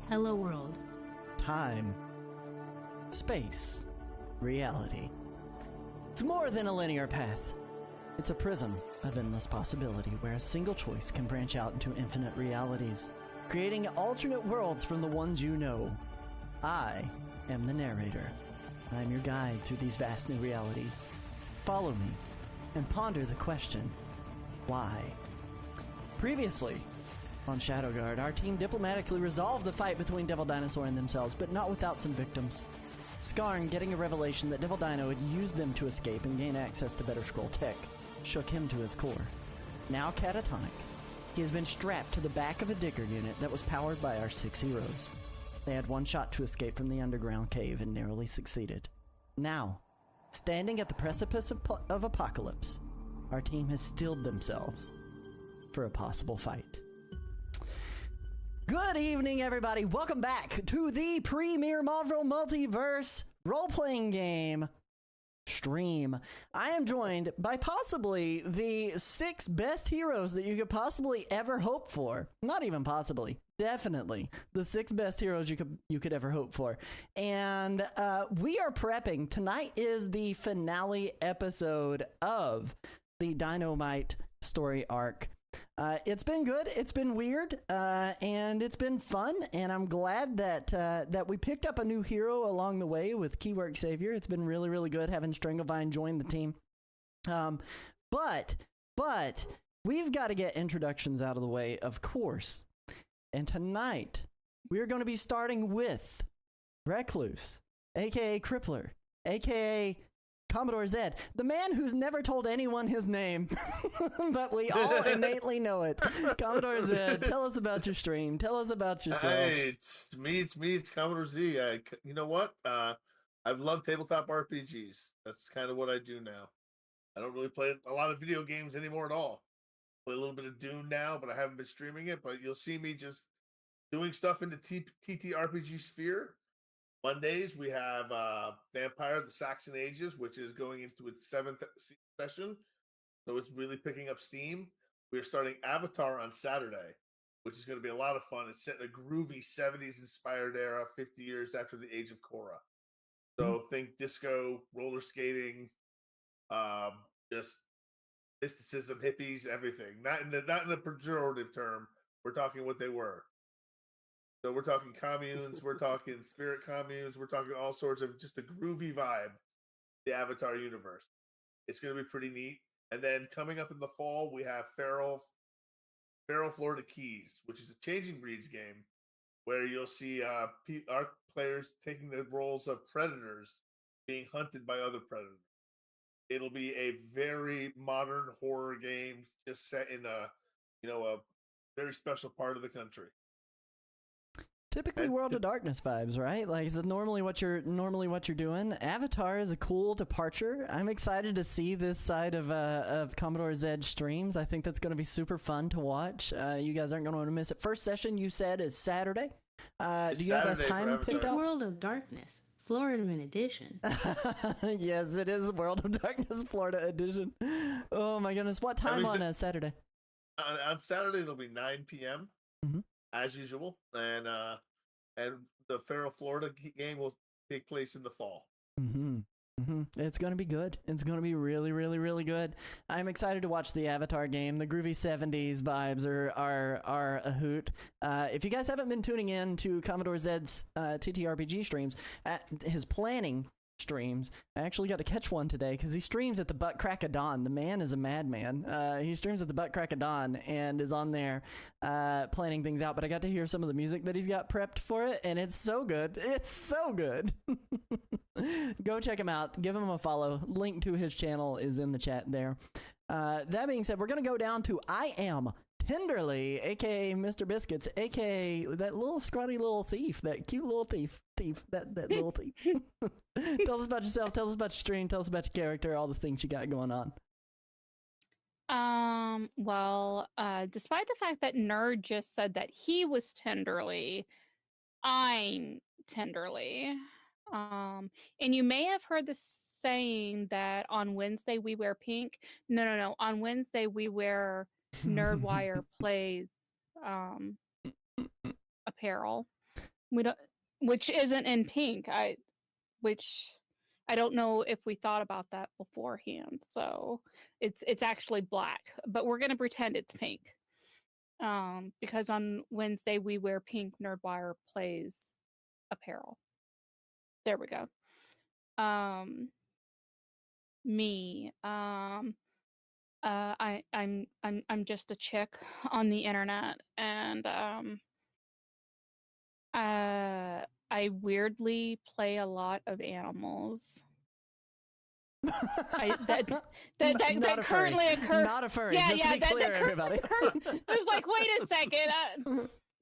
Hello World. Time, space, reality. It's more than a linear path. It's a prism of endless possibility where a single choice can branch out into infinite realities, creating alternate worlds from the ones you know. I am the narrator. I'm your guide through these vast new realities. Follow me and ponder the question, why? Previously, on Shadowguard, our team diplomatically resolved the fight between Devil Dinosaur and themselves, but not without some victims. Skarn, getting a revelation that Devil Dino had used them to escape and gain access to Better Scroll tech, shook him to his core. Now catatonic, he has been strapped to the back of a digger unit that was powered by our 6 heroes. They had one shot to escape from the underground cave and narrowly succeeded. Now, standing at the precipice of apocalypse, our team has steeled themselves for a possible fight. Good evening, everybody. Welcome back to the premier Marvel Multiverse role-playing game stream. I am joined by possibly the 6 best heroes that you could possibly ever hope for. Not even possibly. Definitely the 6 best heroes you could ever hope for. And we are prepping. Tonight is the finale episode of the Dynamite story arc. It's been good, it's been weird, and it's been fun, and I'm glad that we picked up a new hero along the way with Keywork Savior. It's been really, really good having Stranglevine join the team. But we've got to get introductions out of the way, of course. And tonight, we're going to be starting with Recluse, a.k.a. Crippler, a.k.a. Commodore Zed, the man who's never told anyone his name, but we all innately know it. Commodore Zed, tell us about your stream. Tell us about yourself. Hey, it's me. It's Commodore Z. You know what? I've loved tabletop RPGs. That's kind of what I do now. I don't really play a lot of video games anymore at all. Play a little bit of Dune now, but I haven't been streaming it. But you'll see me just doing stuff in the TTRPG sphere. Mondays, we have Vampire, the Saxon Ages, which is going into its 7th session. So it's really picking up steam. We're starting Avatar on Saturday, which is going to be a lot of fun. It's set in a groovy 70s inspired era, 50 years after the Age of Korra. So think disco, roller skating, just mysticism, hippies, everything. Not in the pejorative term. We're talking what they were. So we're talking communes, we're talking spirit communes, we're talking all sorts of just a groovy vibe, the Avatar universe. It's going to be pretty neat. And then coming up in the fall, we have Feral Florida Keys, which is a Changing Breeds game, where you'll see our players taking the roles of predators being hunted by other predators. It'll be a very modern horror game, just set in a very special part of the country. Typically World of Darkness vibes, right? Like, is it normally what you're doing? Avatar is a cool departure. I'm excited to see this side of Commodore Zed streams. I think that's going to be super fun to watch. You guys aren't going to want to miss it. First session, you said, is Saturday. Do you have a time picked out? World of Darkness, Florida edition. Yes, it is World of Darkness, Florida edition. Oh my goodness. What time on Saturday? On Saturday, it'll be 9 p.m. Mm-hmm. As usual, and the Feral Florida game will take place in the fall. Mm-hmm. Mm-hmm. It's going to be good. It's going to be really, really, really good. I'm excited to watch the Avatar game. The groovy 70s vibes are a hoot. If you guys haven't been tuning in to Commodore Zed's TTRPG streams, his planning streams, I actually got to catch one today because he streams at the butt crack of dawn. The man is a madman. He streams at the butt crack of dawn and is on there planning things out, but I got to hear some of the music that he's got prepped for it, and it's so good. It's so good. Go check him out. Give him a follow. Link to his channel is in the chat there. That being said, we're going to go down to I Am Tenderly, a.k.a. Mr. Biscuits, a.k.a. that little scrawny little thief, that cute little thief, that little thief. Tell us about yourself, tell us about your stream, tell us about your character, all the things you got going on. Despite the fact that Nerd just said that he was Tenderly, I'm Tenderly. And you may have heard the saying that on Wednesday we wear pink. No. On Wednesday we wear Nerdwire plays apparel. We don't, which isn't in pink. Which I don't know if we thought about that beforehand. So it's actually black, but we're gonna pretend it's pink. Because on Wednesday we wear pink. Nerdwire plays apparel. There we go. Me. I'm just a chick on the internet, and I weirdly play a lot of animals. That currently occurs. Not a furry. Yeah, just yeah. to be clear, everybody. It was like, wait a second.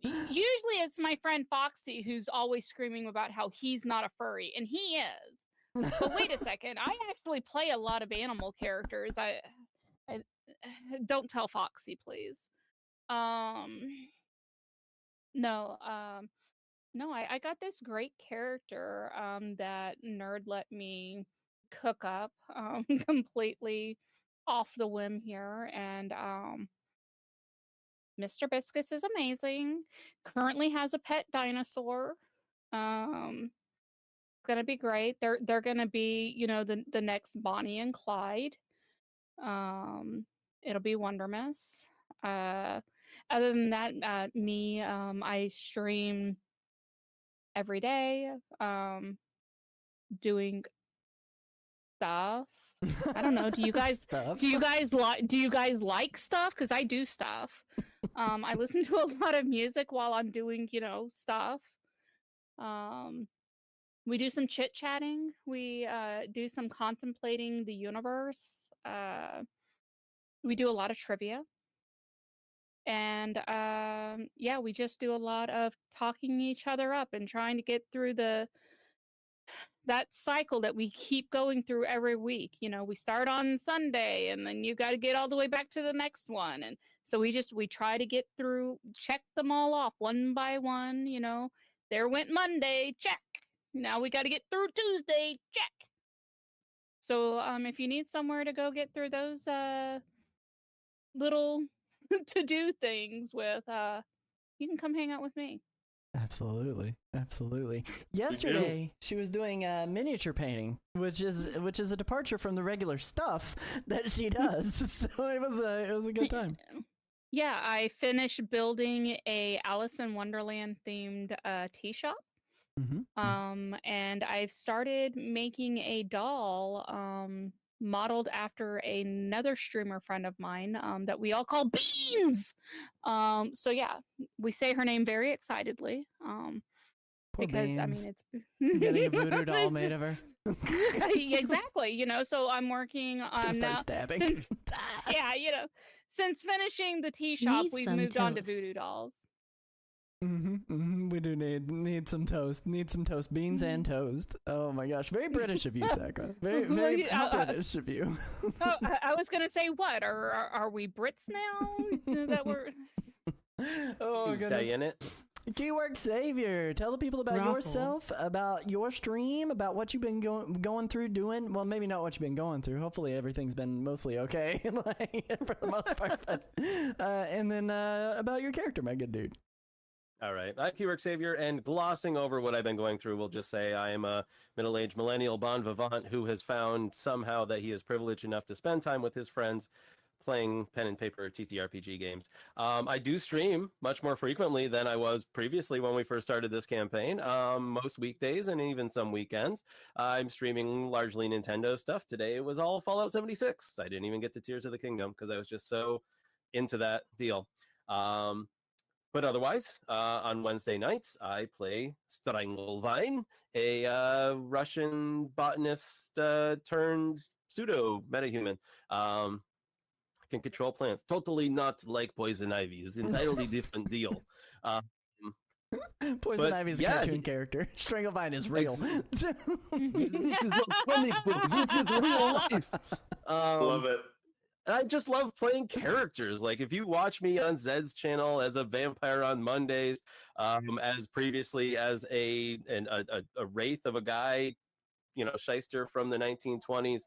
Usually, it's my friend Foxy who's always screaming about how he's not a furry, and he is. But wait a second, I actually play a lot of animal characters. I don't tell Foxy, please. No, no, I got this great character that Nerd let me cook up completely off the whim here, and Mr. Biscuits is amazing. Currently has a pet dinosaur. Gonna be great. They're gonna be, the next Bonnie and Clyde. It'll be Wondermiss. Other than that, me, I stream every day, doing stuff. I don't know. Do you guys Stuff. do you guys like stuff? Because I do stuff. I listen to a lot of music while I'm doing, stuff. We do some chit chatting. We do some contemplating the universe. We do a lot of trivia. And yeah, we just do a lot of talking each other up and trying to get through that cycle that we keep going through every week. We start on Sunday and then you got to get all the way back to the next one. And so we try to get through, check them all off one by one. There went Monday, check. Now we got to get through Tuesday, check. So if you need somewhere to go get through those little to do things with, you can come hang out with me. Absolutely. Yesterday, she was doing miniature painting, which is a departure from the regular stuff that she does. So it was a good time. Yeah, I finished building a Alice in Wonderland themed tea shop. And I've started making a doll modeled after another streamer friend of mine that we all call Beans. So yeah, we say her name very excitedly. Poor Because Beans. I mean, it's getting a voodoo doll made of her. Exactly. So I'm working on now. Stabbing. Since finishing the tea shop, Need we've some moved on to toast. voodoo dolls. We do need some toast. Need some toast. Beans and toast. Oh my gosh, very British of you, Sakura. Very how British of you. I was gonna say, what are we Brits now? That we're. Oh Tuesday, goodness. in it. Keyword Savior, tell the people about Raffle. yourself, about your stream, about what you've been going through doing. Well, maybe not what you've been going through. Hopefully everything's been mostly okay, for the most part. But, and then about your character, my good dude. All right. I'm Keyword Savior, and glossing over what I've been going through, we'll just say I am a middle-aged millennial bon vivant who has found somehow that he is privileged enough to spend time with his friends playing pen and paper TTRPG games. I do stream much more frequently than I was previously when we first started this campaign, most weekdays and even some weekends. I'm streaming largely Nintendo stuff. Today it was all Fallout 76. I didn't even get to Tears of the Kingdom because I was just so into that deal. But otherwise, on Wednesday nights, I play Stranglevine, a Russian botanist turned pseudo metahuman. Can control plants. Totally not like poison ivy. It's an entirely different deal. Poison Ivy's a cartoon character. Stranglevine is real. This is a comic book. This is real life. Love it. And I just love playing characters. Like if you watch me on Zed's channel as a vampire on Mondays, as previously as a wraith of a guy, shyster from the 1920s,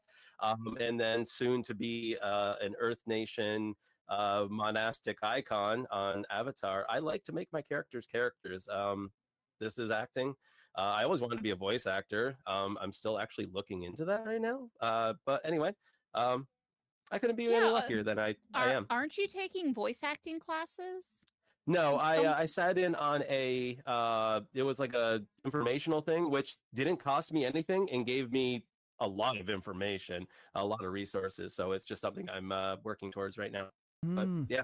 and then soon to be an Earth Nation monastic icon on Avatar. I like to make my characters. this is acting. I always wanted to be a voice actor. I'm still actually looking into that right now. But anyway, I couldn't be any Yeah, luckier than I am. aren't you taking voice acting classes? No, Some- I sat in on a it was like a informational thing, which didn't cost me anything and gave me a lot of information, a lot of resources. So it's just something I'm working towards right now. But yeah,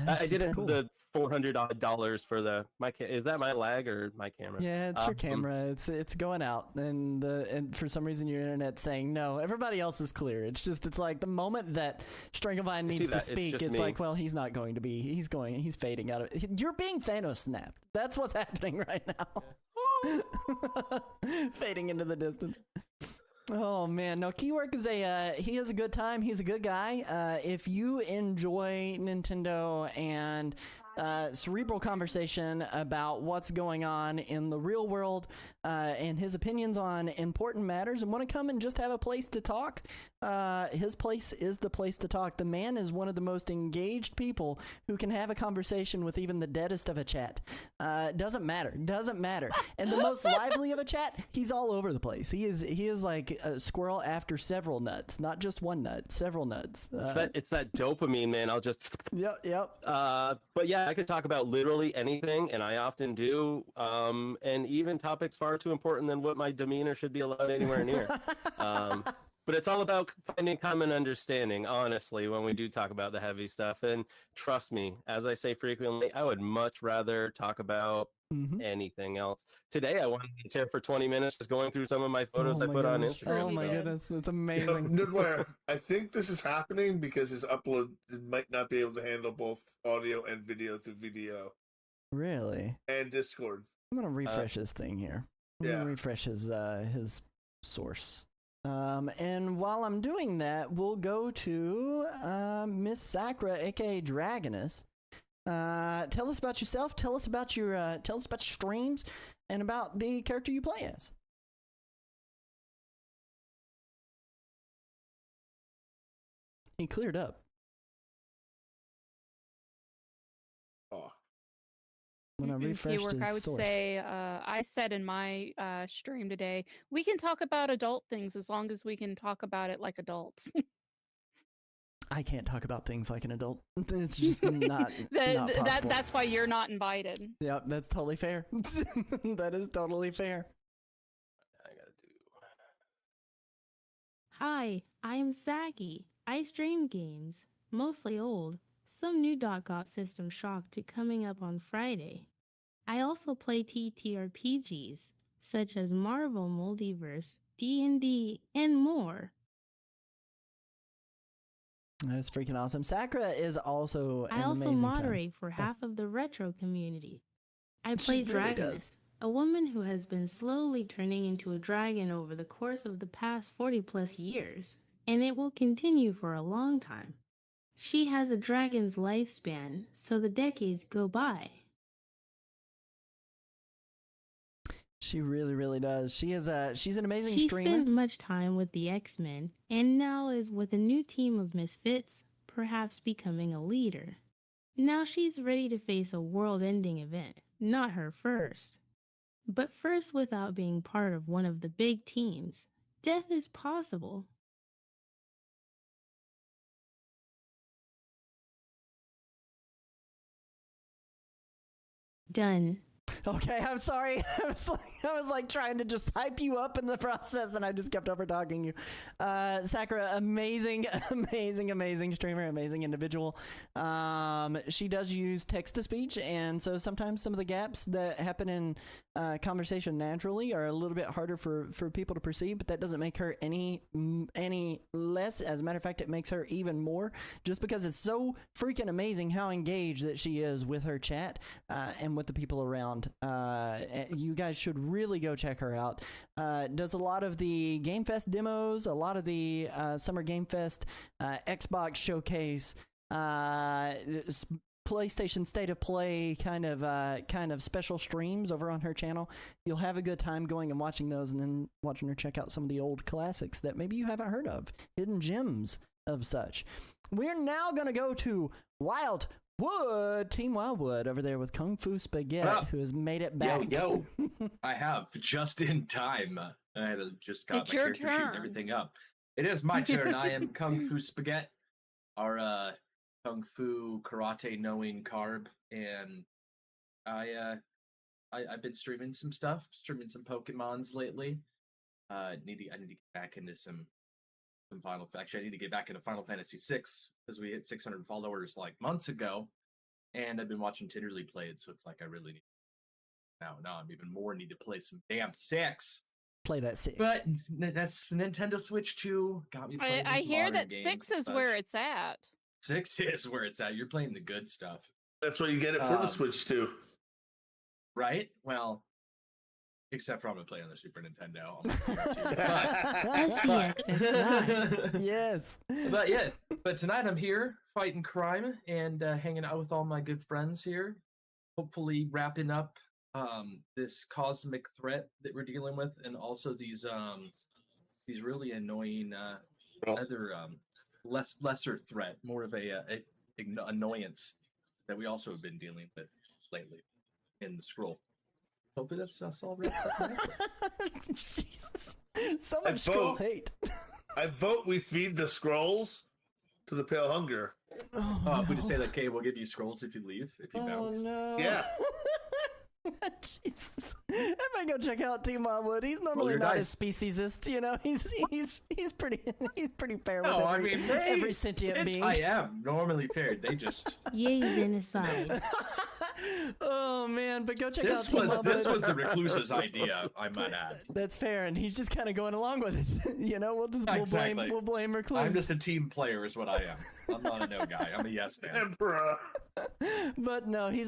I did it cool. the $400 for the is that my lag or my camera? Yeah, it's your camera. It's going out, and for some reason your internet's saying no. Everybody else is clear. It's like the moment that Stranglevine needs to speak, it's like, well, he's not going to be. He's fading out of it. You're being Thanos snapped. That's what's happening right now. Fading into the distance. Oh man, no. Keywork is he has a good time. He's a good guy. If you enjoy Nintendo and cerebral conversation about what's going on in the real world and his opinions on important matters, and want to come and just have a place to talk, his place is the place to talk. The man is one of the most engaged people who can have a conversation with even the deadest of a chat. Doesn't matter. And the most lively of a chat, he's all over the place. He is like a squirrel after several nuts, not just one nut, several nuts. It's that dopamine, man. I'll just Yep. But yeah, I could talk about literally anything, and I often do. And even topics far too important than what my demeanor should be allowed anywhere near. But it's all about finding common understanding, honestly, when we do talk about the heavy stuff. And trust me, as I say frequently, I would much rather talk about anything else. Today, I wanted to tear for 20 minutes just going through some of my photos I put on Instagram. Oh my goodness, it's amazing. Nerdware, I think this is happening because his upload might not be able to handle both audio and video through video. Really? And Discord. I'm gonna refresh his thing here. I'm gonna refresh his source. And while I'm doing that, we'll go to Miss Sakura, aka Dragoness. Tell us about yourself. Tell us about your streams and about the character you play as. He cleared up. Oh. When I refreshed his I would source. say, I said in my stream today, we can talk about adult things as long as we can talk about it like adults. I can't talk about things like an adult. It's just not possible. That's why you're not invited. Yep, that's totally fair. That is totally fair. I gotta do. Hi, I am Saki. I stream games, mostly old. Some new dot got System Shock to coming up on Friday. I also play TTRPGs, such as Marvel Multiverse, D&D, and more. That's freaking awesome. Sakura is also an I also amazing moderate for half of the retro community. I play She really Dragoness, does. a woman who has been slowly turning into a dragon over the course of the past 40 plus years, and it will continue for a long time. She has a dragon's lifespan, so the decades go by. She really, really does. She's an amazing She streamer. spent much time with the X-Men, and now is with a new team of misfits, perhaps becoming a leader. Now she's ready to face a world-ending event, not her first. But first without being part of one of the big teams. Death is possible. Done. Okay, I'm sorry. I was like trying to just hype you up in the process, and I just kept over talking you. Sakura, amazing streamer, amazing individual. She does use text to speech, and so sometimes some of the gaps that happen in conversation naturally are a little bit harder for people to perceive, but that doesn't make her any less. As a matter of fact, it makes her even more, just because it's so freaking amazing how engaged that she is with her chat and with the people around. You guys should really go check her out. Does a lot of the Game Fest demos, a lot of the Summer Game Fest, Xbox Showcase, PlayStation State of Play kind of special streams over on her channel. You'll have a good time going and watching those, and then watching her check out some of the old classics that maybe you haven't heard of, hidden gems of such. We're now going to go to Wild Wood, Team Wildwood over there with Kung Fu Spaghetti, What up? who has made it back. Yo, I have just in time. I just got It's my your character sheet and turn. everything up. It is my turn. I am Kung Fu Spaghetti, our Kung Fu karate knowing carb, and I've been streaming some stuff, streaming some Pokemons lately. I need to get back into some Final. Actually, I need to get back into Final Fantasy VI because we hit 600 followers like months ago, and I've been watching Tinderly play it, so it's like I really need now. I'm even more need to play some damn 6. Play that 6. But that's Nintendo Switch 2. Got me playing I these hear modern that games 6 and is such. where it's at. 6 is where it's at. You're playing the good stuff, That's why you get it for the Switch too. right? Well, except for I'm gonna play it on the Super Nintendo. On the SEX, that's Yes. But yeah, but tonight I'm here fighting crime and hanging out with all my good friends here. Hopefully wrapping up this cosmic threat that we're dealing with, and also these really annoying other lesser threat, more of a annoyance that we also have been dealing with lately in the scroll. Hopefully that's all wrapped up nicely. Jesus. So much scroll hate. I vote we feed the scrolls to the pale hunger. Oh, If we just say that, okay, we'll give you scrolls if you leave, if you bounce. no. Yeah. Jesus. Everybody go check out Team Wildwood. He's normally your not dice. as speciesist, you know. He's pretty fair with No, I every, mean, every sentient being. I am normally fair. They just Ye's in his side. Oh man, but go check out this Team was Wildwood. the recluse's idea, I might add. That's fair, and he's just kind of going along with it. You know, Exactly. we'll blame Recluse. I'm just a team player, is what I am. I'm not a no guy. I'm a yes man. Emperor. But no, he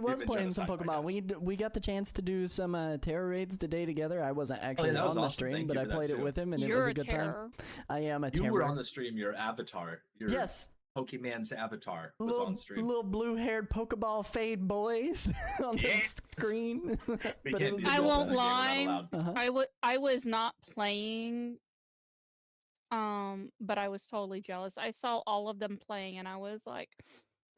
was been playing some genocide, I Pokemon. We got the chance to do some terror raids today together. I wasn't actually that was on the awesome. stream, Thank but you I for that, played it too. with him, and it You're was a a good terror. time. I am a You terror. were on the stream, your avatar. Your Yes. Pokemon's avatar was on stream. Little blue-haired Pokeball fade boys on the Yeah. screen. We But it can't was do I that. won't We're not lie. allowed. Uh-huh. I was not playing, but I was totally jealous. I saw all of them playing, and I was like,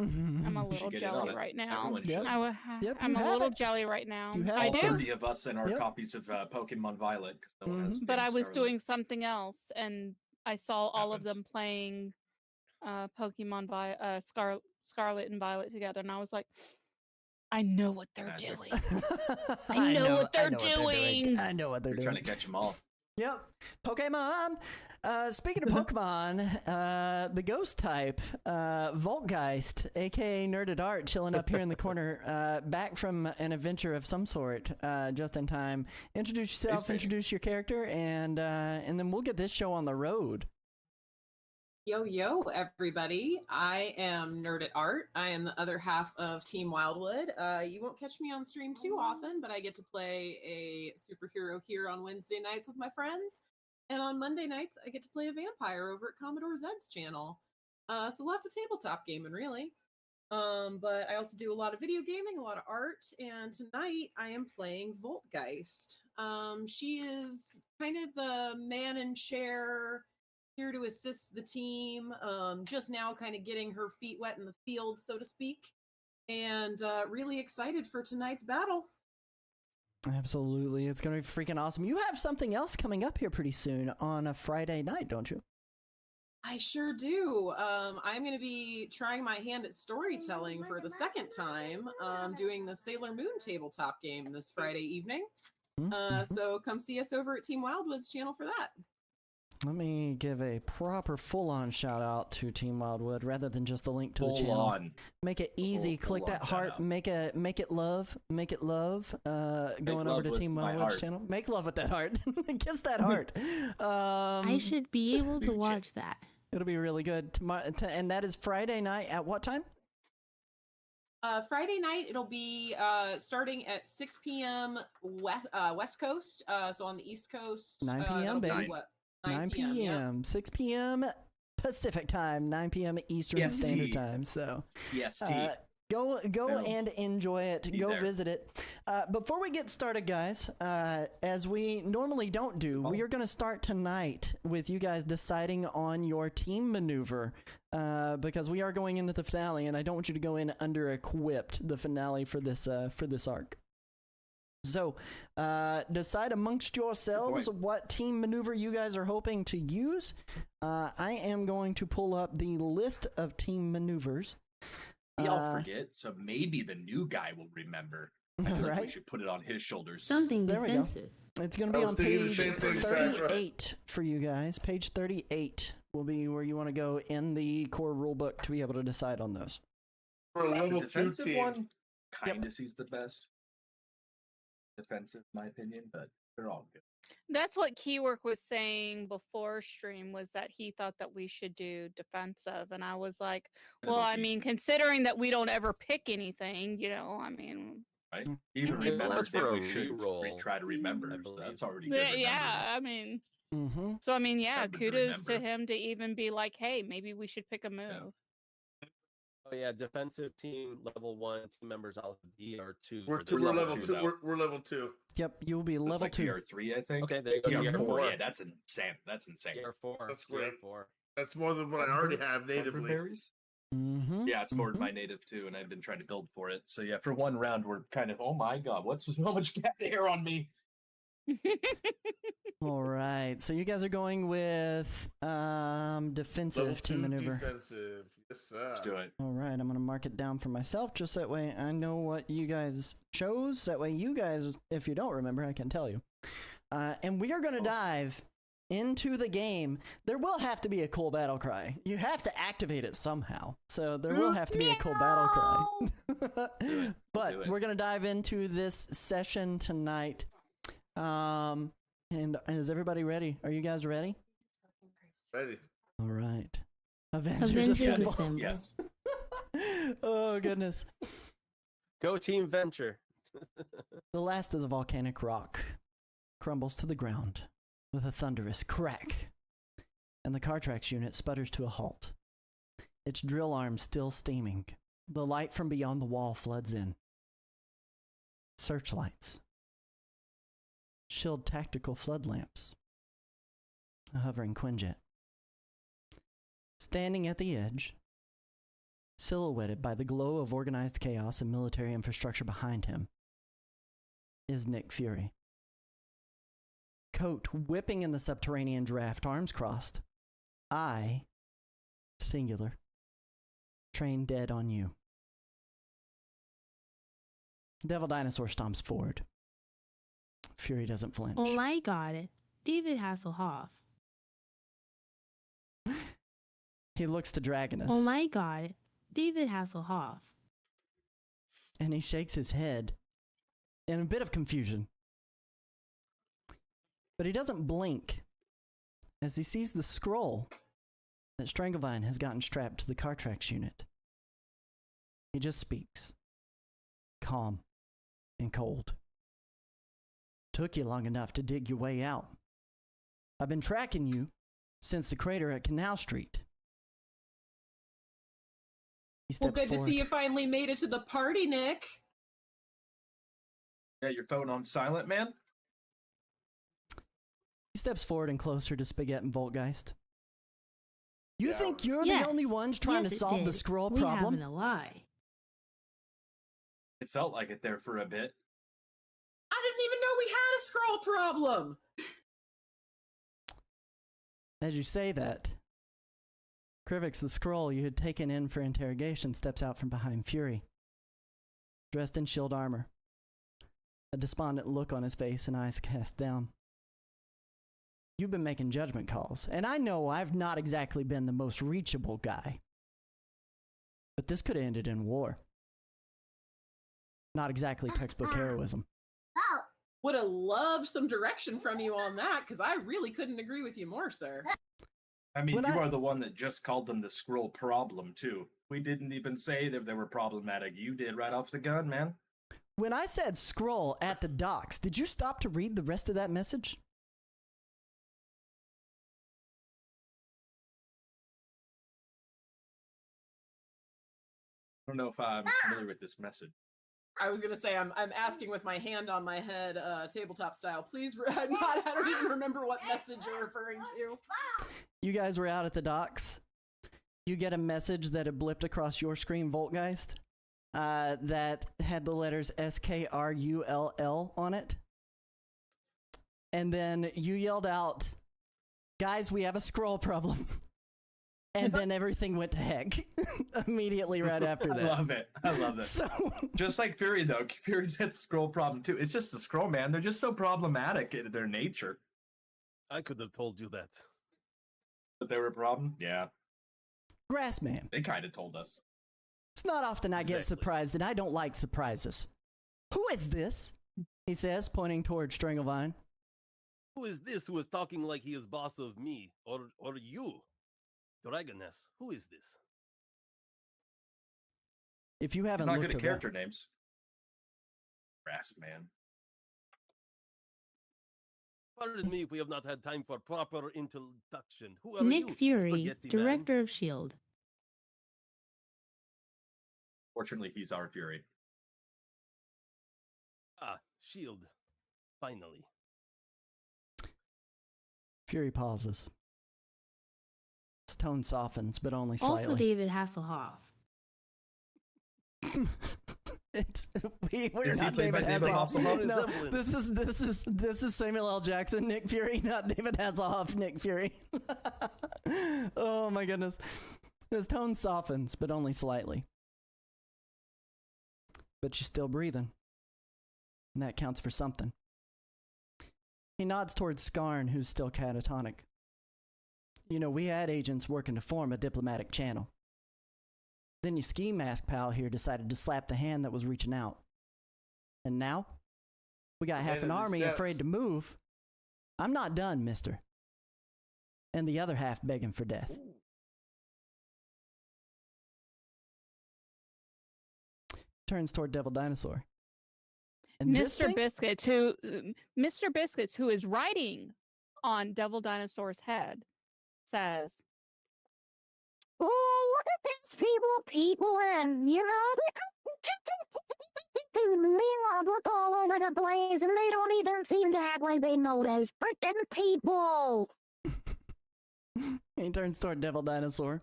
I'm a You should little get in on jelly it. right now. Everyone Yep. should. Yep, I'm you a have little it. jelly right now. You have I it. do, 30 of us and our Yep. copies of Pokemon Violet. 'Cause no one has Mhm. but I Pokemon was Scarlet. doing something else, and I saw all of Happens. them playing Pokemon Scarlet and Violet together, and I was like, I know what they're Magic. doing. I know what they're doing. I know what they're You're doing. trying to catch them all. Yep. Pokemon. Speaking of Pokemon, the ghost type, Voltgeist, aka Nerded Art, chilling up here in the corner, back from an adventure of some sort, just in time. Introduce yourself, Space Baby. introduce your character, and then we'll get this show on the road. Yo, everybody. I am Nerd at Art. I am the other half of Team Wildwood. You won't catch me on stream too often, but I get to play a superhero here on Wednesday nights with my friends. And on Monday nights, I get to play a vampire over at Commodore Zed's channel. So lots of tabletop gaming, really. But I also do a lot of video gaming, a lot of art, and tonight I am playing Voltgeist. She is kind of the man in chair, here to assist the team, just now kind of getting her feet wet in the field, so to speak, and really excited for tonight's battle. Absolutely. It's going to be freaking awesome. You have something else coming up here pretty soon on a Friday night, don't you? I sure do. I'm going to be trying my hand at storytelling for the second time, doing the Sailor Moon tabletop game this Friday evening. So come see us over at Team Wildwood's channel for that. Let me give a proper full-on shout-out to Team Wildwood rather than just a link to the Full channel. on. Make it easy. Full Click on that heart. shout-out. Make it love. Going love over to with Team my Wildwood's heart. channel. Make love with that heart. Kiss that heart. I should be able to watch that. It'll be really good. And that is Friday night at what time? Friday night, it'll be starting at 6 p.m. West Coast. So on the East Coast, 9 p.m., that'll be baby. what? 9 p.m. Yeah. 6 p.m. Pacific time. 9 p.m. Eastern EST. Standard Time. So EST. Go No. and enjoy it. Be Go there. visit it. Before we get started, guys, as we normally don't do, we are going to start tonight with you guys deciding on your team maneuver, because we are going into the finale, and I don't want you to go in under-equipped, the finale for this arc. So, decide amongst yourselves what team maneuver you guys are hoping to use. I am going to pull up the list of team maneuvers. I'll forget, so maybe the new guy will remember. I feel like Right? we should put it on his shoulders. Something There we go. defensive. It's going to I be was on thinking the page same thing, Sasha. 38 for you guys. Page 38 will be where you want to go in the core rulebook to be able to decide on those. For a The level 2 defensive team. one kind of sees the best. Defensive, in my opinion, but they're all good. That's what Keywork was saying before stream, was that he thought that we should do defensive. And I was like, well, It'll I be- mean, considering that we don't ever pick anything, I mean, Right? Mm. Even Yeah, remember that's that for a we should reroll, try to remember. I So believe. that's already good. yeah, I mean, Mm-hmm. so I mean, yeah, Something to kudos to remember. him to even be like, hey, maybe we should pick a move. Oh yeah, defensive team level 1 team members all have DR2. We're, for two, this we're level level 2, 2. though. We're level 2. Yep, you'll be Looks level like 2. DR3, I think. Okay, there you go. DR4, DR4. yeah, that's insane. That's insane. DR4. That's great. DR4. That's more than what I already have natively. Berries? Mm-hmm. Yeah, it's more than my native too, and I've been trying to build for it. So yeah, for one round, we're kind of, oh my god, what's so much cat hair on me? All right, so you guys are going with defensive Level team 2 maneuver. defensive. Yes, sir. Let's do it. All right, I'm going to mark it down for myself just that way I know what you guys chose. That way you guys, if you don't remember, I can tell you. And we are going to dive into the game. There will have to be a cool battle cry. You have to activate it somehow. So there will have to be a cool battle cry. But we're going to dive into this session tonight. And is everybody ready? Are you guys ready? Ready. All right. Avengers Avengers Assemble. Assemble. Yes. Oh, goodness. Go Team Venture. The last of the volcanic rock crumbles to the ground with a thunderous crack, and the Cartrax unit sputters to a halt. Its drill arms still steaming. The light from beyond the wall floods in. Searchlights. Shield tactical flood lamps. A hovering Quinjet. Standing at the edge, silhouetted by the glow of organized chaos and military infrastructure behind him, is Nick Fury. Coat whipping in the subterranean draft, arms crossed. I, singular, train dead on you. Devil Dinosaur stomps forward. Fury doesn't flinch. Oh my god, David Hasselhoff. He looks to Dragonus, Oh my god, David Hasselhoff. and he shakes his head in a bit of confusion. But he doesn't blink as he sees the scroll that Stranglevine has gotten strapped to the Cartrax unit. He just speaks, calm and cold. Took you long enough to dig your way out. I've been tracking you since the crater at Canal Street. He Well, steps good to forward. see you finally made it to the party, Nick. Yeah, your phone on silent, man? He steps forward and closer to Spaghetti and Voltgeist. You Yeah. think you're Yes. the only ones trying Yes, to it solve the did. scroll We problem? haven't a lie. It felt like it there for a bit. I didn't even know we had a scroll problem. As you say that, Krivix, the scroll you had taken in for interrogation, steps out from behind Fury, dressed in shield armor, a despondent look on his face and eyes cast down. You've been making judgment calls, and I know I've not exactly been the most reachable guy, but this could have ended in war. Not exactly textbook heroism. Would have loved some direction from you on that, because I really couldn't agree with you more, sir. I mean, When you I- are the one that just called them the scroll problem, too. We didn't even say that they were problematic. You did right off the gun, man. When I said scroll at the docks, did you stop to read the rest of that message? don't know if I'm familiar with this message. I was gonna say I'm asking with my hand on my head, tabletop style. Please, I don't even remember what message you're referring to. You guys were out at the docks. You get a message that had blipped across your screen, Voltgeist, that had the letters SKRULL on it. And then you yelled out, "Guys, we have a scroll problem." And then everything went to heck immediately right after that. I love it. I love it. So, just like Fury, though. Fury's had scroll problem, too. It's just the scroll, man. They're just so problematic in their nature. I could have told you that. That they were a problem? Yeah. Grassman. They kind of told us. It's not often I get Exactly. surprised, and I don't like surprises. "Who is this?" he says, pointing toward Stranglevine. Who is this who is talking like he is boss of me? Or you? Dragoness, who is this? If you haven't Not looked good at around, character names. Brass man. Pardon me if we have not had time for proper introduction. Who are Nick you, Fury, Spaghetti director of S.H.I.E.L.D. Fortunately, he's our Fury. Man? Shield. Finally. Fury pauses. His tone softens, but only slightly. Also David Hasselhoff. We're Is he not played by David David Hasselhoff. Hasselhoff? No, this is Samuel L. Jackson, Nick Fury, not David Hasselhoff, Nick Fury. Oh my goodness. His tone softens, but only slightly. But you're still breathing. And that counts for something. He nods towards Skarn, who's still catatonic. "You know, we had agents working to form a diplomatic channel. Then your ski mask pal here decided to slap the hand that was reaching out. And now, we got half an army afraid to move. I'm not done, mister. And the other half begging for death." Turns toward Devil Dinosaur. And this Mr. thing- Biscuits, who is riding on Devil Dinosaur's head, says, "Oh, look at these people, and you know, they look all over the place, and they don't even seem to act like they know those freaking people." He turns toward Devil Dinosaur.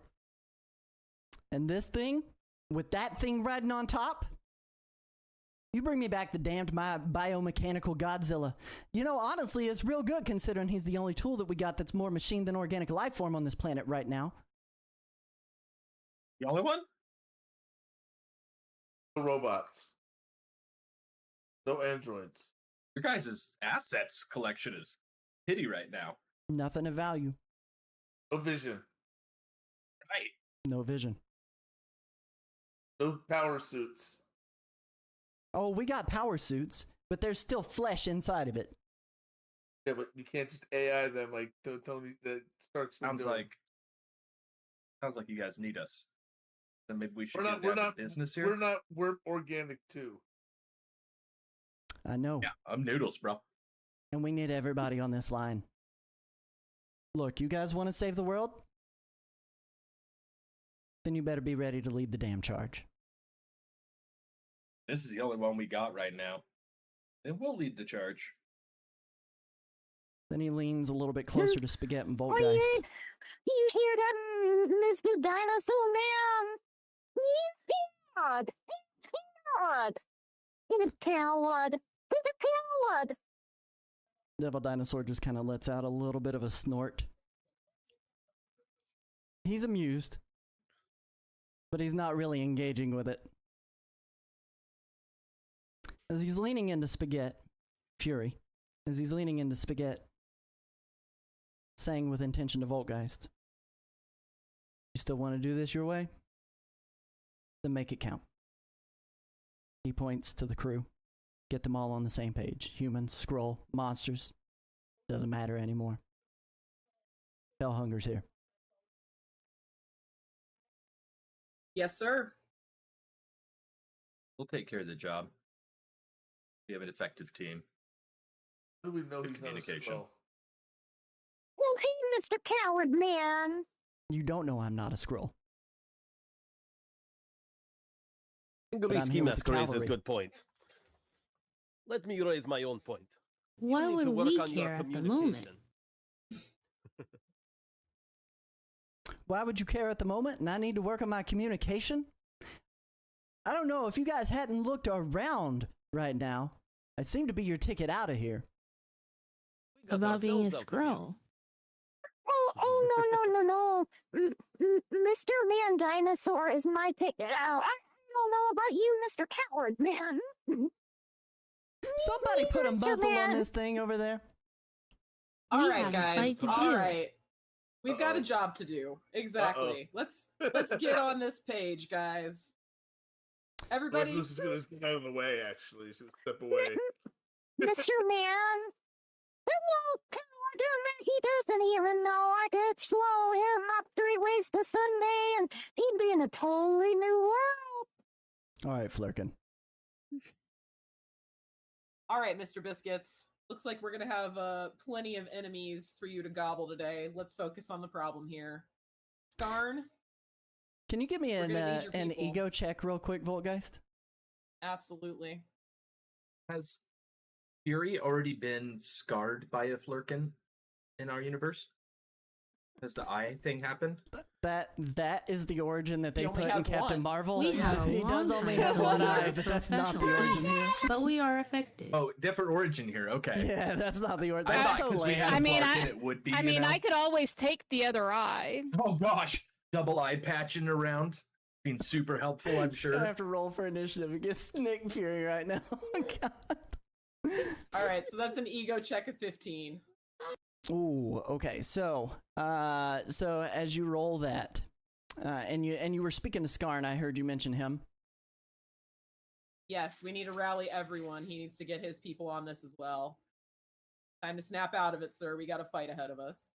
"And this thing, with that thing riding on top, you bring me back the damned biomechanical Godzilla. You know, honestly, it's real good considering he's the only tool that we got that's more machine than organic life form on this planet right now." The only one? No robots. No androids. Your guys' assets collection is pity right now. Nothing of value. No vision. Right. No vision. No power suits. Oh, we got power suits, but there's still flesh inside of it. Yeah, but you can't just AI them like Tony that Stark's been Sounds doing. like you guys need us. Then maybe we should We're get not. down We're to not. business here. We're organic too. I know. Yeah, I'm noodles, bro. And we need everybody on this line. Look, you guys want to save the world? Then you better be ready to lead the damn charge. This is the only one we got right now. And we'll lead the charge. Then he leans a little bit closer to Spaghetti and "Oh, Voltgeist. you hear that, Mr. Dinosaur Man? He's scared. He's scared. He's a coward. He's a coward." Devil Dinosaur just kind of lets out a little bit of a snort. He's amused, but he's not really engaging with it. As he's leaning into Spaghetti, Fury, as he's leaning into Spaghetti, saying with intention to Voltgeist, "You still want to do this your way? Then make it count." He points to the crew. Get them all on the same page. Humans, Skrull, monsters. Doesn't matter anymore. Hellhunger's here. Yes, sir. We'll take care of the job. We have an effective team. How do we know Good he's not a communication. Skrull? "Well, hey, Mr. Coward Man." You don't know I'm not a Skrull. Risky here with the Mask raises cavalry. good point. Let me raise my own point. Why You need would to work we on your care at the moment? communication. Why would you care at the moment? And I need to work on my communication? I don't know if you guys hadn't looked around right now. I seem to be your ticket out of here. We got About being a ourselves out of here. scroll. Oh, no. Mr. Man Dinosaur is my ticket out. I don't know about you, Mr. Coward Man. Somebody put a Mr. muzzle on Man. this thing over there. All We right, have a guys. fight to All do. right. We've got a Uh-oh. job to do. Exactly. Let's get on this page, guys. Everybody, Recluse is going to get out of the way, actually. He's going to step away. Mr. Man. Hello, Coward Man. He doesn't even know I could swallow him up 3 ways to Sunday, and he'd be in a totally new world. All right, Flurkin. all right, Mr. Biscuits. Looks like we're gonna have plenty of enemies for you to gobble today. Let's focus on the problem here. Skarn, Can you give me We're an gonna need your an people. ego check real quick, Voltgeist? absolutely. Has Fury already been scarred by a Flurkin in our universe? Has the eye thing happened? That is the origin that they He only put in has Captain one. Marvel. We have a he long does only time have to one be eye, but that's not the professional. origin here. But we are affected. Oh, different origin here. Okay. Yeah, that's not the origin. I That's thought so 'cause we lame. had I mean, Flurkin, it would be. I mean, you know? I could always take the other eye. Oh gosh, double eye patching around, being super helpful. I'm I sure. have to roll for initiative against Nick Fury right now. Oh, God. All right, so that's an ego check of 15. Ooh, okay. So as you roll that, and you were speaking to Skarn, I heard you mention him. Yes, we need to rally everyone. He needs to get his people on this as well. Time to snap out of it, sir. We got a fight ahead of us.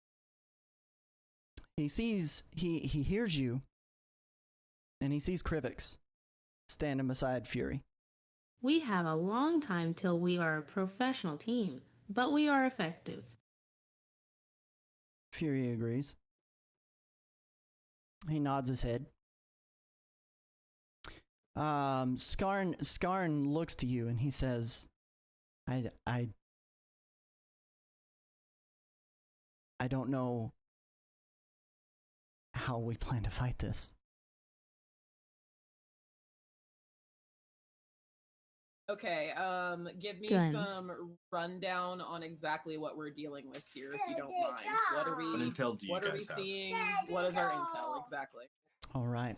He hears you, and he sees Krivix standing beside Fury. We have a long time till we are a professional team, but we are effective. Fury agrees. He nods his head. Skarn looks to you and he says, I don't know how we plan to fight this. Okay, give me Guns. some rundown on exactly what we're dealing with here, if you don't mind. What are we? What intel do you What are we guys have? seeing? What is our intel exactly? All right.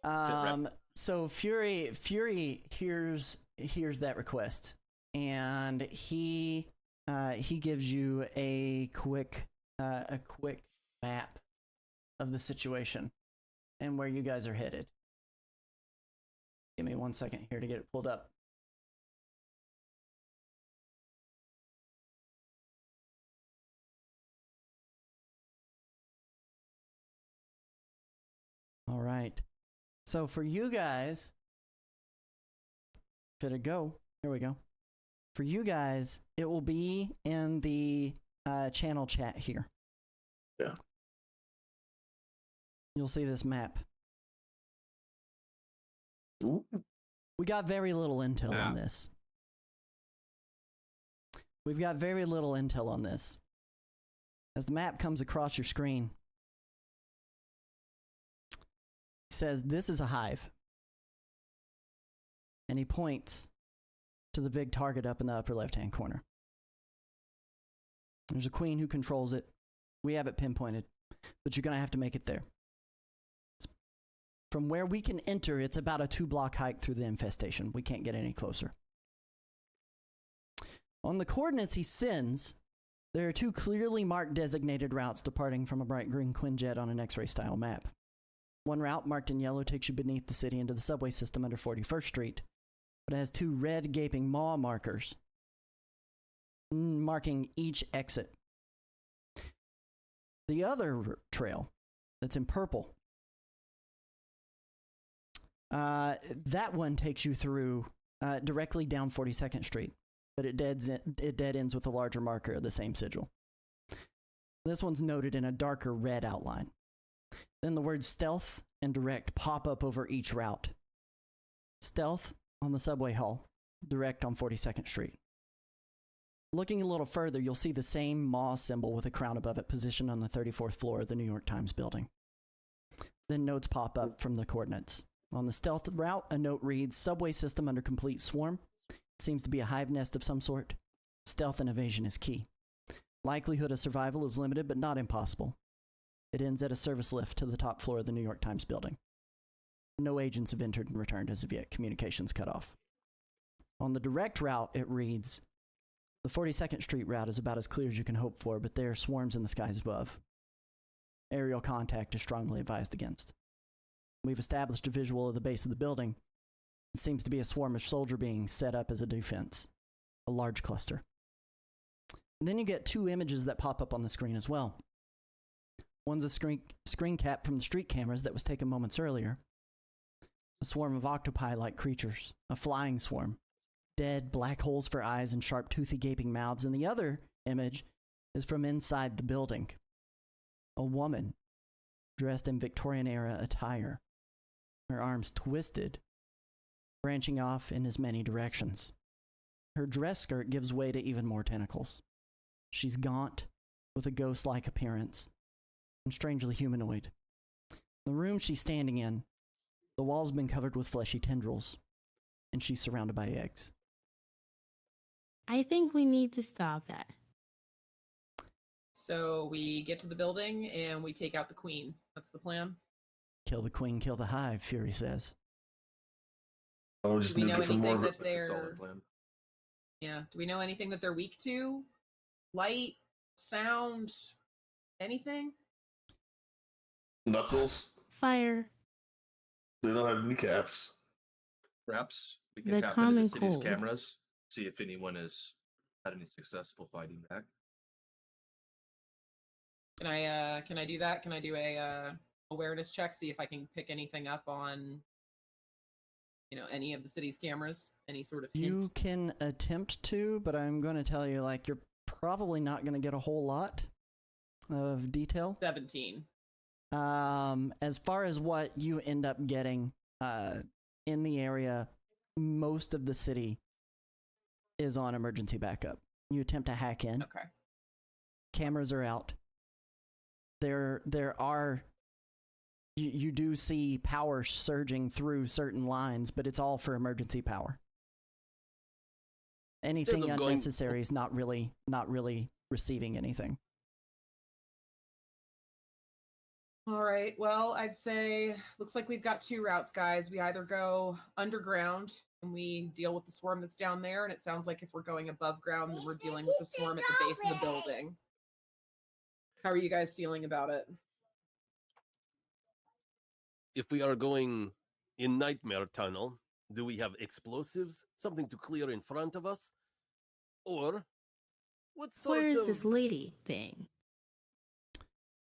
rep. So Fury hears that request, and he gives you a quick map of the situation and where you guys are headed. Give me 1 second here to get it pulled up. All right. So for you guys, should it go? Here we go. For you guys, it will be in the channel chat here. Yeah. You'll see this map. Ooh. We got very little intel Yeah. on this. We've got very little intel on this. As the map comes across your screen, it says this is a hive. And he points to the big target up in the upper left-hand corner. There's a queen who controls it. We have it pinpointed, but you're going to have to make it there. From where we can enter, it's about a 2-block hike through the infestation. We can't get any closer. On the coordinates he sends, there are 2 clearly marked designated routes departing from a bright green Quinjet on an X-ray style map. One route, marked in yellow, takes you beneath the city into the subway system under 41st Street, but it has 2 red gaping maw markers marking each exit. The other trail, that's in purple, that one takes you through directly down 42nd Street, but it dead ends with a larger marker of the same sigil. This one's noted in a darker red outline. Then the words stealth and direct pop up over each route. Stealth on the subway hall, direct on 42nd Street. Looking a little further, you'll see the same maw symbol with a crown above it positioned on the 34th floor of the New York Times building. Then notes pop up from the coordinates. On the stealth route, a note reads, subway system under complete swarm. It seems to be a hive nest of some sort. Stealth and evasion is key. Likelihood of survival is limited, but not impossible. It ends at a service lift to the top floor of the New York Times building. No agents have entered and returned as of yet. Communications cut off. On the direct route, it reads, the 42nd Street route is about as clear as you can hope for, but there are swarms in the skies above. Aerial contact is strongly advised against. We've established a visual of the base of the building. It seems to be a swarm of soldier beings set up as a defense. A large cluster. And then you get two images that pop up on the screen as well. One's a screen cap from the street cameras that was taken moments earlier. A swarm of octopi-like creatures. A flying swarm. Dead, black holes for eyes and sharp, toothy, gaping mouths. And the other image is from inside the building. A woman, dressed in Victorian-era attire. Her arms twisted, branching off in as many directions. Her dress skirt gives way to even more tentacles. She's gaunt, with a ghost-like appearance, and strangely humanoid. The room she's standing in, the wall's been covered with fleshy tendrils, and she's surrounded by eggs. I think we need to stop that. So we get to the building and we take out the queen. That's the plan. Kill the queen, kill the hive, Fury says. Oh, just Do we nuke know it for more. anything that Like a solid they're... plan. Yeah. Do we know anything that they're weak to? Light, sound, anything? Knuckles. Fire. They don't have kneecaps. Perhaps we The can tap into common the city's cold. cameras, see if anyone has had any successful fighting back. Can I do that? Can I do a awareness check, see if I can pick anything up on, you know, any of the city's cameras? Any sort of hint? You can attempt to, but I'm going to tell you, like, you're probably not going to get a whole lot of detail. 17. As far as what you end up getting in the area, most of the city is on emergency backup. You attempt to hack in. Okay. Cameras are out. There are... You do see power surging through certain lines, but it's all for emergency power. Anything of going- unnecessary is not really receiving anything. All right. Well, I'd say looks like we've got two routes, guys. We either go underground and we deal with the swarm that's down there, and it sounds like if we're going above ground, then we're dealing with the swarm at the base of the building. How are you guys feeling about it? If we are going in Nightmare Tunnel, do we have explosives? Something to clear in front of us? Or what sort Where is of... this lady thing?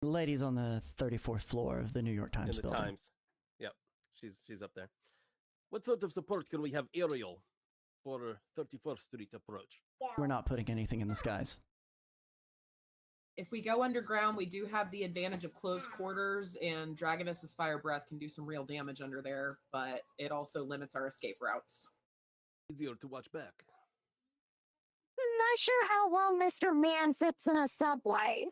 The lady's on the 34th floor of the New York Times in the building. Times. Yep, she's up there. What sort of support can we have aerial for 31st Street approach? We're not putting anything in the skies. If we go underground, we do have the advantage of closed quarters, and Dragoness's Fire Breath can do some real damage under there, but it also limits our escape routes. Easier to watch back. I'm not sure how well Mr. Man fits in a subway.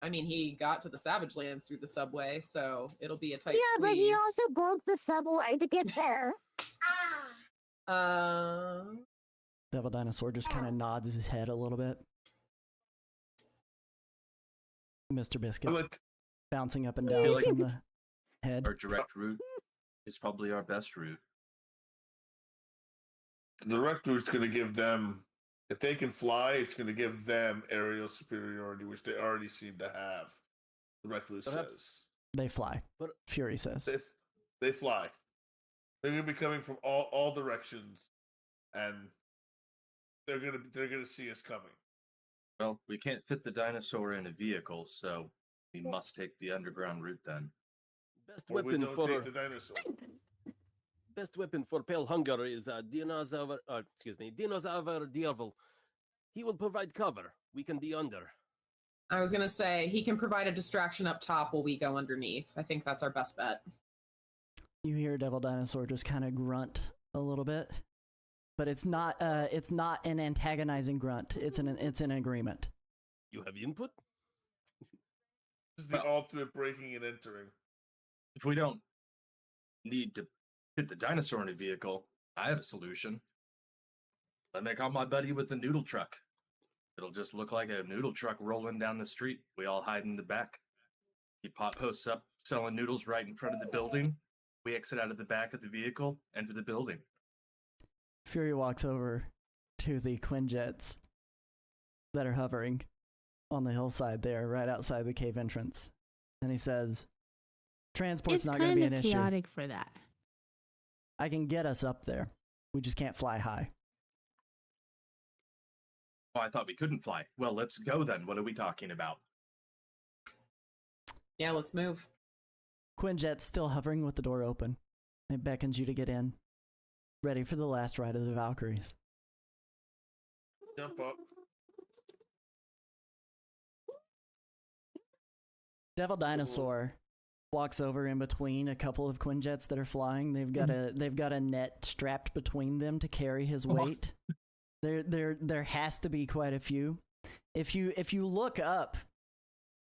I mean, he got to the Savage Lands through the subway, so it'll be a tight Yeah, squeeze. but he also broke the subway to get there. Devil Dinosaur just kind of nods his head a little bit. Mr. Biscuits bouncing up and I down feel like from the head. Our direct route is probably our best route. The direct route's going to give them, if they can fly, it's going to give them aerial superiority, which they already seem to have. The direct route says They fly. But Fury says. they fly. They're going to be coming from all directions, and they're going to see us coming. Well, we can't fit the dinosaur in a vehicle, so we must take the underground route then. Best Or we weapon don't for take the dinosaur. best weapon for Pale Hunger is Dinosaur. Dinosaur Devil. He will provide cover. We can be under. I was going to say, he can provide a distraction up top while we go underneath. I think that's our best bet. You hear Devil Dinosaur just kind of grunt a little bit, but it's not an antagonizing grunt. It's an agreement. You have input? This is the ultimate breaking and entering. If we don't need to fit the dinosaur in a vehicle, I have a solution. I make out my buddy with the noodle truck. It'll just look like a noodle truck rolling down the street. We all hide in the back. He pot posts up, selling noodles right in front of the building. We exit out of the back of the vehicle, enter the building. Fury walks over to the Quinjets that are hovering on the hillside there, right outside the cave entrance. And he says, transport's not going to be an issue. It's kind of chaotic for that. I can get us up there. We just can't fly high. Oh, I thought we couldn't fly. Well, let's go then. What are we talking about? Yeah, let's move. Quinjet's still hovering with the door open. It beckons you to get in, ready for the last ride of the Valkyries. Jump up. Devil Dinosaur walks over in between a couple of Quinjets that are flying. They've got a net strapped between them to carry his weight. There has to be quite a few. If you look up,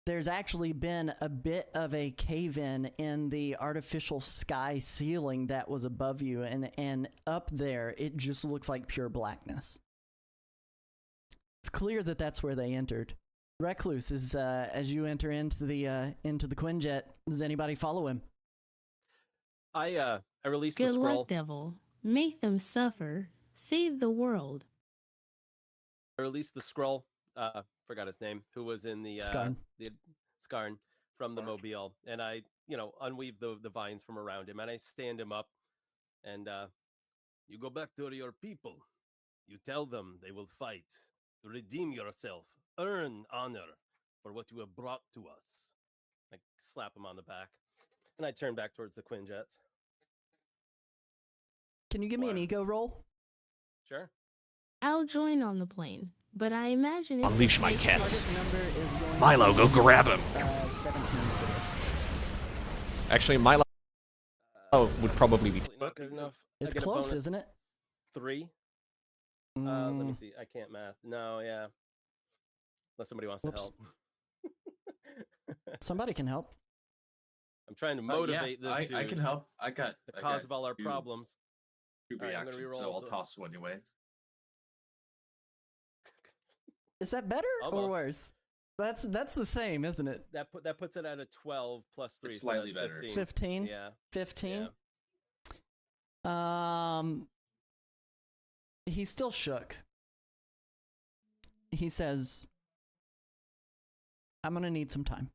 there's actually been a bit of a cave-in in the artificial sky ceiling that was above you, and up there it just looks like pure blackness. It's clear that that's where they entered. Recluse is as you enter into the Quinjet. Does anybody follow him? I released the Good scroll. luck, devil. Make them suffer. Save the world. I released the scroll. Forgot his name. Who was in the Skarn from the Mobile, and I, unweave the vines from around him, and I stand him up, and you go back to your people. You tell them they will fight. Redeem yourself. Earn honor for what you have brought to us. I slap him on the back, and I turn back towards the Quinjets. Can you give me an ego roll? Sure. I'll join on the plane, but I imagine it's Unleash my cats. Target number is going Milo, to go be, grab him. 17 for this. Actually, Milo would probably be. Not good enough. I It's get a close, bonus isn't it? 3. Let me see. I can't math. No, yeah. Unless somebody wants to help. Somebody can help. I'm trying to motivate this dude. I can help. I got the cause of all our problems. Two All right, I'm gonna reactions, reroll so I'll the- toss one away. Is that better or Almost. worse? That's the same, isn't it? That puts it at a 12 plus 3. It's so slightly that's better. 15. Yeah. 15. Yeah. He's still shook. He says, I'm gonna need some time.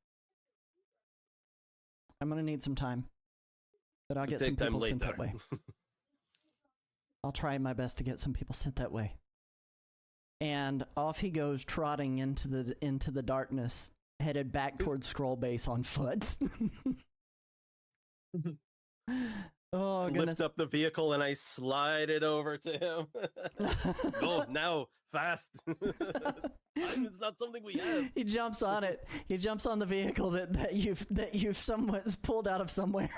But I'll get some Take time people sent later. that way. I'll try my best to get some people sent that way. And off he goes, trotting into the darkness, headed back towards Scroll Base on foot. Oh, I goodness. lift up the vehicle and I slide it over to him. Go now, fast. Time is not something we have. He jumps on it. He jumps on the vehicle that you've somewhat pulled out of somewhere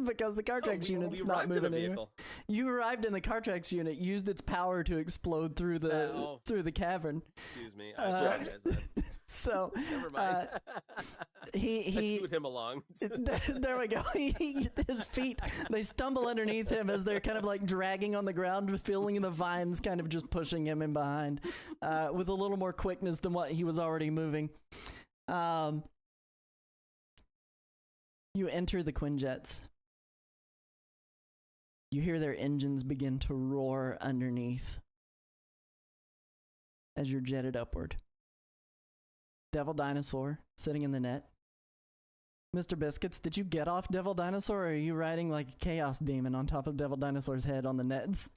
because the Cartrax unit's we not arrived in a moving anywhere. vehicle. You arrived in the Cartrax unit, used its power to explode through the cavern. Excuse me. I apologize. Then. So Never mind. he I scoot him along. there we go. His feet, they stumble underneath him as they're kind of like dragging on the ground, feeling the vines kind of just pushing him in behind with a little more quickness than what he was already moving. You enter the Quinjets. You hear their engines begin to roar underneath as you're jetted upward. Devil Dinosaur sitting in the net. Mr. Biscuits, did you get off Devil Dinosaur, or are you riding like a Chaos Demon on top of Devil Dinosaur's head on the nets?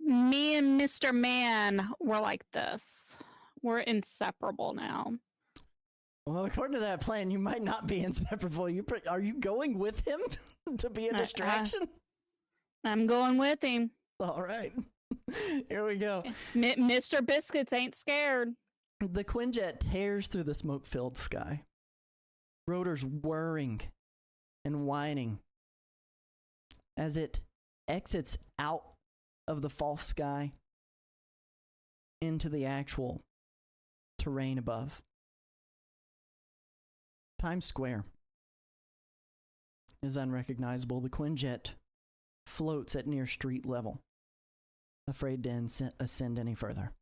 Me and Mr. Man were like this. We're inseparable now. Well, according to that plan, you might not be inseparable. Are you going with him to be a distraction? I'm going with him. All right. Here we go. Mr. Biscuits ain't scared. The Quinjet tears through the smoke-filled sky. Rotors whirring and whining. as it exits out of the false sky into the actual terrain above. Times Square is unrecognizable. The Quinjet floats at near street level, afraid to ascend any further.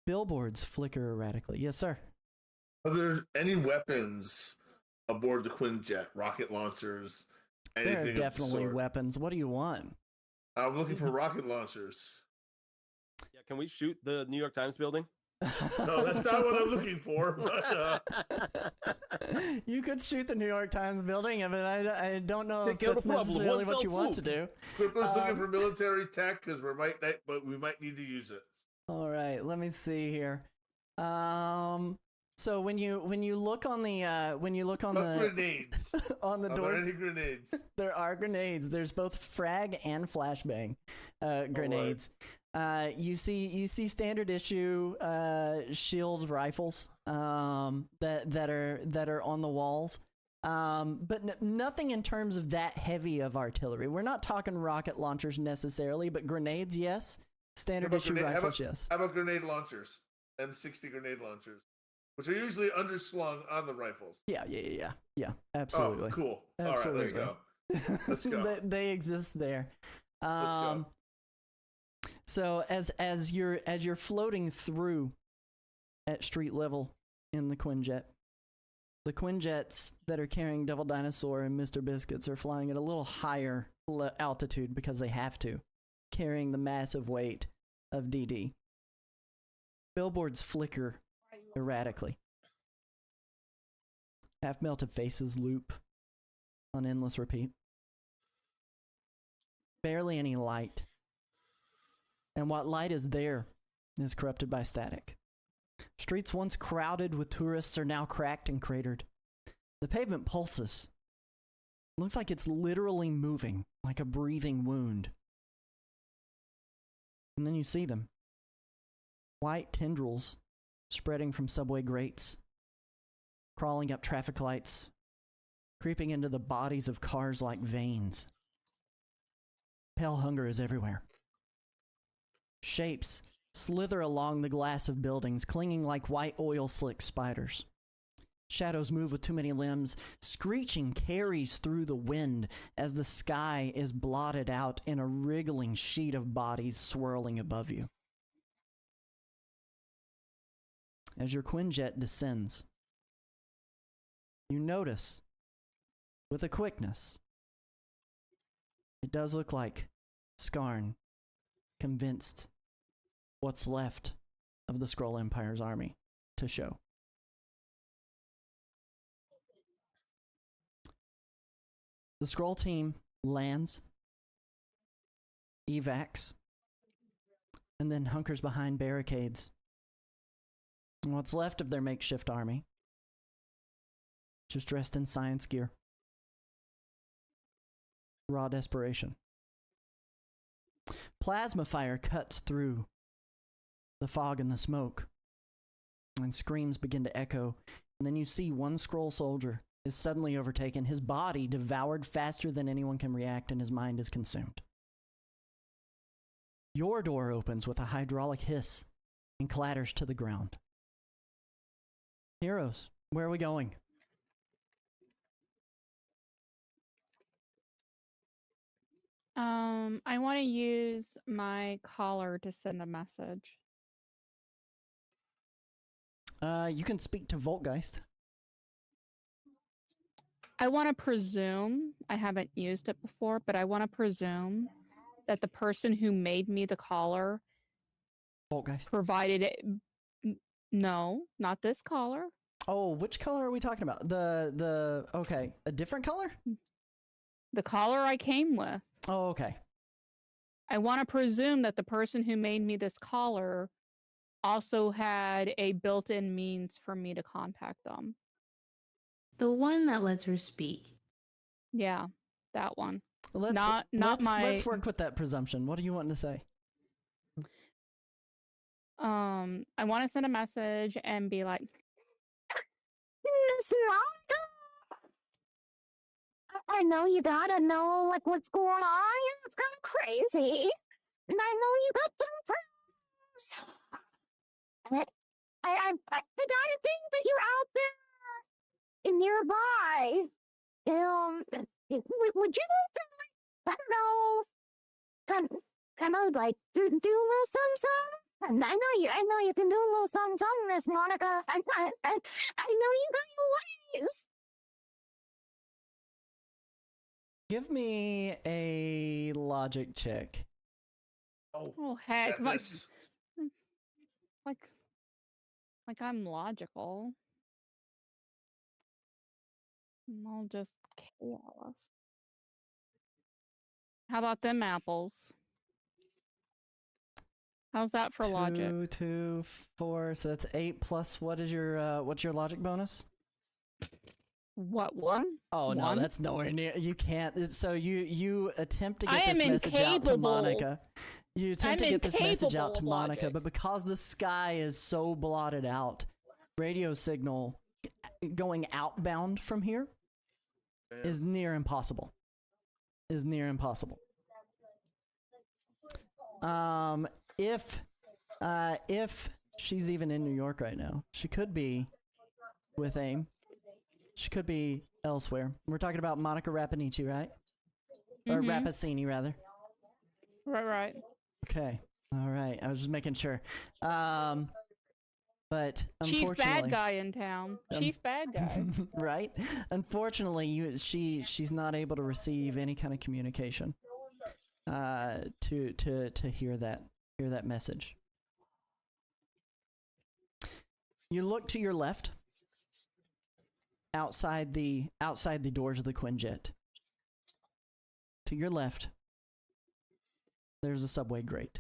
Billboards flicker erratically. Yes, sir. Are there any weapons aboard the Quinjet? Rocket launchers? Anything There are of the definitely sort? weapons. What do you want? I'm looking for rocket launchers. Yeah, can we shoot the New York Times building? No, that's not what I'm looking for. But, you could shoot the New York Times building. I mean, I don't know Take if care of that's the problem, necessarily one what you fell want to swoop. do. Crypto's looking for military tech because we might need to use it. All right, let me see here. So when you look on the Grenades. on the Are there doors, any grenades? there are grenades. There's both frag and flashbang grenades. You see standard issue shield rifles that are on the walls. But nothing in terms of that heavy of artillery. We're not talking rocket launchers necessarily, but grenades, yes. Standard issue rifles, yes. How about grenade launchers? M60 grenade launchers, which are usually underslung on the rifles. Yeah, absolutely. Oh, cool. Absolutely. All right, let's go. they exist there. Let's go. So as you're floating through at street level in the Quinjet, the Quinjets that are carrying Devil Dinosaur and Mr. Biscuits are flying at a little higher altitude because they have to, carrying the massive weight of DD. Billboards flicker erratically. Half-melted faces loop on endless repeat. Barely any light. And what light is there is corrupted by static. Streets once crowded with tourists are now cracked and cratered. The pavement pulses. Looks like it's literally moving, like a breathing wound. And then you see them. White tendrils spreading from subway grates, crawling up traffic lights, creeping into the bodies of cars like veins. Pale hunger is everywhere. Shapes slither along the glass of buildings, clinging like white oil slick spiders. Shadows move with too many limbs. Screeching carries through the wind as the sky is blotted out in a wriggling sheet of bodies swirling above you. As your Quinjet descends, you notice, with a quickness, it does look like Skarn convinced what's left of the Skrull Empire's army to show. The Skrull team lands, evacs, and then hunkers behind barricades. And what's left of their makeshift army, just dressed in science gear. Raw desperation. Plasma fire cuts through the fog and the smoke, and screams begin to echo. And then you see one Skrull soldier is suddenly overtaken, his body devoured faster than anyone can react, and his mind is consumed. Your door opens with a hydraulic hiss and clatters to the ground. Heroes, where are we going? I want to use my collar to send a message. You can speak to Voltgeist. I want to presume, I haven't used it before, but I want to presume that the person who made me the collar Voltgeist. provided it. No, not this collar. Oh, which color are we talking about? Okay, a different color? The collar I came with. Oh, okay. I want to presume that the person who made me this collar also had a built-in means for me to contact them. The one that lets her speak. Yeah, that one. Let's work with that presumption. What do you want to say? I want to send a message and be like, Mr. Otto, I know you gotta know like what's going on. Yeah, it's kind of crazy. And I know you got some friends. I gotta think that you're out there and nearby. Would you like to, I don't know, kind of like do a little something? And I know you can do a little something, Miss Monica. I know you got your ways. Give me a logic check. Oh heck, Yeah, this- like I'm logical. I'll just chaos. How about them apples? How's that for logic? 2, 4. So that's 8 plus. What's your logic bonus? What one? Oh no, One? that's nowhere near. You can't. So you attempt to I get am this message out to incapable. Monica. You attempt I'm to get this message incapable out to of Monica, logic. but because the sky is so blotted out, radio signal going outbound from here is near impossible. Is near impossible. If she's even in New York right now, she could be with AIM. She could be elsewhere. We're talking about Monica Rapanici, right? Or Mhm. Rapacini, rather. Right. Okay. All right. I was just making sure. But Chief unfortunately, bad guy in town. Chief bad guy. right? Unfortunately, she's not able to receive any kind of communication to hear that message. You look to your left, outside the doors of the Quinjet. To your left, there's a subway grate.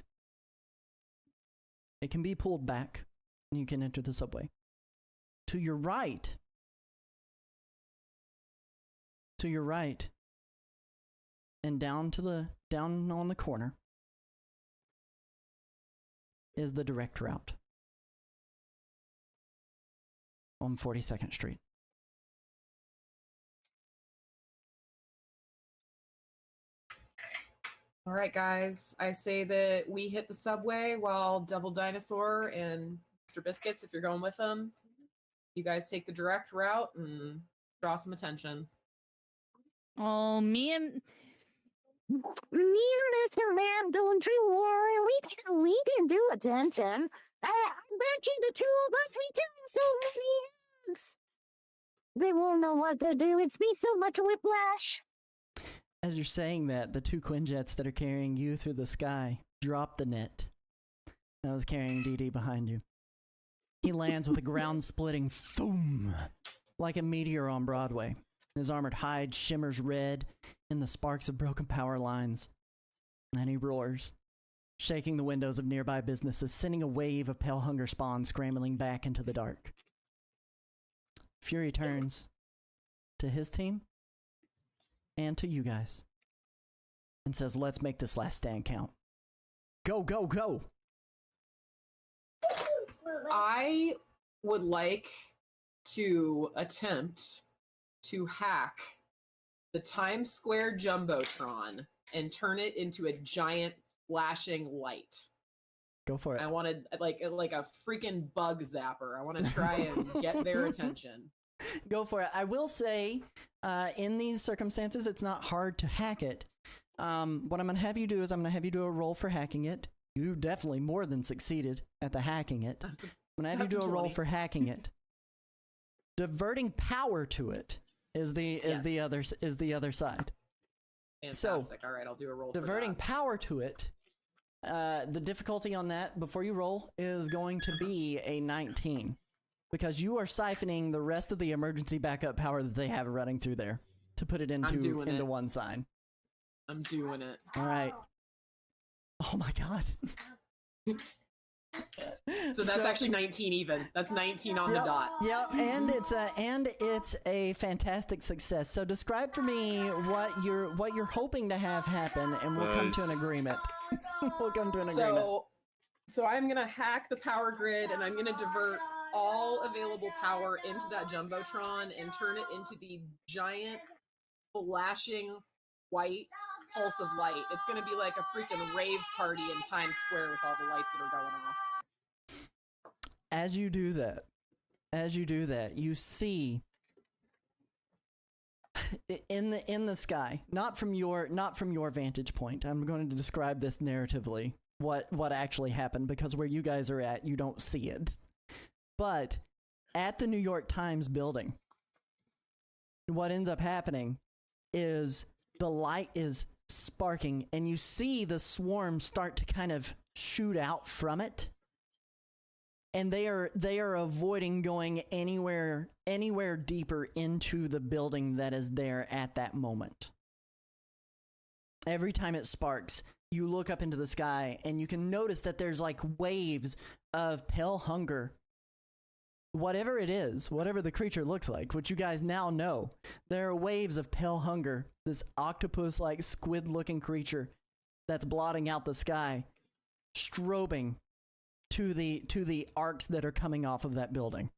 It can be pulled back, and you can enter the subway. To your right, and down on the corner is the direct route on 42nd Street. All right, guys. I say that we hit the subway while Devil Dinosaur and Mr. Biscuits, if you're going with them, you guys take the direct route and draw some attention. Oh, me and Mr. Man, don't you worry. We can do attention. I bet you the two of us be doing so many eggs. They won't know what to do. It's be so much whiplash. As you're saying that, the two Quinjets that are carrying you through the sky drop the net that was carrying DD behind you. He lands with a ground-splitting thoom, like a meteor on Broadway. His armored hide shimmers red in the sparks of broken power lines. And he roars, shaking the windows of nearby businesses, sending a wave of pale hunger spawn scrambling back into the dark. Fury turns to his team and to you guys and says, let's make this last stand count. Go, go, go! I would like to attempt to hack the Times Square Jumbotron and turn it into a giant flashing light. Go for it. I wanted like a freaking bug zapper. I want to try and get their attention. Go for it. I will say, in these circumstances, it's not hard to hack it. What I'm going to have you do is I'm going to have you do a roll for hacking it. You definitely more than succeeded at the hacking it. I'm going to have you do a roll for hacking it. Diverting power to it is the other side. Fantastic. So, all right, I'll do a roll. Diverting for that. power to it. The difficulty on that before you roll is going to be a 19 because you are siphoning the rest of the emergency backup power that they have running through there to put it into one side. I'm doing it. All right. Oh my god. So that's actually 19 even. That's 19 on the dot. Yeah, and it's a fantastic success. So describe for me what you're hoping to have happen, and we'll come to an agreement. We'll come to an agreement. So I'm gonna hack the power grid, and I'm gonna divert all available power into that Jumbotron and turn it into the giant flashing white pulse of light. It's going to be like a freaking rave party in Times Square with all the lights that are going off. As you do that, you see in the sky, not from your vantage point. I'm going to describe this narratively, what actually happened, because where you guys are at, you don't see it. But at the New York Times building, what ends up happening is the light is sparking, and you see the swarm start to kind of shoot out from it. And they are avoiding going anywhere deeper into the building that is there at that moment. Every time it sparks, you look up into the sky and you can notice that there's like waves of pale hunger. Whatever it is, whatever the creature looks like, which you guys now know, there are waves of pale hunger, this octopus-like squid-looking creature that's blotting out the sky, strobing to the arcs that are coming off of that building.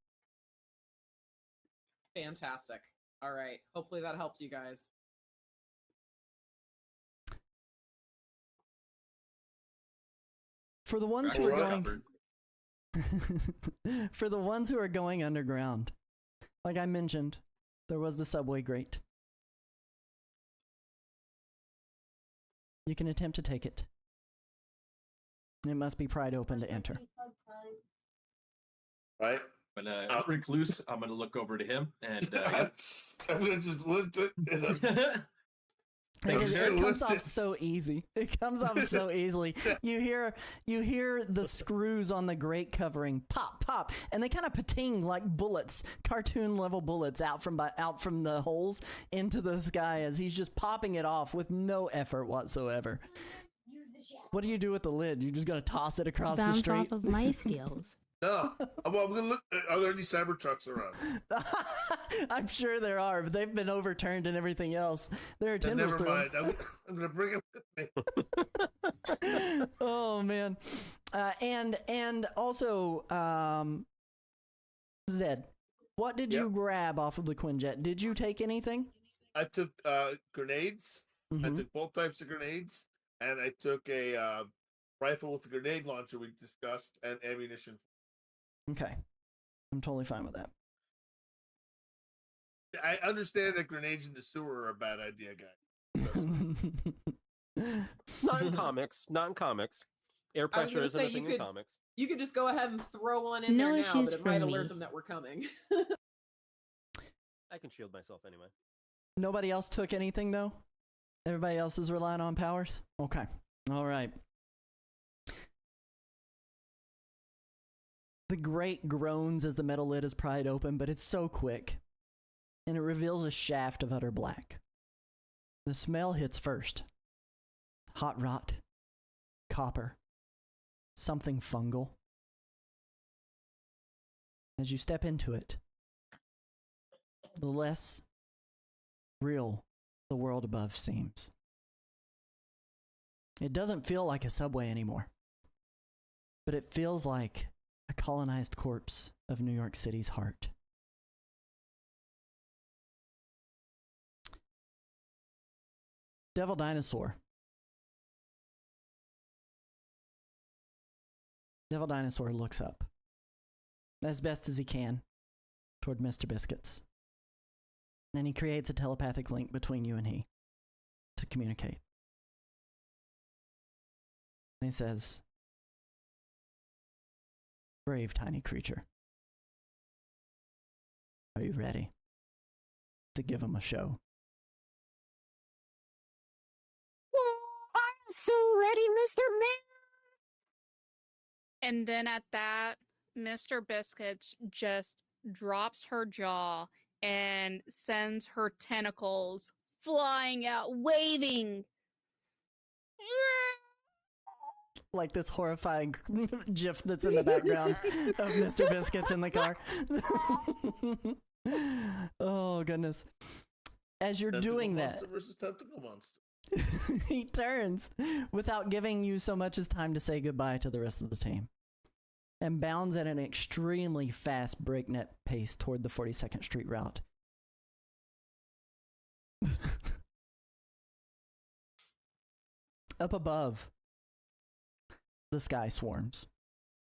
Fantastic. All right. Hopefully that helps you guys. For the ones who are going for the ones who are going underground, like I mentioned, there was the subway grate. You can attempt to take it. It must be pried open to enter. Right? When recluse, I'm gonna look over to him and I'm gonna just lift it. It comes off so easy. It comes off so easily. You hear the screws on the grate covering pop, pop, and they kind of pating like bullets, cartoon level bullets out from the holes into the sky as he's just popping it off with no effort whatsoever. What do you do with the lid? You just gotta toss it across the street? Bounce off of my skills. No. Well, I'm gonna look. Are there any Cybertrucks around? I'm sure there are, but they've been overturned and everything else. There are tendrils Never through mind. I'm gonna bring it with me. Oh man, and also, Zed, what did you grab off of the Quinjet? Did you take anything? I took grenades. Mm-hmm. I took both types of grenades, and I took a rifle with a grenade launcher we discussed, and ammunition. Okay, I'm totally fine with that. I understand that grenades in the sewer are a bad idea, guys. Not in comics. Air pressure isn't a thing in comics. You could just go ahead and throw one in there now, but it might alert them that we're coming. I can shield myself anyway. Nobody else took anything, though? Everybody else is relying on powers? Okay. All right. The grate groans as the metal lid is pried open, but it's so quick, and it reveals a shaft of utter black. The smell hits first. Hot rot, copper, something fungal. As you step into it, the less real the world above seems. It doesn't feel like a subway anymore, but it feels like a colonized corpse of New York City's heart. Devil Dinosaur. Devil Dinosaur looks up, as best as he can, toward Mr. Biscuits. And he creates a telepathic link between you and he to communicate. And he says, "Brave tiny creature, are you ready to give him a show?" I'm so ready, Mr. Man. And then at that, Mr. Biscuits just drops her jaw and sends her tentacles flying out, waving. Like this horrifying gif that's in the background of Mr. Biscuits in the car. Oh, goodness. As you're doing that, Monster versus tentacle monster. he turns without giving you so much as time to say goodbye to the rest of the team and bounds at an extremely fast breakneck pace toward the 42nd Street route. Up above, the sky swarms.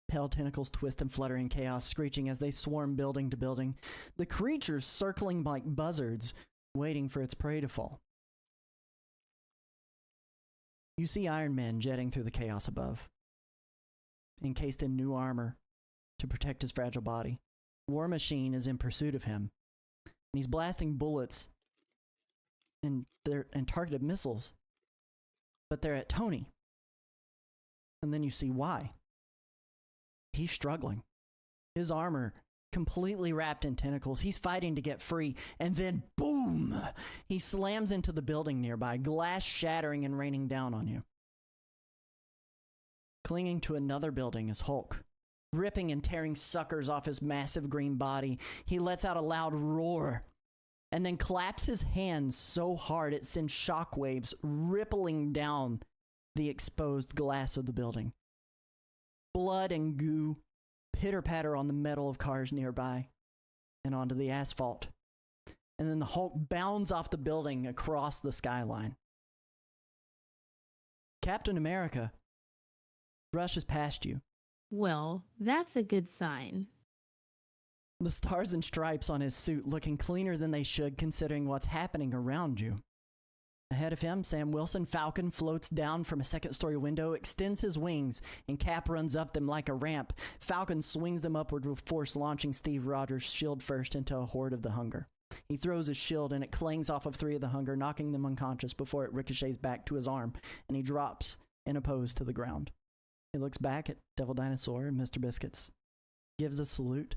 Pale tentacles twist and flutter in chaos, screeching as they swarm building to building. The creatures circling like buzzards, waiting for its prey to fall. You see Iron Man jetting through the chaos above, encased in new armor to protect his fragile body. War Machine is in pursuit of him, and he's blasting bullets and targeted missiles, but they're at Tony. And then you see why. He's struggling. His armor completely wrapped in tentacles. He's fighting to get free, and then boom! He slams into the building nearby, glass shattering and raining down on you. Clinging to another building is Hulk, ripping and tearing suckers off his massive green body. He lets out a loud roar and then claps his hands so hard it sends shockwaves rippling down the exposed glass of the building. Blood and goo pitter-patter on the metal of cars nearby and onto the asphalt. And then the Hulk bounds off the building across the skyline. Captain America rushes past you. Well, that's a good sign. The stars and stripes on his suit looking cleaner than they should considering what's happening around you. Ahead of him, Sam Wilson Falcon floats down from a second-story window, extends his wings, and Cap runs up them like a ramp. Falcon swings them upward with force, launching Steve Rogers' shield first into a horde of the Hunger. He throws his shield, and it clangs off of 3 of the Hunger, knocking them unconscious before it ricochets back to his arm, and he drops in a pose to the ground. He looks back at Devil Dinosaur and Mr. Biscuits, gives a salute,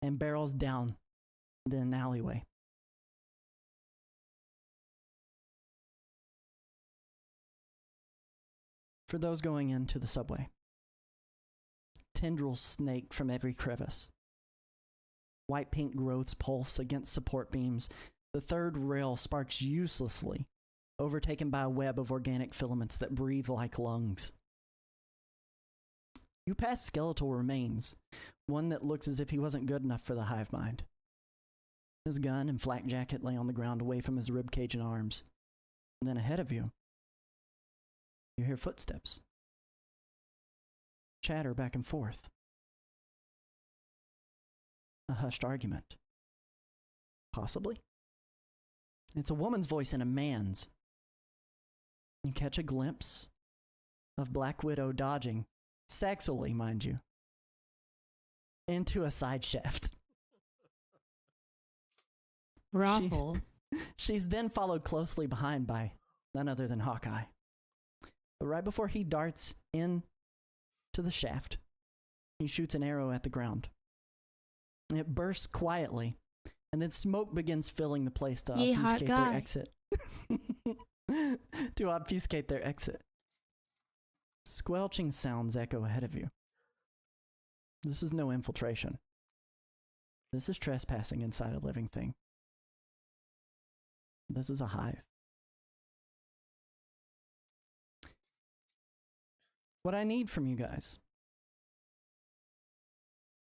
and barrels down the alleyway. For those going into the subway, tendrils snake from every crevice. White-pink growths pulse against support beams. The third rail sparks uselessly, overtaken by a web of organic filaments that breathe like lungs. You pass skeletal remains, one that looks as if he wasn't good enough for the hive mind. His gun and flak jacket lay on the ground away from his ribcage and arms. And then ahead of you, you hear footsteps. Chatter back and forth. A hushed argument. Possibly. It's a woman's voice and a man's. You catch a glimpse of Black Widow dodging, sexily, mind you, into a side shaft. Raffle. She's then followed closely behind by none other than Hawkeye. But right before he darts in to the shaft, he shoots an arrow at the ground. It bursts quietly, and then smoke begins filling the place to obfuscate their exit. To obfuscate their exit. Squelching sounds echo ahead of you. This is no infiltration. This is trespassing inside a living thing. This is a hive. What I need from you guys,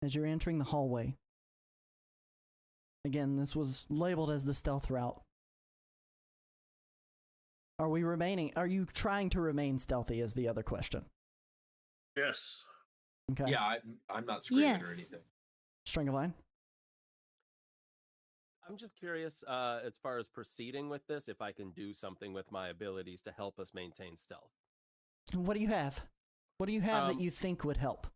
as you're entering the hallway, again, this was labeled as the stealth route. Are you trying to remain stealthy is the other question. Yes. Okay. Yeah, I'm not screaming or Yes. anything. String of line? I'm just curious, as far as proceeding with this, if I can do something with my abilities to help us maintain stealth. What do you have? What do you have that you think would help?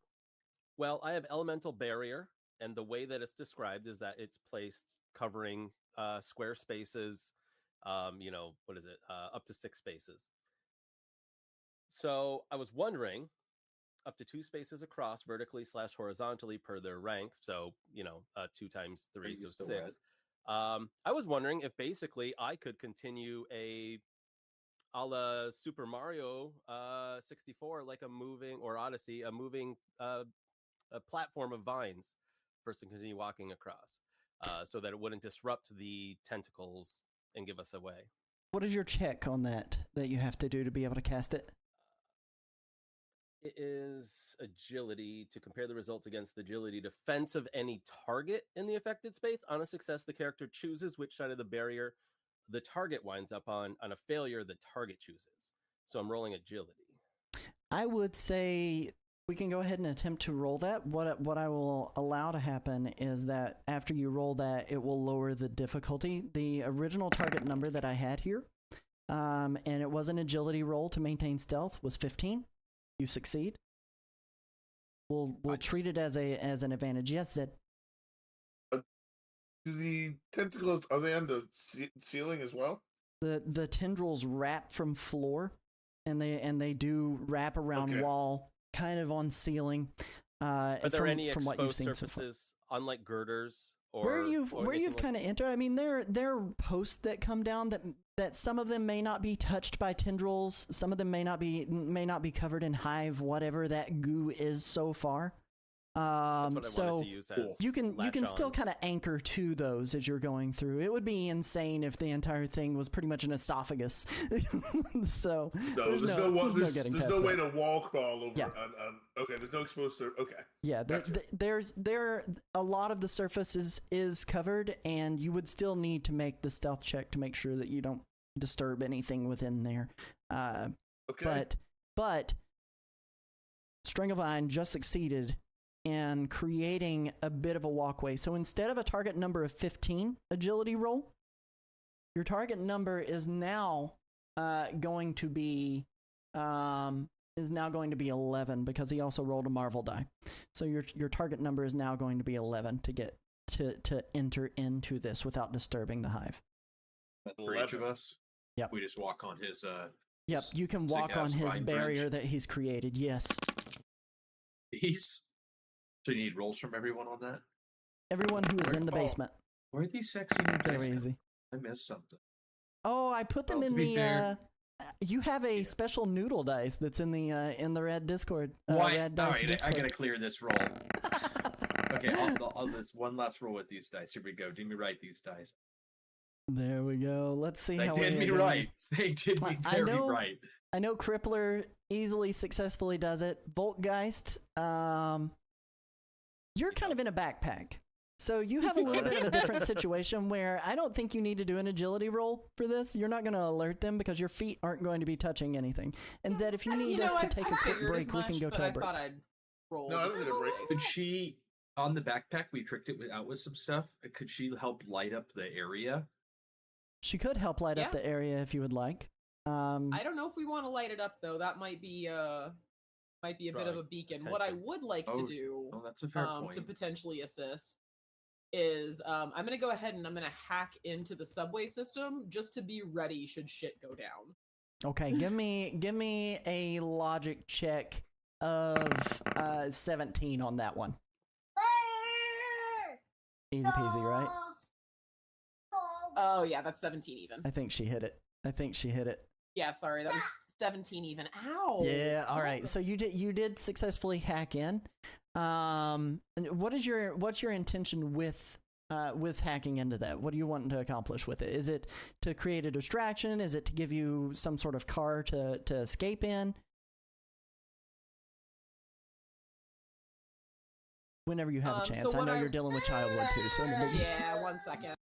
Well, I have elemental barrier, and the way that it's described is that it's placed covering square spaces, up to 6 spaces. So I was wondering, up to 2 spaces across, vertically/horizontally per their rank. So 2 times 3, so 6. I was wondering if basically I could continue a la Super Mario 64, like a moving, or Odyssey, a moving a platform of vines for us to continue walking across, so that it wouldn't disrupt the tentacles and give us away. What is your check on that you have to do to be able to cast it? It is agility to compare the results against the agility defense of any target in the affected space. On a success, the character chooses which side of the barrier the target winds up on. On a failure, the target chooses. So I'm rolling agility. I would say we can go ahead and attempt to roll that. What I will allow to happen is that after you roll that, it will lower the difficulty. The original target number that I had here, and it was an agility roll to maintain stealth, was 15. You succeed. We'll treat it as an advantage. Yes, Zed. Do the tentacles, are they on the ceiling as well? The tendrils wrap from floor, and they do wrap around wall, kind of on ceiling. Are there any from what you've exposed seen surfaces, unlike girders? Where you've kind of entered, I mean, there are posts that come down that some of them may not be touched by tendrils, some of them may not be covered in hive, whatever that goo is so far. That's what I wanted to use as you can still kind of anchor to those as you're going through. It would be insane if the entire thing was pretty much an esophagus. So there's no way to wall crawl over. Yeah. Okay, there's no exposed surface. Okay. Yeah, there a lot of the surface is covered, and you would still need to make the stealth check to make sure that you don't disturb anything within there. Okay. But Stringavine just succeeded in creating a bit of a walkway. So instead of a target number of 15 agility roll, your target number is now going to be 11 because he also rolled a Marvel die. So your target number is now going to be 11 to get to enter into this without disturbing the hive. For each of us? Yep. We just walk on his Yep, you can walk on his barrier that he's created, yes. So you need rolls from everyone on that? Everyone who is in the basement. Where are these sexy new dice? Very easy. I missed something. Oh, I put them in the. You have a special noodle dice that's in the red Discord. Red dice Discord. I gotta clear this roll. Okay, I'll this one last roll with these dice. Here we go. Do me right, these dice. There we go. Let's see how they did me right. They did me very right. I know Crippler easily, successfully does it. Voltgeist, you're kind of in a backpack. So you have a little bit of a different situation where I don't think you need to do an agility roll for this. You're not going to alert them because your feet aren't going to be touching anything. And Zed, if you need us to take a quick break, we can go to a break. I thought I'd roll. No, I was going to break. Could she, on the backpack, we tricked it out with some stuff. Could she help light up the area? She could help light up the area if you would like. I don't know if we want to light it up though. That might be a bit of a beacon. What I would like to do, that's a fair point. To potentially assist, is I'm going to go ahead and I'm going to hack into the subway system just to be ready should shit go down. Okay, give me a logic check of 17 on that one. Easy peasy, right? Oh yeah, that's 17 even. I think she hit it. Yeah, sorry, that was 17 even. Ow. Yeah, all right. So you did successfully hack in. And what's your intention with hacking into that? What do you want to accomplish with it? Is it to create a distraction? Is it to give you some sort of car to escape in? Whenever you have a chance. I know you're dealing with Childwood too. So yeah, 1 second.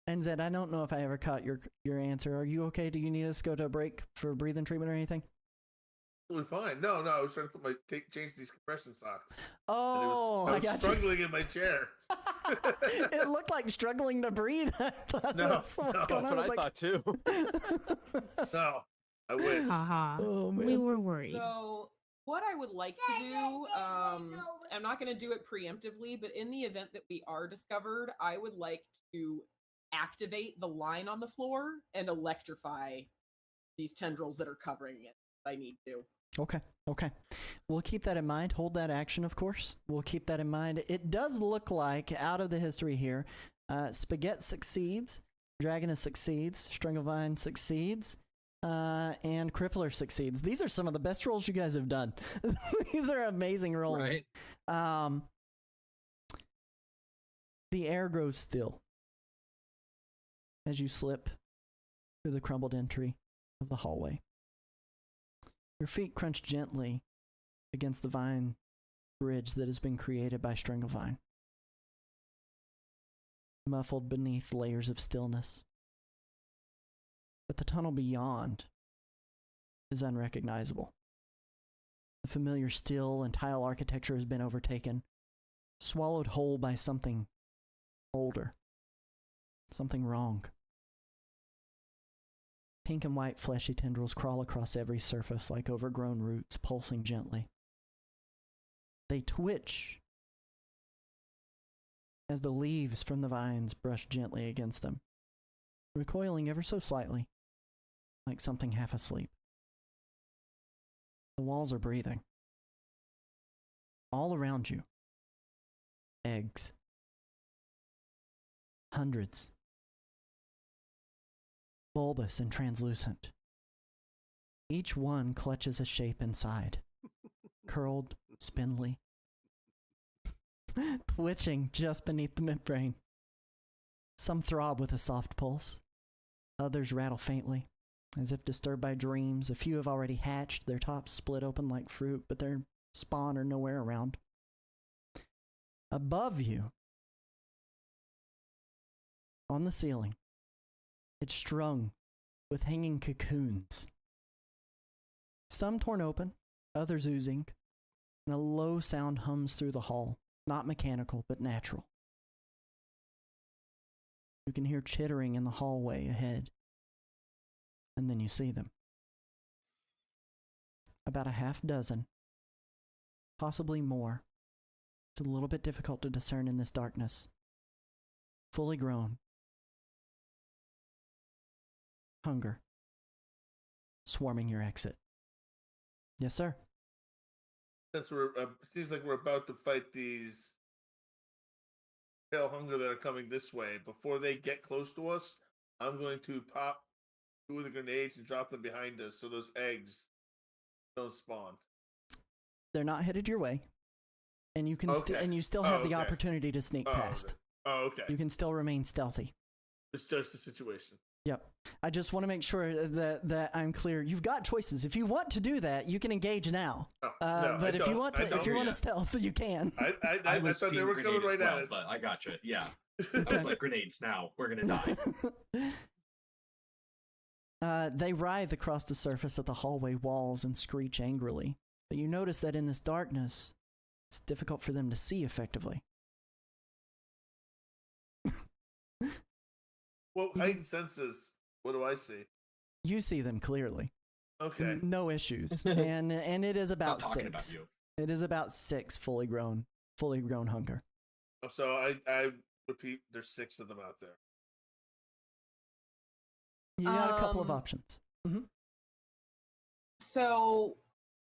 And Zed, I don't know if I ever caught your answer. Are you okay? Do you need us to go to a break for breathing treatment or anything? Fine. No, I was trying to change these compression socks. Oh, I was struggling in my chair. It looked like struggling to breathe. That's what I thought too. No, I wish. Oh, we were worried. So what I would like to do, I'm not going to do it preemptively, but in the event that we are discovered, I would like to activate the line on the floor and electrify these tendrils that are covering it if I need to. Okay. We'll keep that in mind. Hold that action, of course. We'll keep that in mind. It does look like, out of the history here, Spaghetti succeeds, Dragoness succeeds, Stringavine succeeds, and Crippler succeeds. These are some of the best rolls you guys have done. These are amazing rolls. Right. The air grows still as you slip through the crumbled entry of the hallway. Your feet crunch gently against the vine bridge that has been created by Stringavine. muffled beneath layers of stillness. But the tunnel beyond is unrecognizable. The familiar steel and tile architecture has been overtaken, swallowed whole by something older, something wrong. Pink and white fleshy tendrils crawl across every surface like overgrown roots, pulsing gently. They twitch as the leaves from the vines brush gently against them, recoiling ever so slightly, like something half asleep. The walls are breathing. All around you, eggs. Hundreds. Bulbous and translucent. Each one clutches a shape inside. Curled, spindly, twitching just beneath the midbrain. Some throb with a soft pulse. Others rattle faintly, as if disturbed by dreams. A few have already hatched, their tops split open like fruit, but their spawn are nowhere around. Above you, on the ceiling, it's strung with hanging cocoons. Some torn open, others oozing, and a low sound hums through the hall, not mechanical, but natural. You can hear chittering in the hallway ahead, and then you see them. About a half dozen, possibly more. It's a little bit difficult to discern in this darkness. Fully grown. Hunger. Swarming your exit. Yes, sir. Since we're, seems like we're about to fight these pale hunger that are coming this way, before they get close to us, I'm going to pop 2 of the grenades and drop them behind us so those eggs don't spawn. They're not headed your way, and you can and you still have the opportunity to sneak past. Okay. You can still remain stealthy. It's just the situation. Yep. I just want to make sure that I'm clear. You've got choices. If you want to do that, you can engage now. No, but if you want to stealth, you can. I thought they were coming right at us. But I gotcha. Yeah. I was like, grenades now. We're gonna die. They writhe across the surface of the hallway walls and screech angrily. But you notice that in this darkness, it's difficult for them to see effectively. Well, heightened senses. What do I see? You see them clearly. Okay. No issues. and it is about Not 6. About you. It is about 6 fully grown hunger. So I repeat, there's 6 of them out there. You got a couple of options. Mm-hmm. So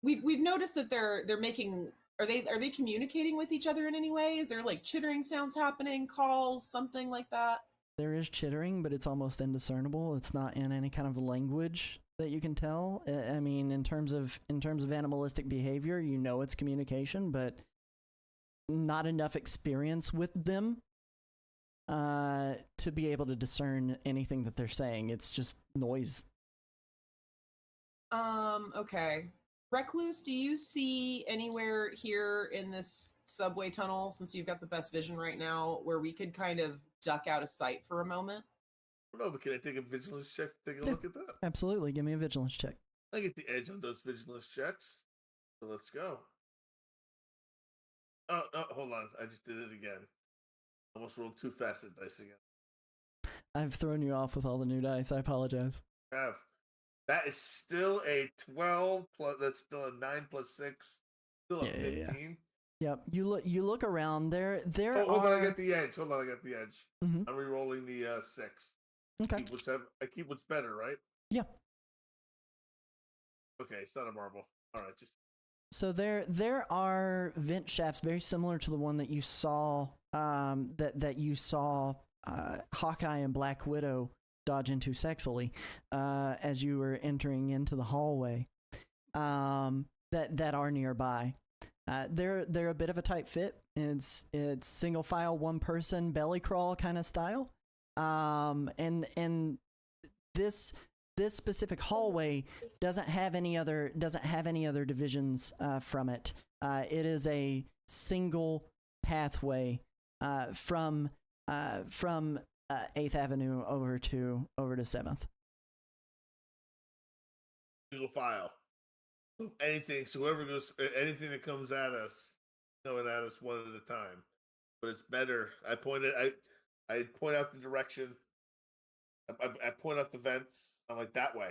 we've noticed that they're making. Are they communicating with each other in any way? Is there like chittering sounds happening, calls, something like that? There is chittering, but it's almost indiscernible. It's not in any kind of language that you can tell. I mean, in terms of animalistic behavior, you know it's communication, but not enough experience with them to be able to discern anything that they're saying. It's just noise. Okay. Recluse, do you see anywhere here in this subway tunnel, since you've got the best vision right now, where we could kind of duck out of sight for a moment? No, but can I take a vigilance check to take a look at that? Absolutely. Give me a vigilance check. I get the edge on those vigilance checks. So let's go. Oh, hold on. I just did it again. Almost rolled 2 facet dice again. I've thrown you off with all the new dice. I apologize. That is still a 12 plus. That's still a 9 plus 6. Still a 15. Yep. You look around. There hold on, I got the edge. Mm-hmm. I'm re-rolling the 6. Okay. I keep what's better, right? Yeah. Okay, it's not a marble. All right, just. So there are vent shafts very similar to the one that you saw that you saw Hawkeye and Black Widow dodge into sexily as you were entering into the hallway that are nearby. They're a bit of a tight fit. It's single file, one person belly crawl kind of style. And this specific hallway doesn't have any other divisions from it. It is a single pathway from from 8th Avenue over to 7th. Single file. Anything. So whoever goes, anything that comes at us, coming at us one at a time. But it's better. I point out the direction. I point out the vents. I'm like that way.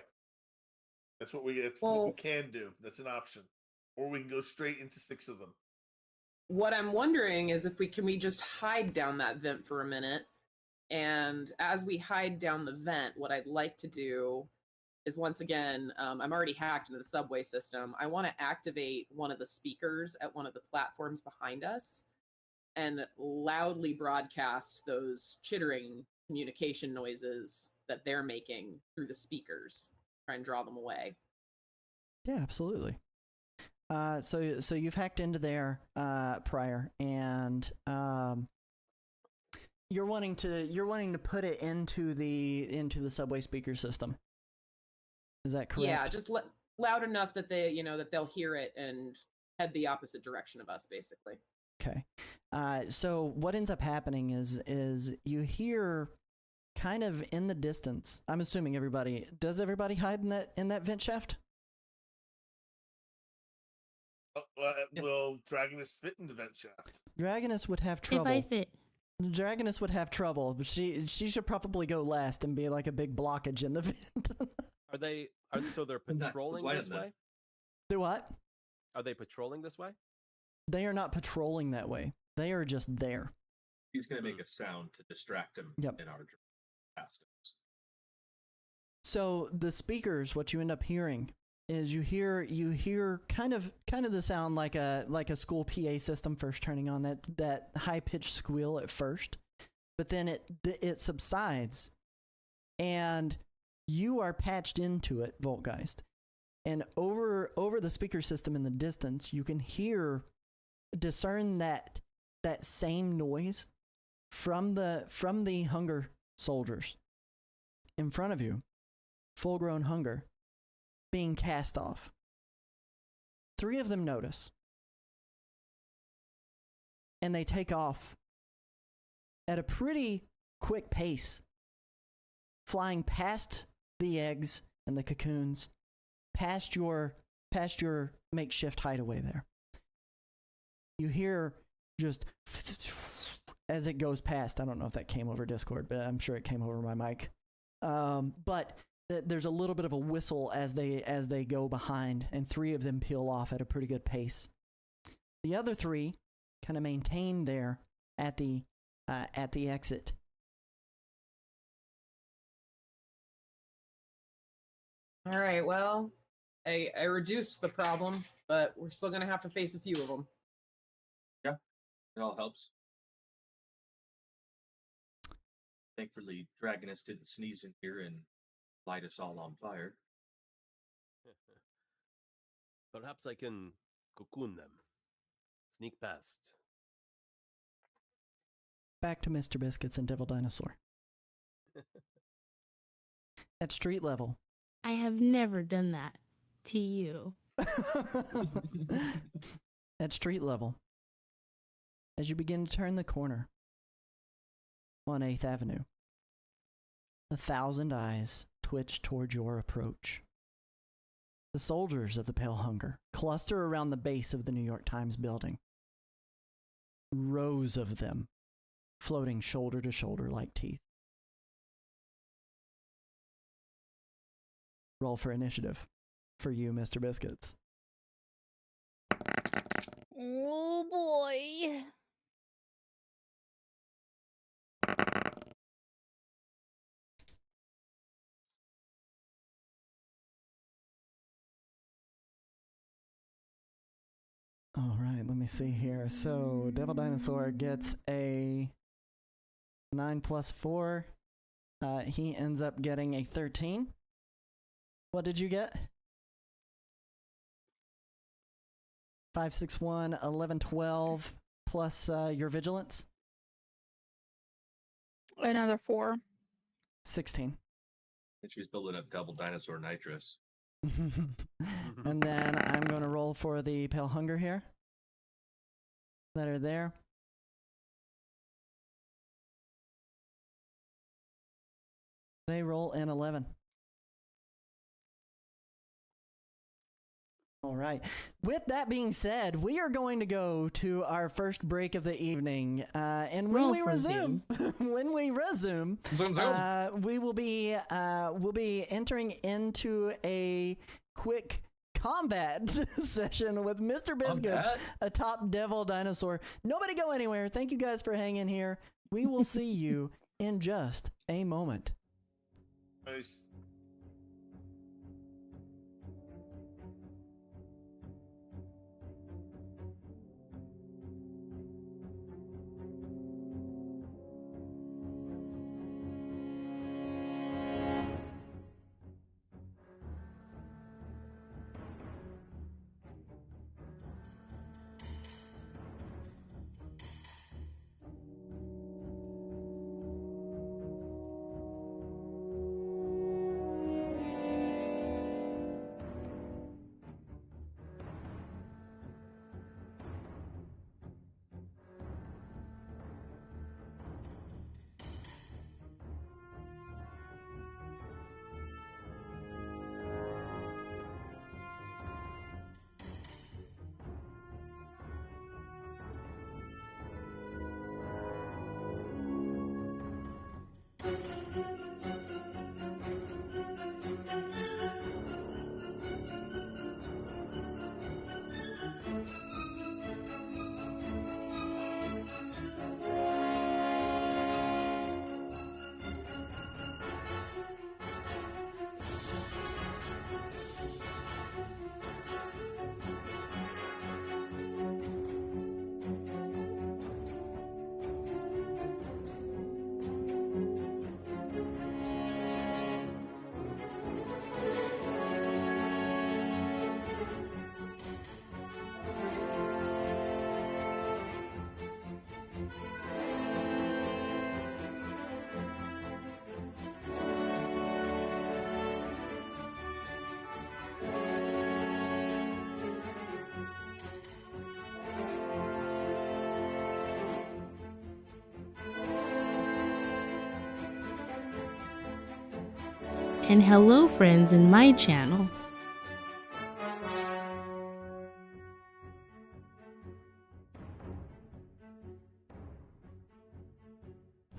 That's what what we can do. That's an option. Or we can go straight into 6 of them. What I'm wondering is if we just hide down that vent for a minute, and as we hide down the vent, what I'd like to do is, once again, I'm already hacked into the subway system. I want to activate one of the speakers at one of the platforms behind us and loudly broadcast those chittering communication noises that they're making through the speakers. Try and draw them away. Yeah, absolutely. So you've hacked into there prior, and you're wanting to put it into the subway speaker system. Is that correct? Yeah, just loud enough that that they'll hear it and head the opposite direction of us, basically. Okay. So what ends up happening is you hear kind of in the distance. I'm assuming does everybody hide in that vent shaft? Will Dragoness fit in the vent shaft? Dragoness would have trouble. If I fit. Dragoness would have trouble, but she should probably go last and be like a big blockage in the vent. So they're patrolling this way? Do what? Are they patrolling this way? They are not patrolling that way. They are just there. He's going to make a sound to distract him in our past. So the speakers, what you end up hearing is you hear kind of the sound like a school PA system first turning on, that high pitched squeal at first, but then it subsides, and you are patched into it, Voltgeist, and over the speaker system in the distance, you can discern that same noise from the hunger soldiers in front of you, full grown hunger, being cast off. 3 of them notice, and they take off at a pretty quick pace, flying past the eggs and the cocoons, past your makeshift hideaway there. You hear just as it goes past. I don't know if that came over Discord, but I'm sure it came over my mic. But there's a little bit of a whistle as they go behind, and 3 of them peel off at a pretty good pace. The other 3 kind of maintain there at the exit. All right, well, I reduced the problem, but we're still going to have to face a few of them. Yeah, it all helps. Thankfully, Dragoness didn't sneeze in here and light us all on fire. Perhaps I can cocoon them. Sneak past. Back to Mr. Biscuits and Devil Dinosaur. At street level. I have never done that to you. At street level, as you begin to turn the corner on 8th Avenue, 1,000 eyes twitch toward your approach. The soldiers of the Pale Hunger cluster around the base of the New York Times building. Rows of them, floating shoulder to shoulder like teeth. Roll for initiative. For you, Mr. Biscuits. Oh boy. All right, let me see here. So, Devil Dinosaur gets a 9 plus 4. He ends up getting a 13. What did you get? 5, 6, 1, 11, 12, plus your vigilance? Another 4. 16. And she's building up double dinosaur nitrous. And then I'm going to roll for the Pale Hunger here that are there. They roll an 11. All right. With that being said, we are going to go to our first break of the evening, and when Roll we for resume, when we resume, Zoom, zoom. we will be we'll be entering into a quick combat session with Mr. Biscuits, Combat? a top devil dinosaur. Nobody go anywhere. Thank you guys for hanging here. We will see you in just a moment. Nice. And hello, friends, in my channel.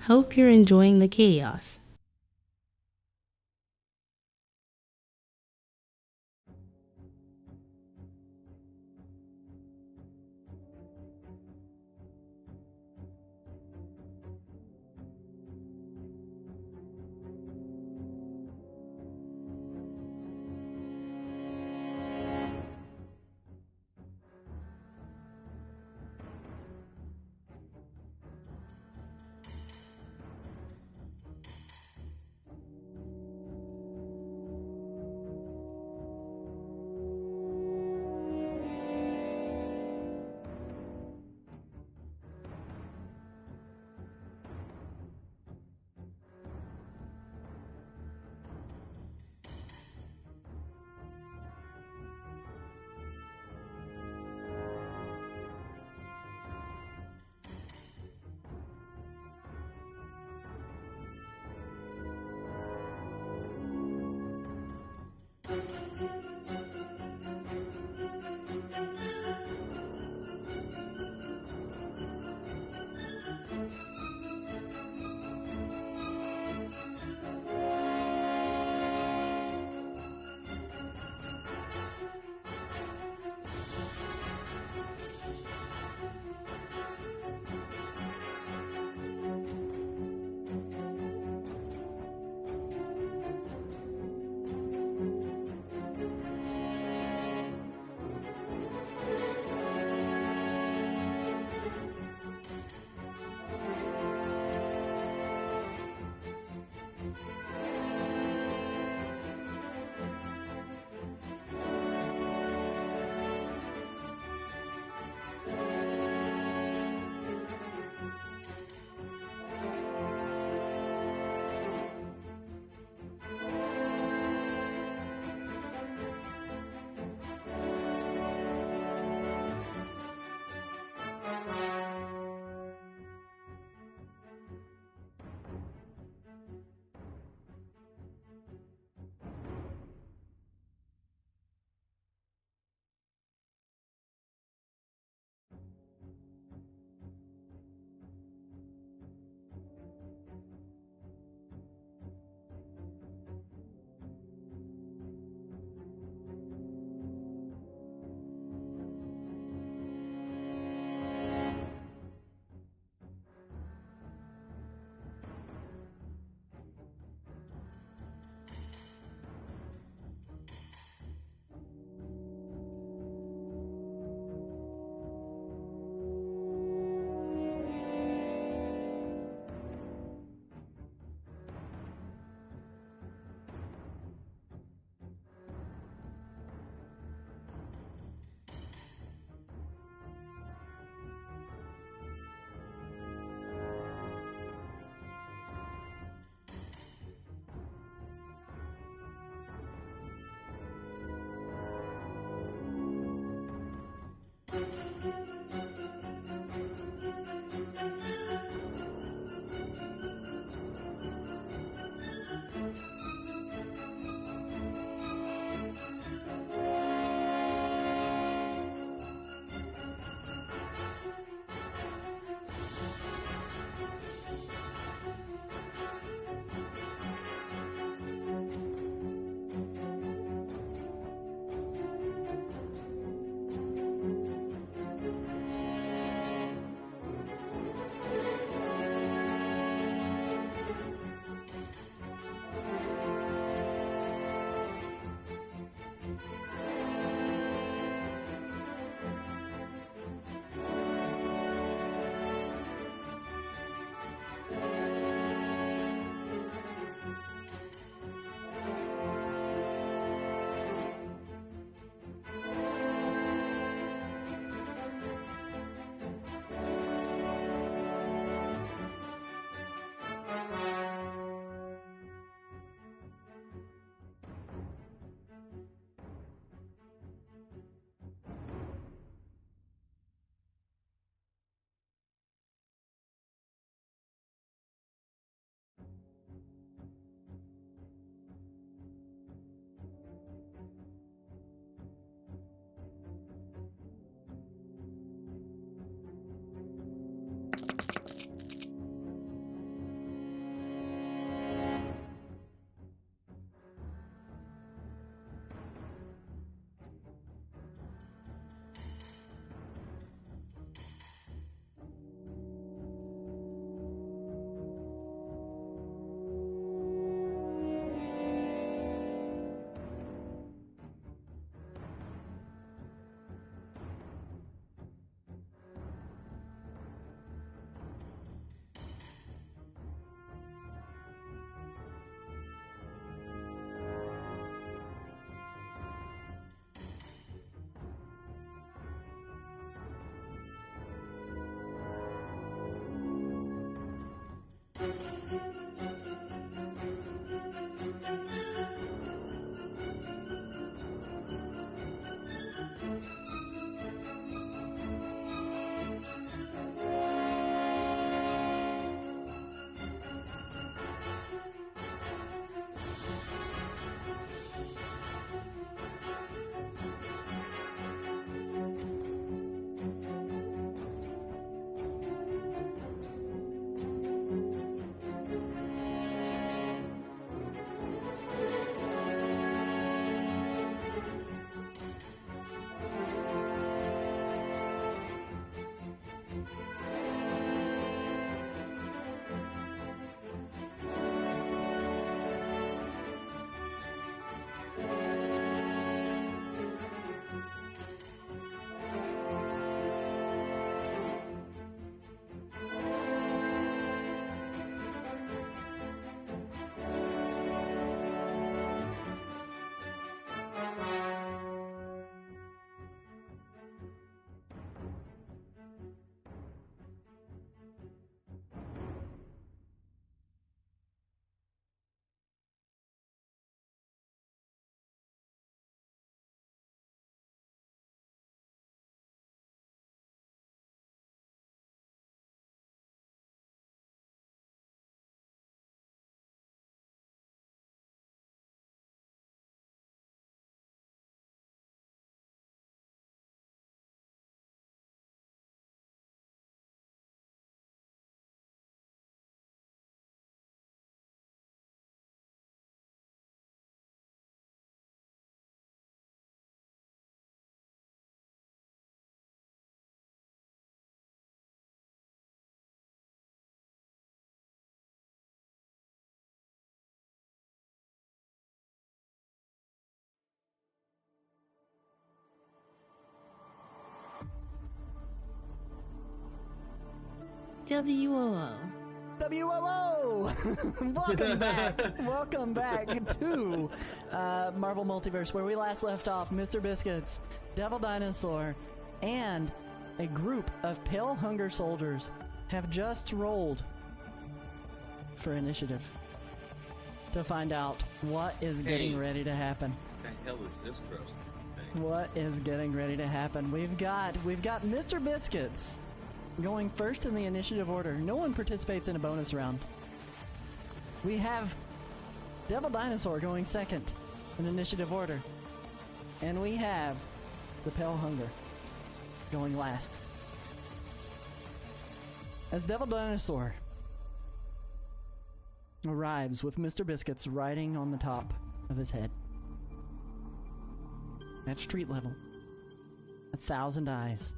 Hope you're enjoying the chaos. WOO. WOO! Welcome back. Welcome back to Marvel Multiverse, where we last left off. Mr. Biscuits, Devil Dinosaur, and a group of Pale Hunger soldiers have just rolled for initiative to find out what is getting ready to happen. What the hell is this gross thing? What is getting ready to happen? We've got Mr. Biscuits going first in the initiative order. No one participates in a bonus round. We have Devil Dinosaur going second in initiative order. And we have the Pale Hunger going last. As Devil Dinosaur arrives with Mr. Biscuits riding on the top of his head, at street level, 1,000 eyes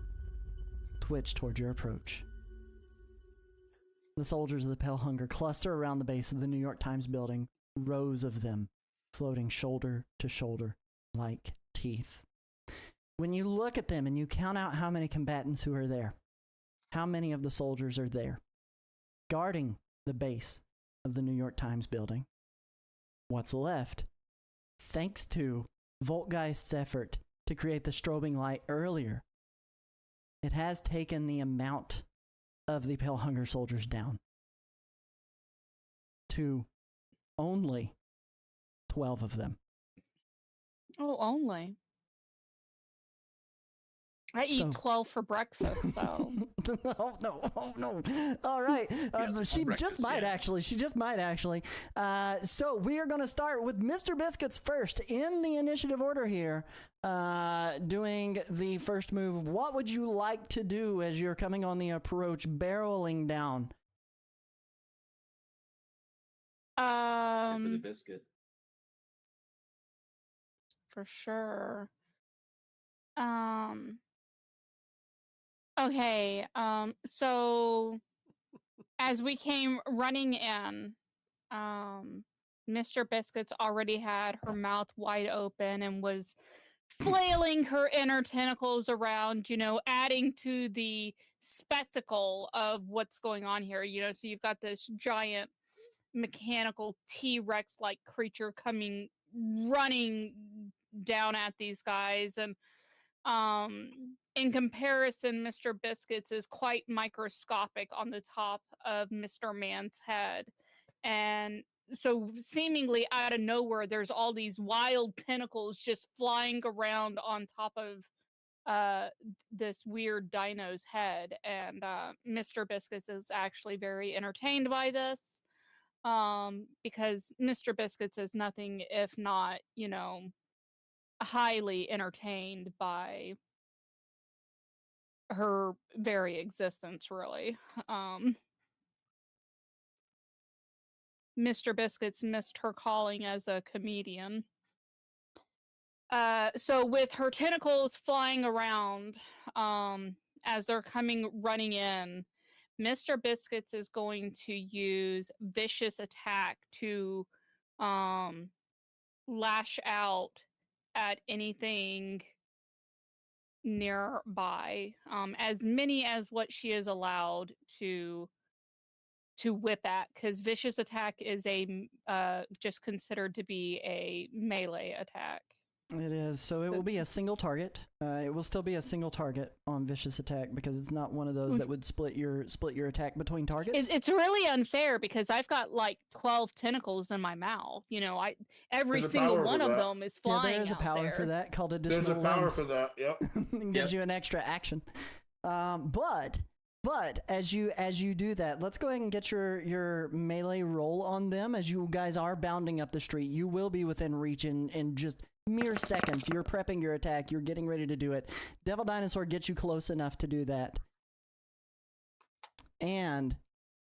twitch towards your approach. The soldiers of the Pale Hunger cluster around the base of the New York Times building, rows of them floating shoulder to shoulder like teeth. When you look at them and you count out how many combatants who are there, how many of the soldiers are there, guarding the base of the New York Times building, what's left, thanks to Voltgeist's effort to create the strobing light earlier, it has taken the amount of the Pale Hunger soldiers down to only 12 of them. Oh, only. I eat 12 for breakfast, so. No. All right. Yes, she breakfast, just might yeah. actually. She just might actually. So we are going to start with Mr. Biscuits first in the initiative order here, doing the first move. What would you like to do as you're coming on the approach, barreling down? For the biscuit. For sure. Okay, so as we came running in, Mr. Biscuits already had her mouth wide open and was flailing her inner tentacles around, adding to the spectacle of what's going on here. So you've got this giant mechanical T-Rex like creature running down at these guys, and in comparison, Mr. Biscuits is quite microscopic on the top of Mr. Man's head. And so seemingly out of nowhere, there's all these wild tentacles just flying around on top of this weird dino's head. And Mr. Biscuits is actually very entertained by this, because Mr. Biscuits is nothing if not, highly entertained by her very existence, really. Mr. Biscuits missed her calling as a comedian. So with her tentacles flying around, as they're running in, Mr. Biscuits is going to use vicious attack to lash out at anything nearby, as many as what she is allowed to whip at, because vicious attack is just considered to be a melee attack. It is. So it will be a single target. It will still be a single target on vicious attack because it's not one of those that would split your attack between targets. It's really unfair because I've got like 12 tentacles in my mouth. Every single one of them is flying. Yeah, there is a power for that called additional. There's a power for that. Yep. It gives you an extra action. But as you do that, let's go ahead and get your melee roll on them. As you guys are bounding up the street, you will be within reach in just mere seconds. You're prepping your attack. You're getting ready to do it. Devil Dinosaur gets you close enough to do that. And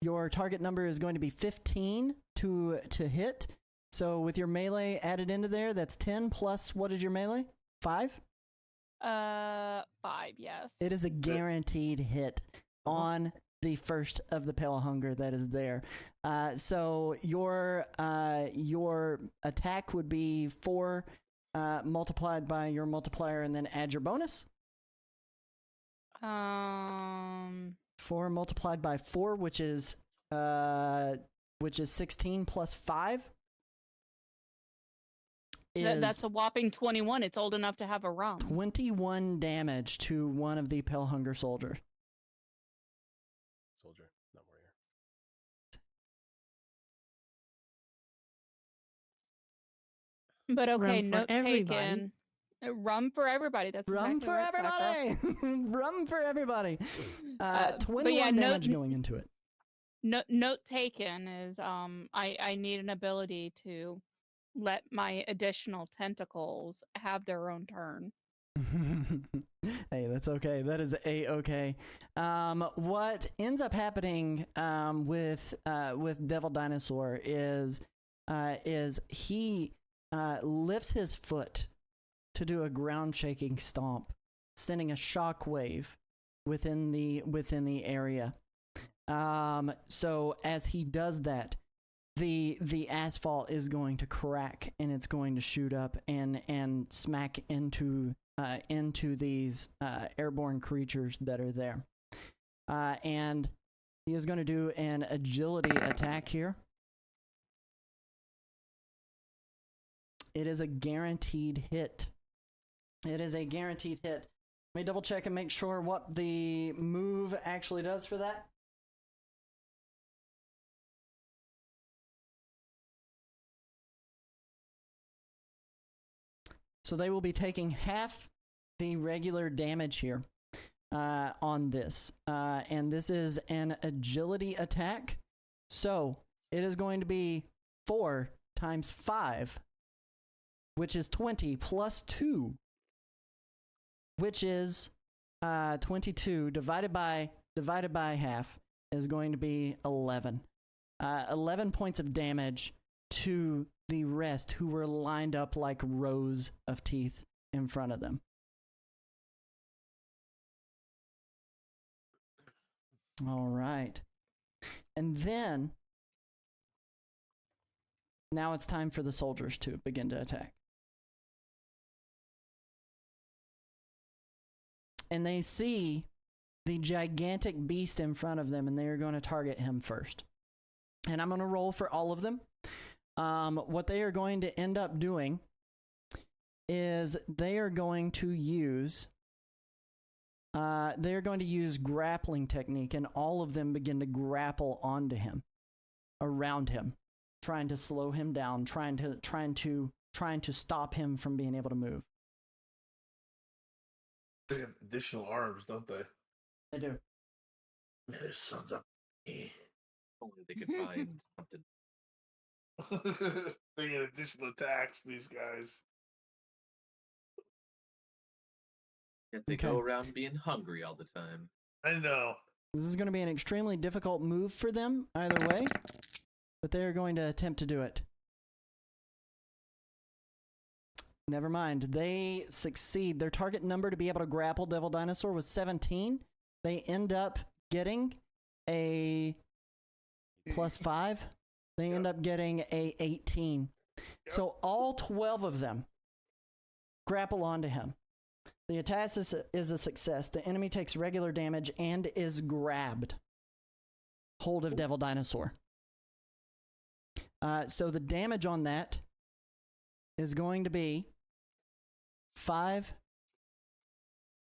your target number is going to be 15 to hit. So with your melee added into there, that's 10 plus, what is your melee? 5? 5, yes. It is a guaranteed hit on the first of the Pale Hunger that is there. So your attack would be 4 multiplied by your multiplier, and then add your bonus. 4 multiplied by 4, which is 16 plus 5. That's a whopping 21. It's old enough to have a rum. 21 damage to one of the Pale Hunger soldiers. Soldier, not warrior. But okay, Rum for note everybody. taken. Rum for everybody. That's Rum exactly for right, Sakura. everybody. Rum for everybody. 21 but yeah, damage going into it. Note taken is I need an ability to let my additional tentacles have their own turn. Hey, that's okay. That is a-okay. What ends up happening with Devil Dinosaur is he lifts his foot to do a ground shaking stomp, sending a shockwave within the area. So as he does that, the asphalt is going to crack and it's going to shoot up and smack into these airborne creatures that are there. And he is going to do an agility attack here. It is a guaranteed hit. It is a guaranteed hit. Let me double check and make sure what the move actually does for that. So they will be taking half the regular damage here on this. And this is an agility attack. So it is going to be 4 times 5, which is 20, plus 2, which is 22, divided by half is going to be 11. 11 points of damage to the rest who were lined up like rows of teeth in front of them. All right. And then now it's time for the soldiers to begin to attack. And they see the gigantic beast in front of them, and they are going to target him first. And I'm going to roll for all of them. What they are going to end up doing is they are going to use grappling technique, and all of them begin to grapple onto him. around him, trying to slow him down, trying to stop him from being able to move. They have additional arms, don't they? They do. His son's up. Only they could find something. They get additional attacks, these guys. Yet they go around being hungry all the time. I know. This is going to be an extremely difficult move for them either way, but they are going to attempt to do it. Never mind. They succeed. Their target number to be able to grapple Devil Dinosaur was 17. They end up getting a +5. They end up getting a 18. So all 12 of them grapple onto him. The attack is a success. The enemy takes regular damage and is grabbed. Hold of Devil Dinosaur. So the damage on that is going to be 5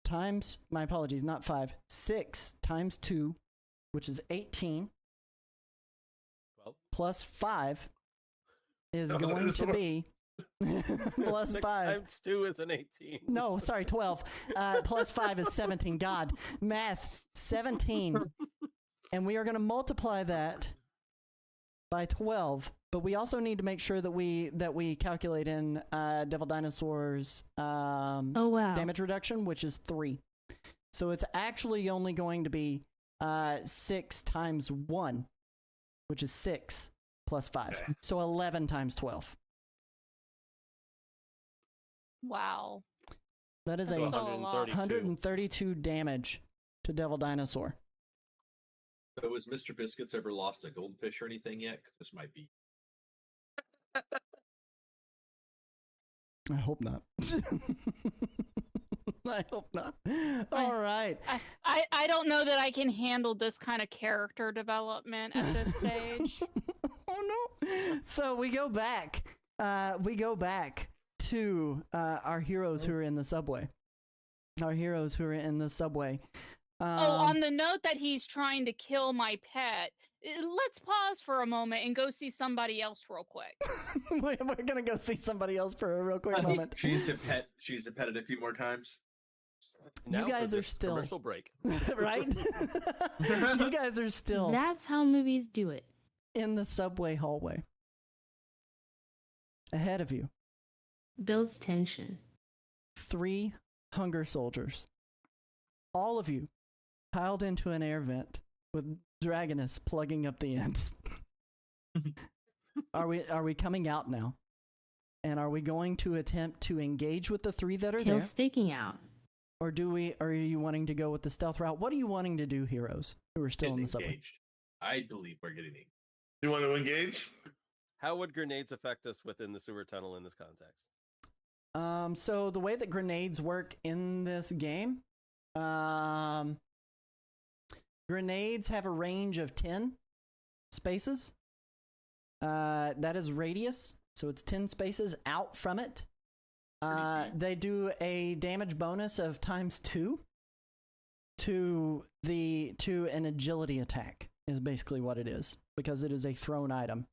times, my apologies, not 5, 6 times 2, which is 18, plus 5 is going to be plus 6 5 times 2 is an 18. No, sorry, 12. Plus 5 is 17. God, math, 17. And we are going to multiply that by 12. But we also need to make sure that we calculate in Devil Dinosaur's damage reduction, which is 3. So it's actually only going to be 6 times 1, which is 6 plus 5. Okay. So 11 times 12. Wow. That is That's a 132 damage to Devil Dinosaur. So has Mr. Biscuits ever lost a goldfish or anything yet? Because this might be. I hope not. I hope not. All right. I don't know that I can handle this kind of character development at this stage. Oh no. So we go back. To our heroes who are in the subway. On the note that he's trying to kill my pet, let's pause for a moment and go see somebody else real quick. We're gonna go see somebody else for a real quick moment. She's to pet it a few more times. Now you guys are still commercial break, right? You guys are still. That's how movies do it. In the subway hallway. Ahead of you. Builds tension. 3 hunger soldiers. All of you piled into an air vent with Dragonus plugging up the ends. Are we coming out now? And are we going to attempt to engage with the 3 that are there? Staking out. Or are you wanting to go with the stealth route? What are you wanting to do, heroes who are still in the subway? I believe we're getting engaged. You want to engage? How would grenades affect us within the sewer tunnel in this context? So the way that grenades work in this game, grenades have a range of 10 spaces. That is radius, so it's 10 spaces out from it. They do a damage bonus of ×2 to an agility attack is basically what it is, because it is a thrown item.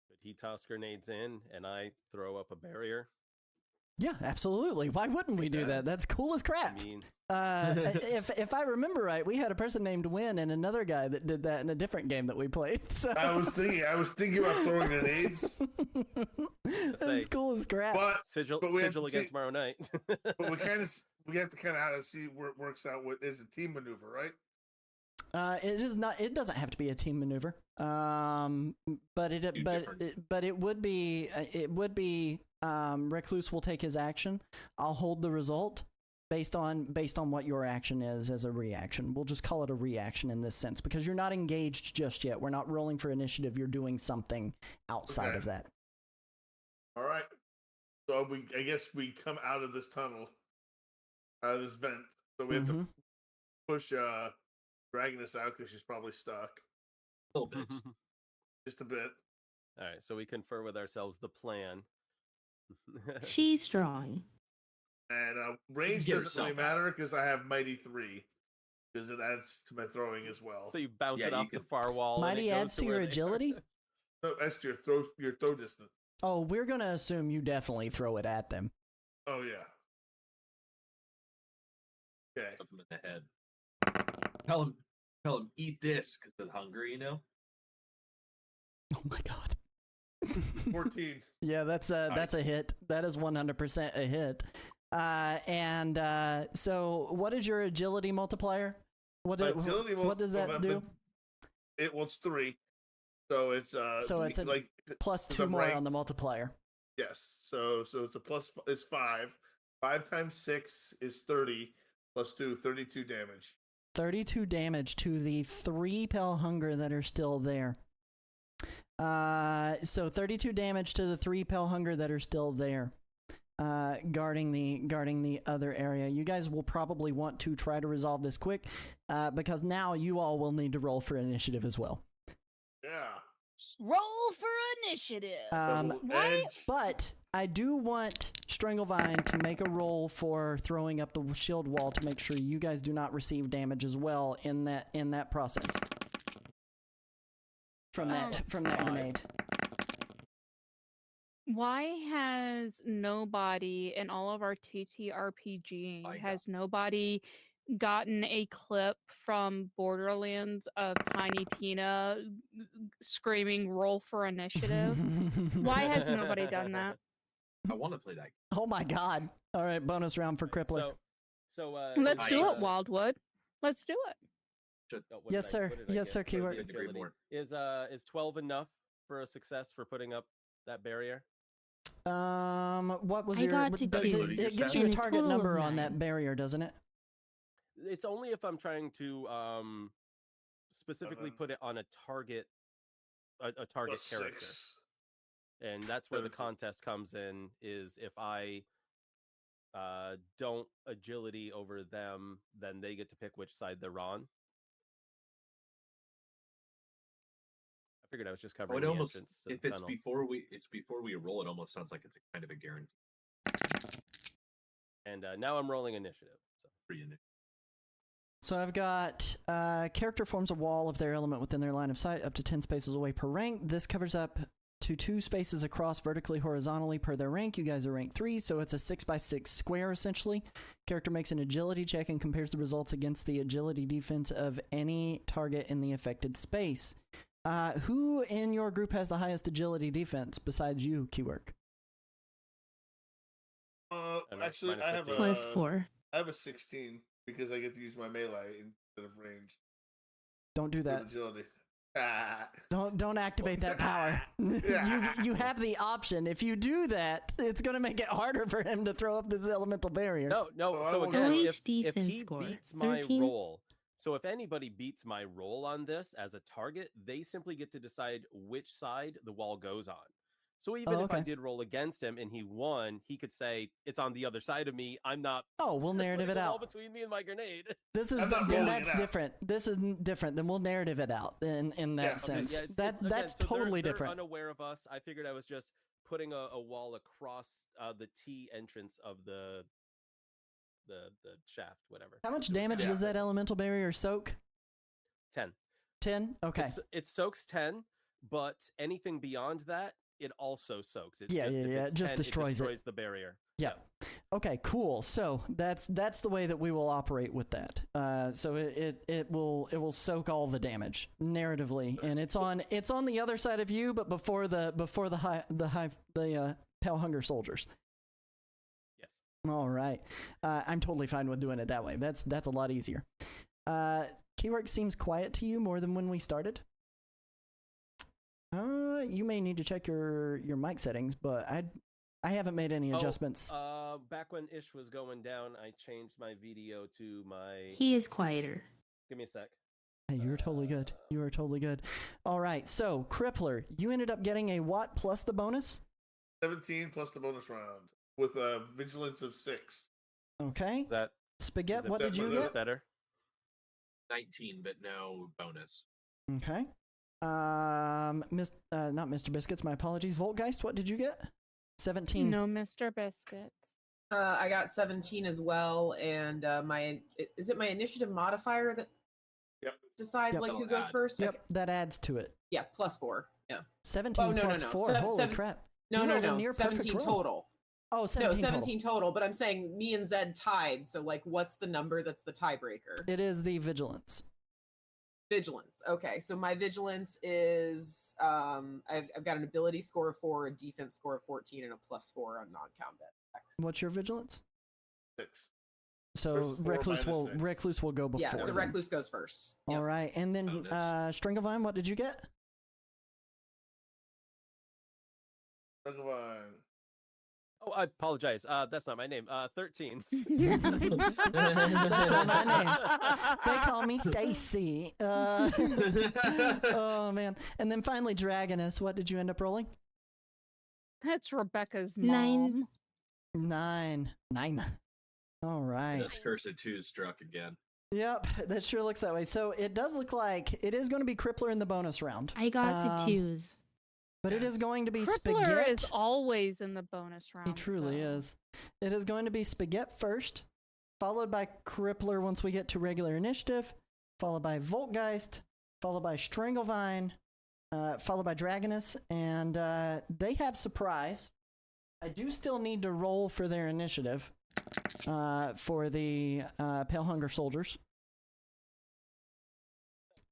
Could he toss grenades in and I throw up a barrier? Yeah, absolutely. Why wouldn't we do that? That's cool as crap. I mean, if I remember right, we had a person named Win and another guy that did that in a different game that we played. So. I was thinking about throwing grenades. That's cool as crap. But sigil again tomorrow night. But we have to kind of see where it works out. With is a team maneuver, right? It is not. It doesn't have to be a team maneuver. But it would be. Recluse will take his action. I'll hold the result based on what your action is as a reaction. We'll just call it a reaction in this sense because you're not engaged just yet. We're not rolling for initiative. You're doing something outside of that. All right. So I guess we come out of this tunnel, out of this vent. So we have to push Dragonus out because she's probably stuck. A little bit. Just a bit. All right. So we confer with ourselves the plan. She's strong. And range doesn't really matter because I have Mighty 3. because it adds to my throwing as well. So you bounce Yeah, it you off the can- far wall. and Mighty it goes adds to where your they are. agility? No, that's your throw distance. Oh, we're going to assume you definitely throw it at them. Oh yeah. Okay. Put them in the head. Tell him, eat this because they're hungry. You know. Oh my god. 14. Yeah, that's a Nice. hit. That is 100% a hit. So what is your agility multiplier? What My agility what does that do? It was 3. So it's So it's a like plus because 2 I'm more ranked- on the multiplier. Yes. So it's a plus is 5. 5 times 6 is 30 plus 2, 32 damage. 32 damage to the 3 Pale Hunger that are still there. So 32 damage to the 3 Pale Hunger that are still there. Guarding the other area. You guys will probably want to try to resolve this quick, because now you all will need to roll for initiative as well. Yeah. Roll for initiative. Double why- edge. But I do want Stranglevine to make a roll for throwing up the shield wall to make sure you guys do not receive damage as well in that process. From that grenade. Why has nobody in all of our TTRPG I has nobody gotten a clip from Borderlands of Tiny Tina screaming "Roll for initiative"? Why has nobody done that? I want to play that. Oh my god. All right, bonus round for Crippler. Let's do it, Nice. Wildwood. Let's do it. Should, Yes, sir. Yes, sir, keyword. Couldn't agree more. Is 12 enough for a success for putting up that barrier? What was I your? got to does two. it gives you And a a target total of number on 9. that barrier, doesn't it? It's only if I'm trying to specifically put it on a target target Plus character. 6. And that's where the 17. contest comes in, is if I don't agility over them, then they get to pick which side they're on. I figured I was just Oh, covering it the almost entrance to if the it's tunnel. before we roll, it almost sounds like it's a kind of a guarantee. And now I'm rolling initiative. So. Free initiative. So I've got character forms a wall of their element within their line of sight up to 10 spaces away per rank. This covers up to 2 spaces across vertically, horizontally per their rank. You guys are rank 3, so it's a 6x6 square essentially. Character makes an agility check and compares the results against the agility defense of any target in the affected space. Who in your group has the highest agility defense besides you, Keywork? Actually, minus I have 15. Plus 4. I have a 16 because I get to use my melee instead of ranged. Don't do With that. agility. Ah. Don't activate that power. you have the option. If you do that, it's going to make it harder for him to throw up this elemental barrier. No. Oh, I So won't again, do it. if Defense he score, beats my 13? roll, so if anybody beats my roll on this as a target, they simply get to decide which side the wall goes on. So even if I okay. did roll against him and he won, he could say it's on the other side of me. I'm not. Oh, we'll narrative putting it a wall out. between me and my grenade. This is I'm not then rolling that's it out. different. This is different. Then we'll narrative it out in that Yeah, okay, sense. Yeah, it's- that's again, so totally they're different. unaware of us. I figured I was just putting a wall across the T entrance of the shaft, whatever. How much So the damage shaft. does that elemental barrier soak? 10. 10? Okay. It soaks 10, but anything beyond that, it also soaks. It's Yeah, just, yeah, if yeah, it's it just 10, destroys it. destroys the barrier. Yeah. Okay, cool. So that's the way that we will operate with that. So it will soak all the damage narratively, and it's on the other side of you, but before the Pale Hunger soldiers. Yes. All right. I'm totally fine with doing it that way. That's a lot easier. Keywork seems quiet to you more than when we started. You may need to check your mic settings, but I haven't made any adjustments. Back when Ish was going down, I changed my video to my. He is quieter. Give me a sec. Hey, you were totally good. You were totally good. All right, so Crippler, you ended up getting a what plus the bonus? 17 plus the bonus round with a vigilance of 6. Okay. Is that Spaghetti, is what did you was is this get? better? 19, but no bonus. Okay. Not Mr. Biscuits, my apologies. Voltgeist, what did you get? 17. No, Mr. Biscuits. I got 17 as well, and is it my initiative modifier that decides Yep. like who That'll goes add. first? Yep, Okay. that adds to it. Yeah, +4. Yeah. 17 Oh, no, plus no. 4. Holy crap. No, You no, rolled a no. near perfect 17 roll. total. Oh, 17 No, total. 17 total. But I'm saying me and Zed tied. So, like, what's the number that's the tiebreaker? It is the vigilance. Vigilance. Okay, so my vigilance is I've got an ability score of 4, a defense score of 14, and a +4 on non-combat attacks. What's your vigilance? 6. So There's 4 Recluse minus will 6. Recluse will go before. Yeah, so them. Recluse goes first. All Yep. right, and then Stringavine, what did you get? Oh, I apologize. That's not my name. 13. That's not my name. They call me Stacy. Oh man! And then finally, Dragoness. What did you end up rolling? That's Rebecca's 9. mom. 9. All right. This cursed 2 struck again. Yep, that sure looks that way. So it does look like it is going to be Crippler in the bonus round. I got to 2s. But it is going to be Crippler Spaghetti. is always in the bonus round. He truly though. is. It is going to be Spaghetti first, followed by Crippler once we get to regular initiative, followed by Voltgeist, followed by Stranglevine, followed by Dragoness, and they have surprise. I do still need to roll for their initiative for the Pale Hunger Soldiers.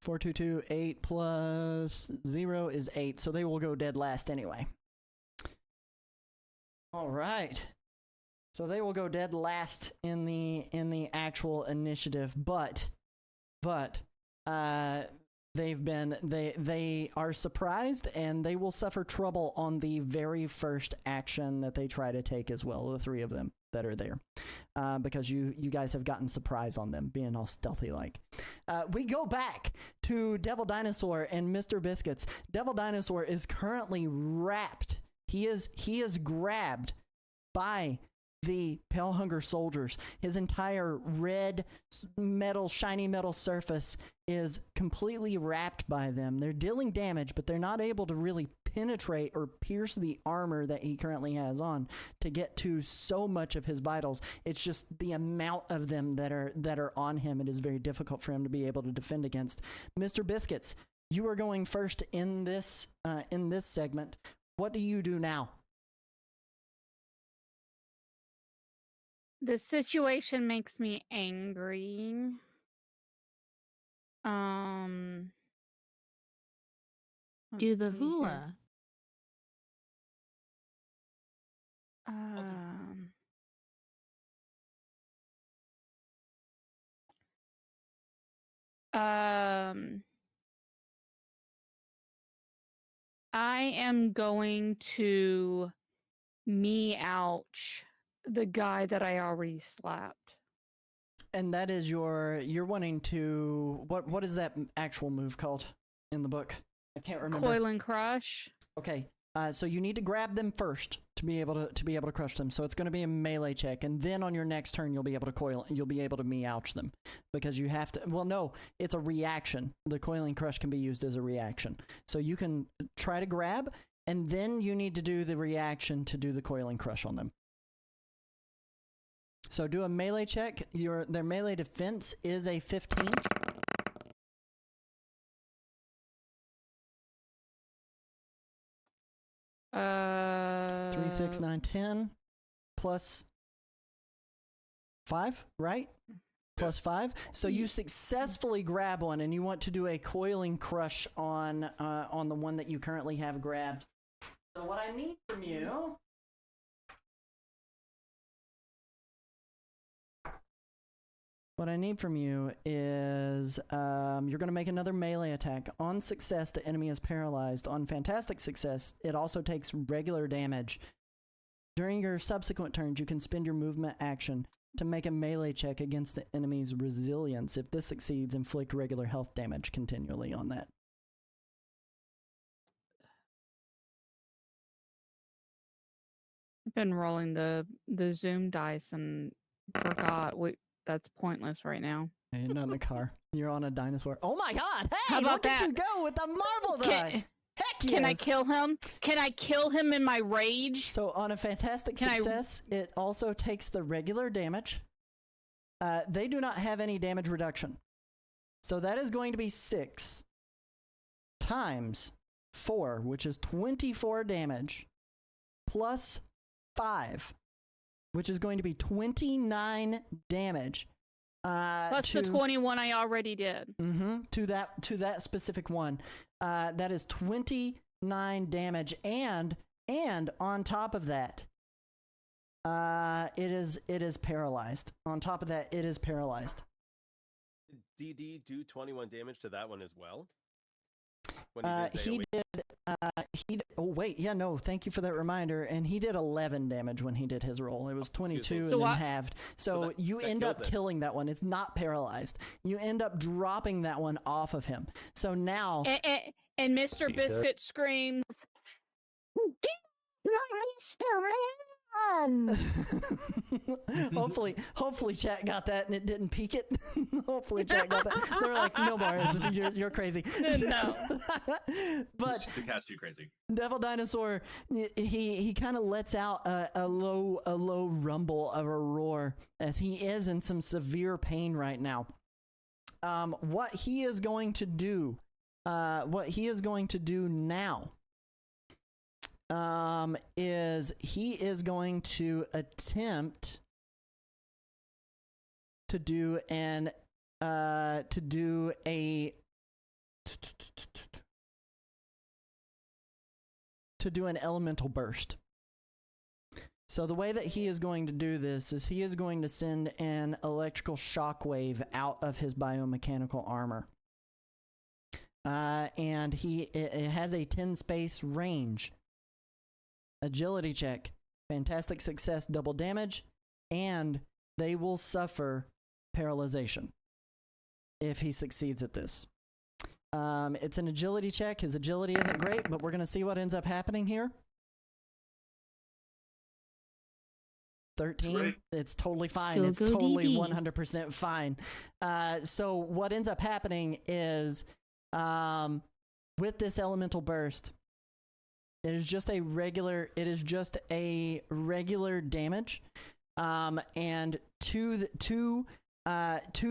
4, 2, 2, 8 plus 0 is 8, so they will go dead last anyway. All right. So they will go dead last in the actual initiative, but they are surprised and they will suffer trouble on the very first action that they try to take as well, the 3 of them that are there. Because you guys have gotten surprise on them, being all stealthy like. We go back to Devil Dinosaur and Mr. Biscuits. Devil Dinosaur is currently wrapped. He is grabbed by the Pale Hunger Soldiers. His entire red metal, shiny metal surface is completely wrapped by them. They're dealing damage, but they're not able to really penetrate or pierce the armor that he currently has on to get to so much of his vitals. It's just the amount of them that are on him. It is very difficult for him to be able to defend against. Mr. Biscuits, you are going first in this segment. What do you do now? The situation makes me angry. Do let's the see here. hula. I am going to ouch the guy that I already slapped. And that is you're wanting to what is that actual move called in the book? I can't remember. Coil and crush. Okay. So you need to grab them first to be able to crush them. So it's going to be a melee check, and then on your next turn you'll be able to coil and you'll be able to meouch them because you have to. Well, no, it's a reaction. The coiling crush can be used as a reaction. So you can try to grab, and then you need to do the reaction to do the coiling crush on them. So do a melee check. Their melee defense is a 15. 3, 6, 9, 10 plus 5, right? Plus 5. So you successfully grab one, and you want to do a coiling crush on the one that you currently have grabbed. So what I need from you. What I need from you is you're going to make another melee attack. On success, the enemy is paralyzed. On fantastic success, it also takes regular damage. During your subsequent turns, you can spend your movement action to make a melee check against the enemy's resilience. If this succeeds, inflict regular health damage continually on that. I've been rolling the Zoom dice and forgot that's pointless right now. Hey, you're not in a car. You're on a dinosaur. Oh my god! Hey, How about look at that? you go with the marble die! Heck yes! Can I kill him? Can I kill him in my rage? So on a fantastic success, it also takes the regular damage. They do not have any damage reduction. So that is going to be 6 times 4, which is 24 damage, plus 5, which is going to be 29 damage. Plus the 21 I already did. To that specific one. That is 29 damage, and on top of that, it is paralyzed. On top of that, it is paralyzed. Did DD do 21 damage to that one as well? When he did. Oh wait, yeah, no. Thank you for that reminder. And he did 11 damage when he did his roll. It was 22 and then halved. So you end up killing that one. It's not paralyzed. You end up dropping that one off of him. So now, and Mr. Biscuit screams, Mr. hopefully chat got that and it didn't peak it. Hopefully chat got that. They're like, no, Bar, you're crazy. No. But the cat's too crazy. Devil Dinosaur, he kind of lets out a low rumble of a roar as he is in some severe pain right now. What he is going to do now is he is going to attempt to do an elemental burst. So the way that he is going to do this is he is going to send an electrical shockwave out of his biomechanical armor. And it has a 10 space range. Agility check, fantastic success, double damage, and they will suffer paralyzation if he succeeds at this. It's an agility check. His agility isn't great, but we're going to see what ends up happening here. 13. It's totally fine. It's totally DD. 100% fine. So what ends up happening is with this elemental burst, it is just a regular damage, and to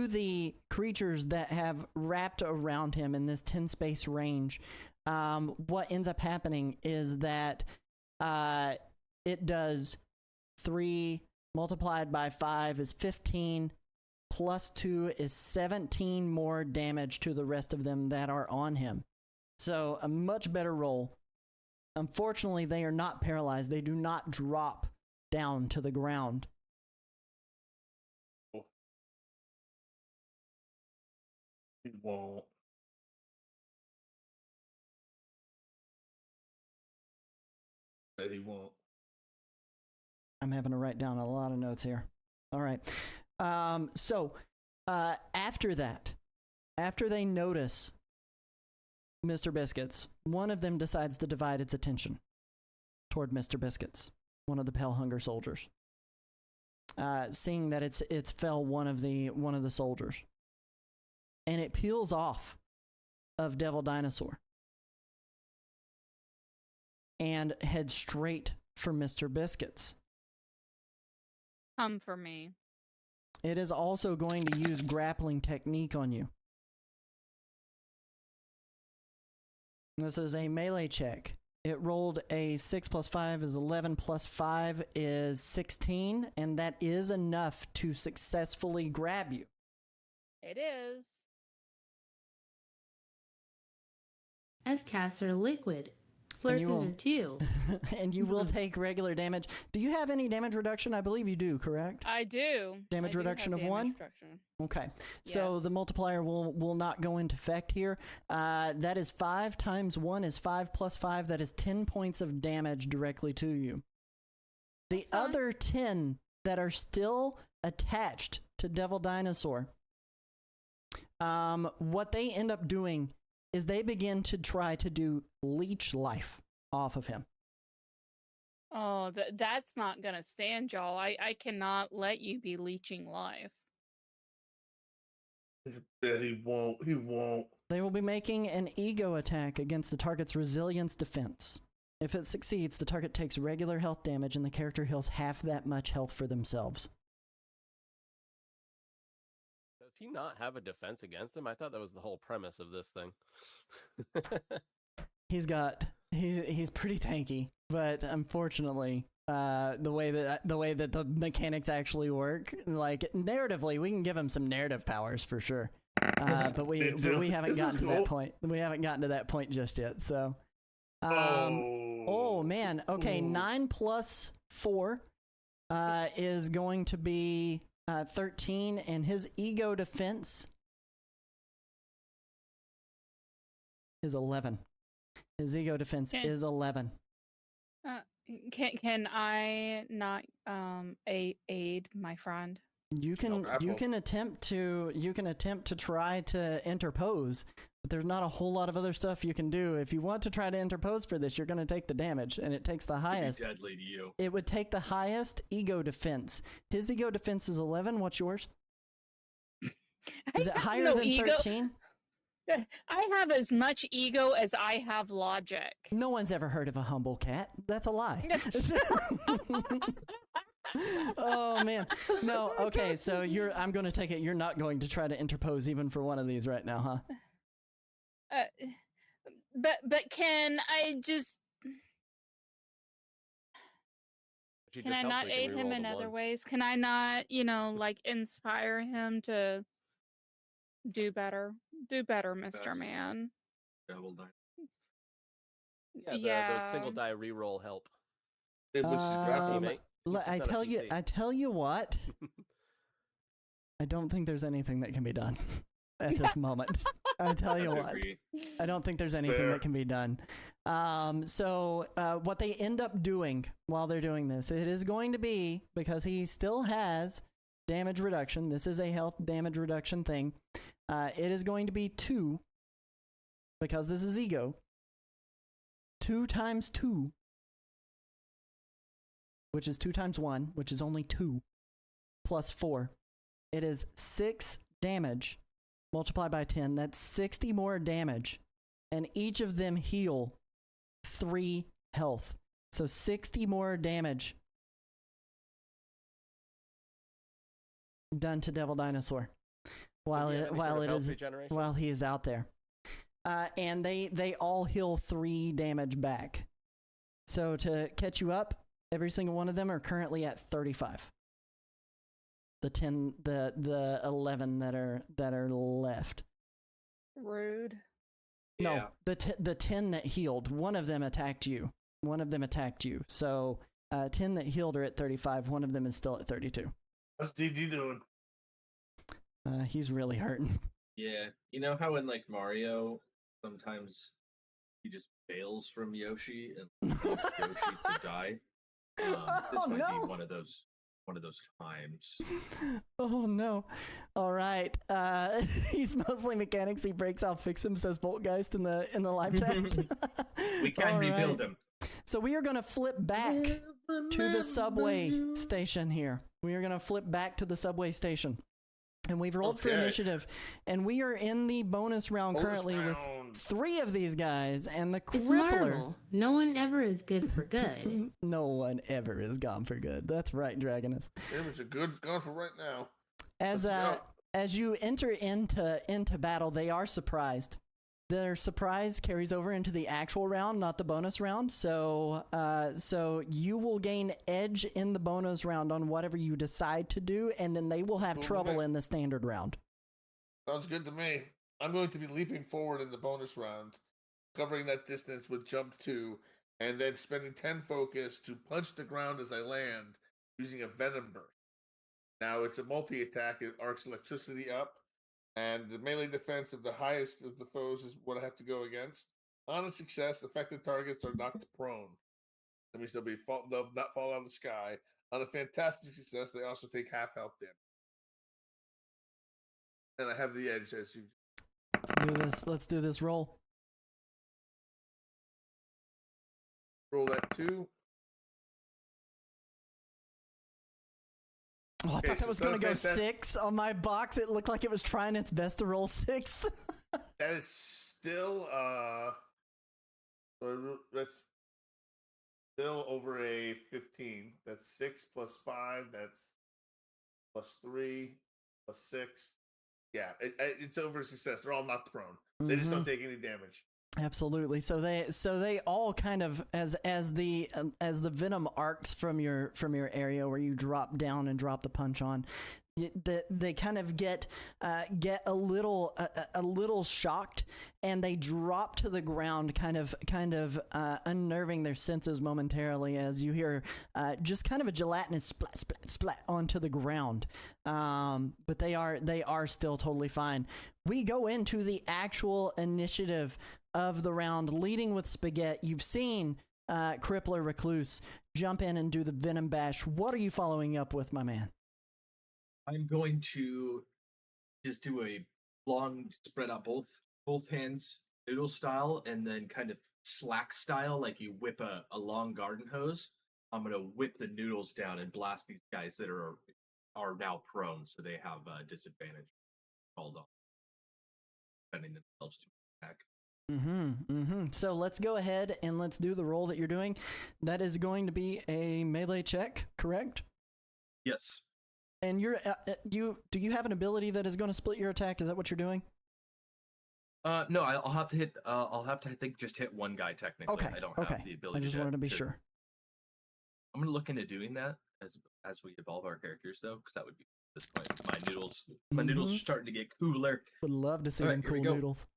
the creatures that have wrapped around him in this 10 space range, what ends up happening is that it does 3 multiplied by 5 is 15, plus 2 is 17 more damage to the rest of them that are on him. So a much better roll. Unfortunately, they are not paralyzed. They do not drop down to the ground. He won't. But he won't. I'm having to write down a lot of notes here. All right. So after that, after they notice Mr. Biscuits, one of them decides to divide its attention toward Mr. Biscuits, one of the Pale Hunger soldiers. Seeing that it's fell one of the soldiers, and it peels off of Devil Dinosaur and heads straight for Mr. Biscuits. Come for me. It is also going to use grappling technique on you. This is a melee check. It rolled a 6 plus 5 is 11 plus 5 is 16, and that is enough to successfully grab you. It is. As cats are liquid. Flirtons are too. And you will take regular damage. Do you have any damage reduction? I believe you do, correct? I do. Damage reduction of 1? Okay. So the multiplier will not go into effect here. That is 5 times 1 is 5 plus 5. That is 10 points of damage directly to you. The other 10 that are still attached to Devil Dinosaur, what they end up doing is they begin to try to do leech life off of him. Oh, that's not gonna stand, y'all. I cannot let you be leeching life. Yeah, he won't. He won't. They will be making an ego attack against the target's resilience defense. If it succeeds, the target takes regular health damage and the character heals half that much health for themselves. Does he not have a defense against him? I thought that was the whole premise of this thing. He's pretty tanky, but unfortunately, the way that the mechanics actually work, like narratively, we can give him some narrative powers for sure. But we haven't gotten to that point. We haven't gotten to that point just yet. So, oh man, okay, 9 plus 4 is going to be 13, and his ego defense is 11. His ego defense is 11. Can I not aid my friend? You can attempt to try to interpose, but there's not a whole lot of other stuff you can do. If you want to try to interpose for this, you're going to take the damage, and it takes the highest. It'd be deadly to you. It would take the highest ego defense. His ego defense is 11. What's yours? Is it higher than 13? I have as much ego as I have logic. No one's ever heard of a humble cat. That's a lie. Oh man. No, okay, so I'm going to take it you're not going to try to interpose even for one of these right now, huh? But can I just can I not aid him in other ways? Can I not, like inspire him to do better? Do better, Mr. Man. Double die. Yeah, the single die reroll help. I tell you what. I don't think there's anything that can be done at this moment. I tell you what. I don't think there's anything that can be done. So what they end up doing while they're doing this, it is going to be, because he still has damage reduction. This is a health damage reduction thing. It is going to be 2, because this is ego. 2 times 2, which is 2 times 1, which is only 2, plus 4. It is 6 damage multiplied by 10. That's 60 more damage. And each of them heal 3 health. So 60 more damage done to Devil Dinosaur while he is out there. And they all heal 3 damage back. So to catch you up, every single one of them are currently at 35. The 11 that are left. Rude. No, the 10 that healed, one of them attacked you. So 10 that healed are at 35. One of them is still at 32. What's DD doing? He's really hurting. Yeah, you know how in like Mario, sometimes he just bails from Yoshi and leaves Yoshi to die. This might be one of those times. Oh no! All right, he's mostly mechanics. He breaks out, fix him. Says Voltgeist in the live chat. We can rebuild him. So we are going to flip back to the subway station here. We are going to flip back to the subway station. And we've rolled for initiative, and we are in the bonus round currently with 3 of these guys, and the It's Crippler. Marvel. No one ever is good for good. No one ever is gone for good. That's right, Dragonus. It's a good gone for right now. As you enter into battle, they are surprised. Their surprise carries over into the actual round, not the bonus round. So you will gain edge in the bonus round on whatever you decide to do, and then they will have trouble in the standard round. Sounds good to me. I'm going to be leaping forward in the bonus round, covering that distance with jump 2, and then spending 10 focus to punch the ground as I land using a venom burst. Now it's a multi-attack. It arcs electricity up. And the melee defense of the highest of the foes is what I have to go against. On a success, affected targets are knocked prone. That means they'll not fall out of the sky. On a fantastic success, they also take half health damage. And I have the edge as you. Let's do this roll. Roll that 2. Oh, I Okay, thought that so was it's not going to a go fantastic- 6 on my box. It looked like it was trying its best to roll 6. That is still that's still over a 15. That's 6 plus 5. That's plus 3 plus 6. Yeah, it's over a success. They're all knocked prone. They just don't take any damage. Absolutely. So they all kind of as the venom arcs from your area where you drop down and drop the punch on, they kind of get a little shocked, and they drop to the ground, kind of unnerving their senses momentarily as you hear just kind of a gelatinous splat splat splat onto the ground. But they are still totally fine. We go into the actual initiative of the round, leading with Spaghetti. You've seen Crippler Recluse jump in and do the Venom Bash. What are you following up with, my man? I'm going to just do a long spread out both hands noodle style, and then kind of slack style, like you whip a long garden hose. I'm gonna whip the noodles down and blast these guys that are now prone, so they have disadvantage. Called off, defending themselves to attack. So let's go ahead and let's do the roll that you're doing. That is going to be a melee check, correct? Yes. And do you have an ability that is going to split your attack? Is that what you're doing? No, I'll have to hit. I think just hit one guy technically. Okay. I don't have the ability. I just wanted to be sure. I'm gonna look into doing that as we evolve our characters, though, because that would be at this point. My noodles are starting to get cooler. Would love to see them cool noodles.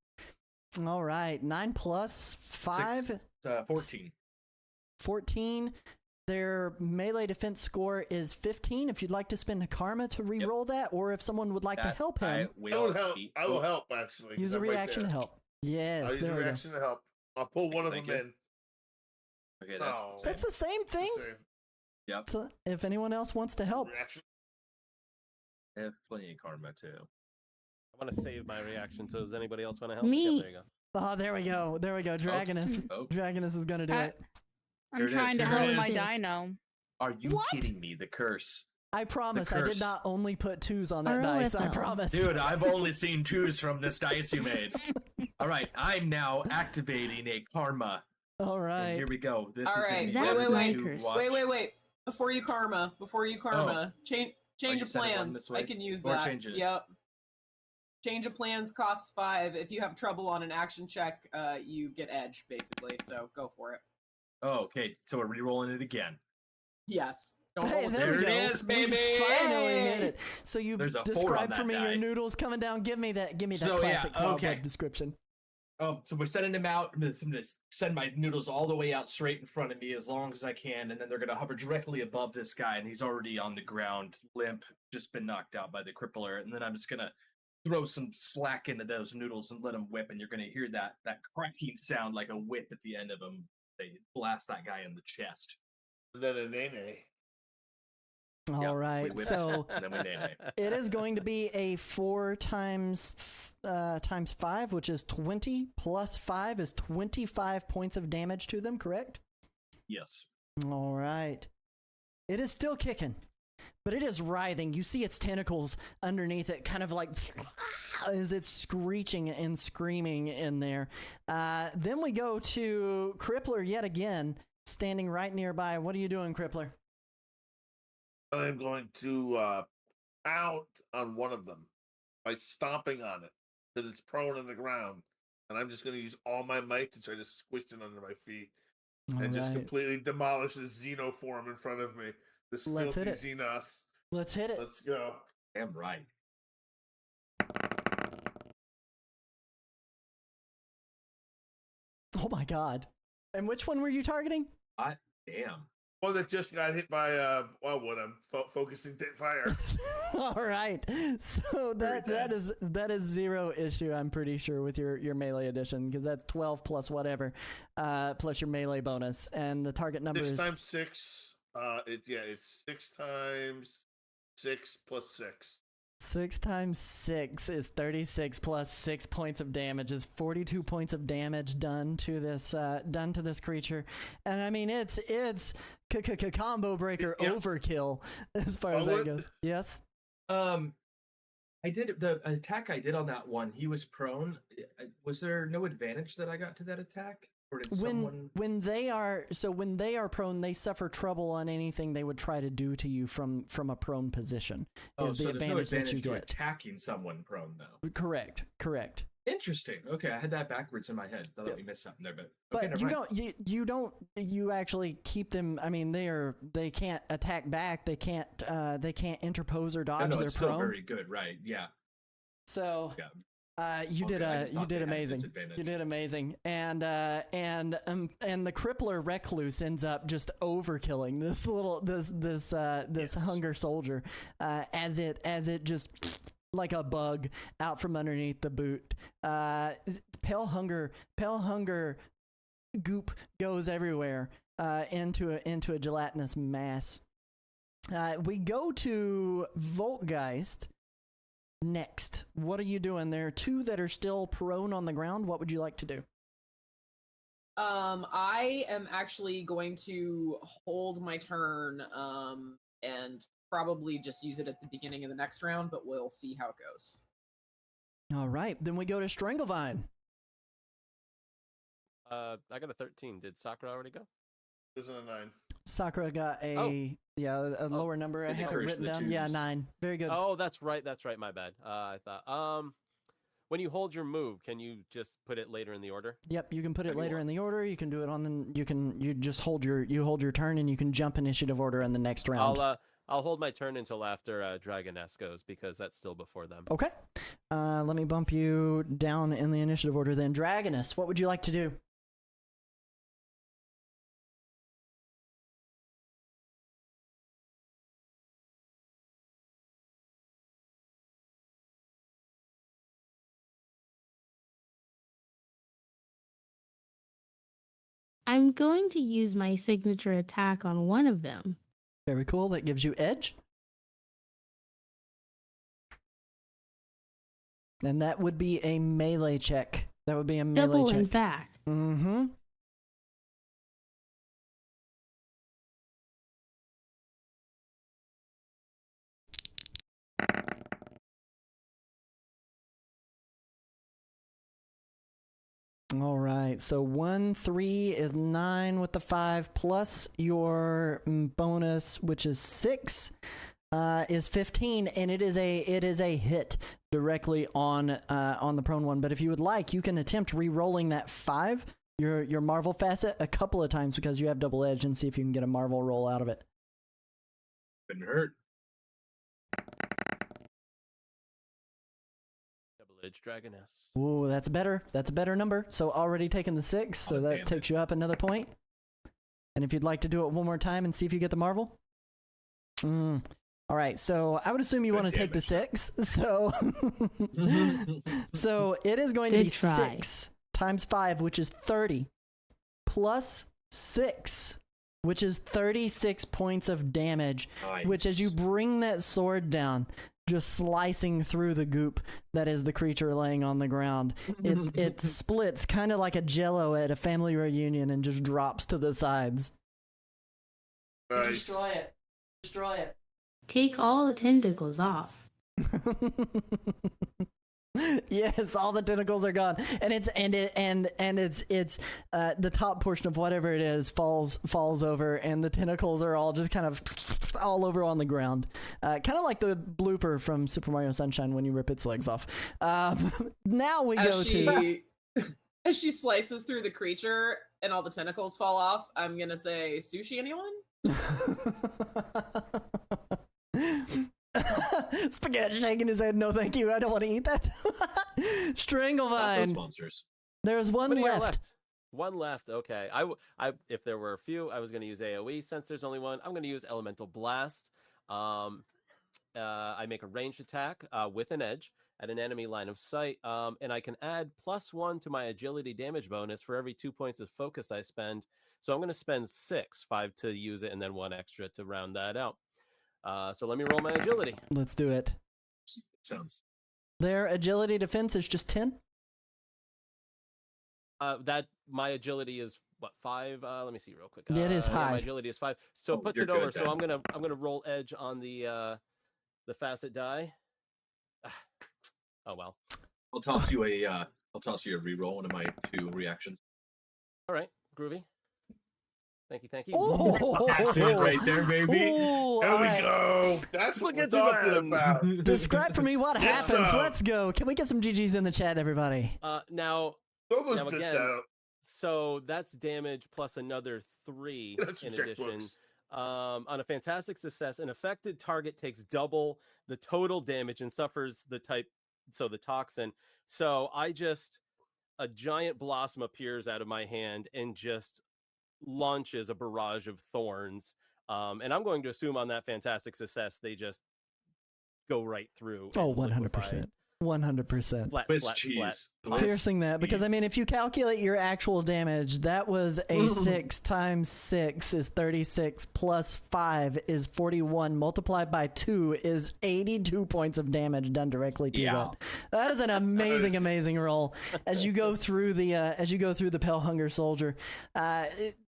All right, 9 plus 5. 14. 14. Their melee defense score is 15. If you'd like to spend a karma to re-roll that, or if someone would like to help him, I will help actually. Use a reaction to help. Yes, I'll use a reaction to help. I'll pull one of them in. Okay, that's the same thing. Yep. So if anyone else wants to help, I have plenty of karma too. I want to save my reaction. So does anybody else want to help? Me. Yeah, there you go. Oh, there we go. There we go. Dragonus is going to do it. I'm trying to help my dino. Are you kidding me? The curse. I promise. I did not only put 2s on that ROFL. dice. I promise. Dude, I've only seen 2s from this dice you made. All right, I'm now activating a karma. All right. And here we go. This All is right. Wait. Before you karma. Change of plans. I can use that. Yep. Change of plans costs 5. If you have trouble on an action check, you get edge, basically. So go for it. Oh, okay. So we're re-rolling it again. Yes. Hey, there it is, baby! We finally hit it. So you There's a 4 described on for me that your die. noodles coming down. Give me that So, classic yeah, okay. description. So we're sending him out. I'm gonna send my noodles all the way out straight in front of me as long as I can, and then they're gonna hover directly above this guy, and he's already on the ground, limp, just been knocked out by the crippler. And then I'm just gonna throw some slack into those noodles and let them whip, and you're gonna hear that cracking sound like a whip at the end of them. They blast that guy in the chest. And then a nay. All right, so and then we nay-nay. it is going to be a 4 times 5, which is 20, plus 5 is 25 points of damage to them, correct? Yes. All right. It is still kicking, but it is writhing. You see its tentacles underneath it, kind of like as it's screeching and screaming in there. Then we go to Crippler yet again, standing right nearby. What are you doing, Crippler? I'm going to pound on one of them by stomping on it because it's prone on the ground, and I'm just going to use all my might to try to squish it under my feet and just completely demolish this xenoform in front of me. This filthy xenos. Let's hit it. Let's go. Damn right. Oh my god! And which one were you targeting? Damn. One that just got hit by what I'm focusing fire. All right, so that is 0 issue. I'm pretty sure with your melee edition, because that's 12 plus whatever, plus your melee bonus, and the target number 6 is times 6. It's 6 times 6 plus 6. 6 times 6 is 36 plus 6 points of damage is 42 points of damage done to this creature. And I mean it's combo breaker overkill as far as that goes. Yes. I did the attack I did on that one. He was prone. Was there no advantage that I got to that attack? Or did when they are prone, they suffer trouble on anything they would try to do to you from a prone position. Is the so advantage that you to get attacking someone prone though? Correct. Interesting. Okay, I had that backwards in my head. I thought we missed something there, but okay, you actually keep them. I mean, they can't attack back. They can't interpose or dodge. No, They're it's still prone. very good, right? Yeah. So. Yeah. You did amazing. You did amazing, and the crippler recluse ends up just overkilling this hunger soldier, as it just like a bug out from underneath the boot. Pale hunger goop goes everywhere into a gelatinous mass. We go to Voltgeist. Next, what are you doing? There are 2 that are still prone on the ground. What would you like to do? I am actually going to hold my turn, and probably just use it at the beginning of the next round, but we'll see how it goes. All right, then we go to Stranglevine. I got a 13. Did Sakura already go? This is a 9. Sakura got a lower number. I have it written down. Yeah, 9. Very good. Oh, that's right. My bad. I thought. When you hold your move, can you just put it later in the order? Yep, you can put it later in the order. You can do it on the. You just hold your turn, and you can jump initiative order in the next round. I'll hold my turn until after Dragoness goes because that's still before them. Okay. Let me bump you down in the initiative order then. Dragoness, what would you like to do? I'm going to use my signature attack on one of them. Very cool. That gives you edge. And that would be a melee check. Double, in fact. Mm-hmm. All right, so 1, 3 is 9 with the 5 plus your bonus, which is 6, is 15, and it is a hit directly on the prone one. But if you would like, you can attempt re-rolling that 5, your Marvel facet, a couple of times because you have double edge, and see if you can get a Marvel roll out of it. Couldn't hurt. Edge Dragoness. Ooh, that's better. That's a better number. So already taken the 6, so that takes you up another point. And if you'd like to do it one more time and see if you get the Marvel. All right, so I would assume you want to take the 6. So, so it is going to be 6 times 5, which is 30, plus 6, which is 36 points of damage, which as you bring that sword down, just slicing through the goop that is the creature laying on the ground. It splits kind of like a Jell-O at a family reunion and just drops to the sides. Nice. Destroy it. Destroy it. Take all the tentacles off. Yes, all the tentacles are gone, and it's the top portion of whatever it is falls over, and the tentacles are all just kind of all over on the ground, kind of like the blooper from Super Mario Sunshine when you rip its legs off. Now we go to as she slices through the creature and all the tentacles fall off. I'm gonna say, sushi, anyone? Spaghetti shaking his head. No, thank you. I don't want to eat that. Stranglevine. Monsters. There's one left. One left. Okay. I if there were a few, I was going to use AOE. Since there's only one, I'm going to use Elemental Blast. I make a ranged attack with an edge at an enemy line of sight, and I can add +1 to my agility damage bonus for every 2 points of focus I spend. So I'm going to spend 6, 5 to use it, and then 1 extra to round that out. So let me roll my agility. Let's do it. Sounds. Their agility defense is just 10. That my agility is what 5? Let me see real quick. It is Yeah, high. my agility is 5, so it puts You're it over. good, So then. I'm gonna roll edge on the facet die. Oh well. I'll toss you a reroll. One of my 2 reactions. All right, groovy. Thank you. Oh, That's it right there, baby. Ooh, There all we right. go. That's what we're Look at talking them. about. Describe for me what Get happens. some. Let's go. Can we get some GGs in the chat, everybody? Now Throw those Now, bits again, out. so that's damage plus another 3 Get out your in addition. checkbooks. On a fantastic success, an affected target takes double the total damage and suffers the toxin. So a giant blossom appears out of my hand and just launches a barrage of thorns. And I'm going to assume on that fantastic success, they just go right through. Oh, and liquefy. 100%. 100%. Splat, Swiss splat, cheese. splat. Piercing that, because I mean, if you calculate your actual damage, that was a 6 times 6 is 36 plus 5 is 41 multiplied by 2 is 82 points of damage done directly to that. That is an amazing, amazing roll as you go through the Pale Hunger Soldier.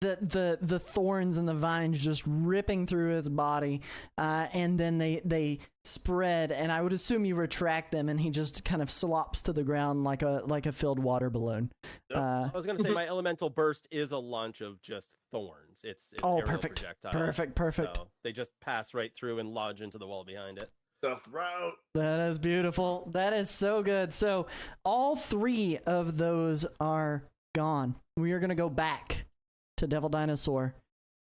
The thorns and the vines just ripping through his body, and then they spread, and I would assume you retract them, and he just kind of slops to the ground like a filled water balloon. Yep. I was going to say my elemental burst is a launch of just thorns. It's Oh, aerial perfect. projectiles. Perfect. So they just pass right through and lodge into the wall behind it. The throat. That is beautiful. That is so good. So all 3 of those are gone. We are going to go back to Devil Dinosaur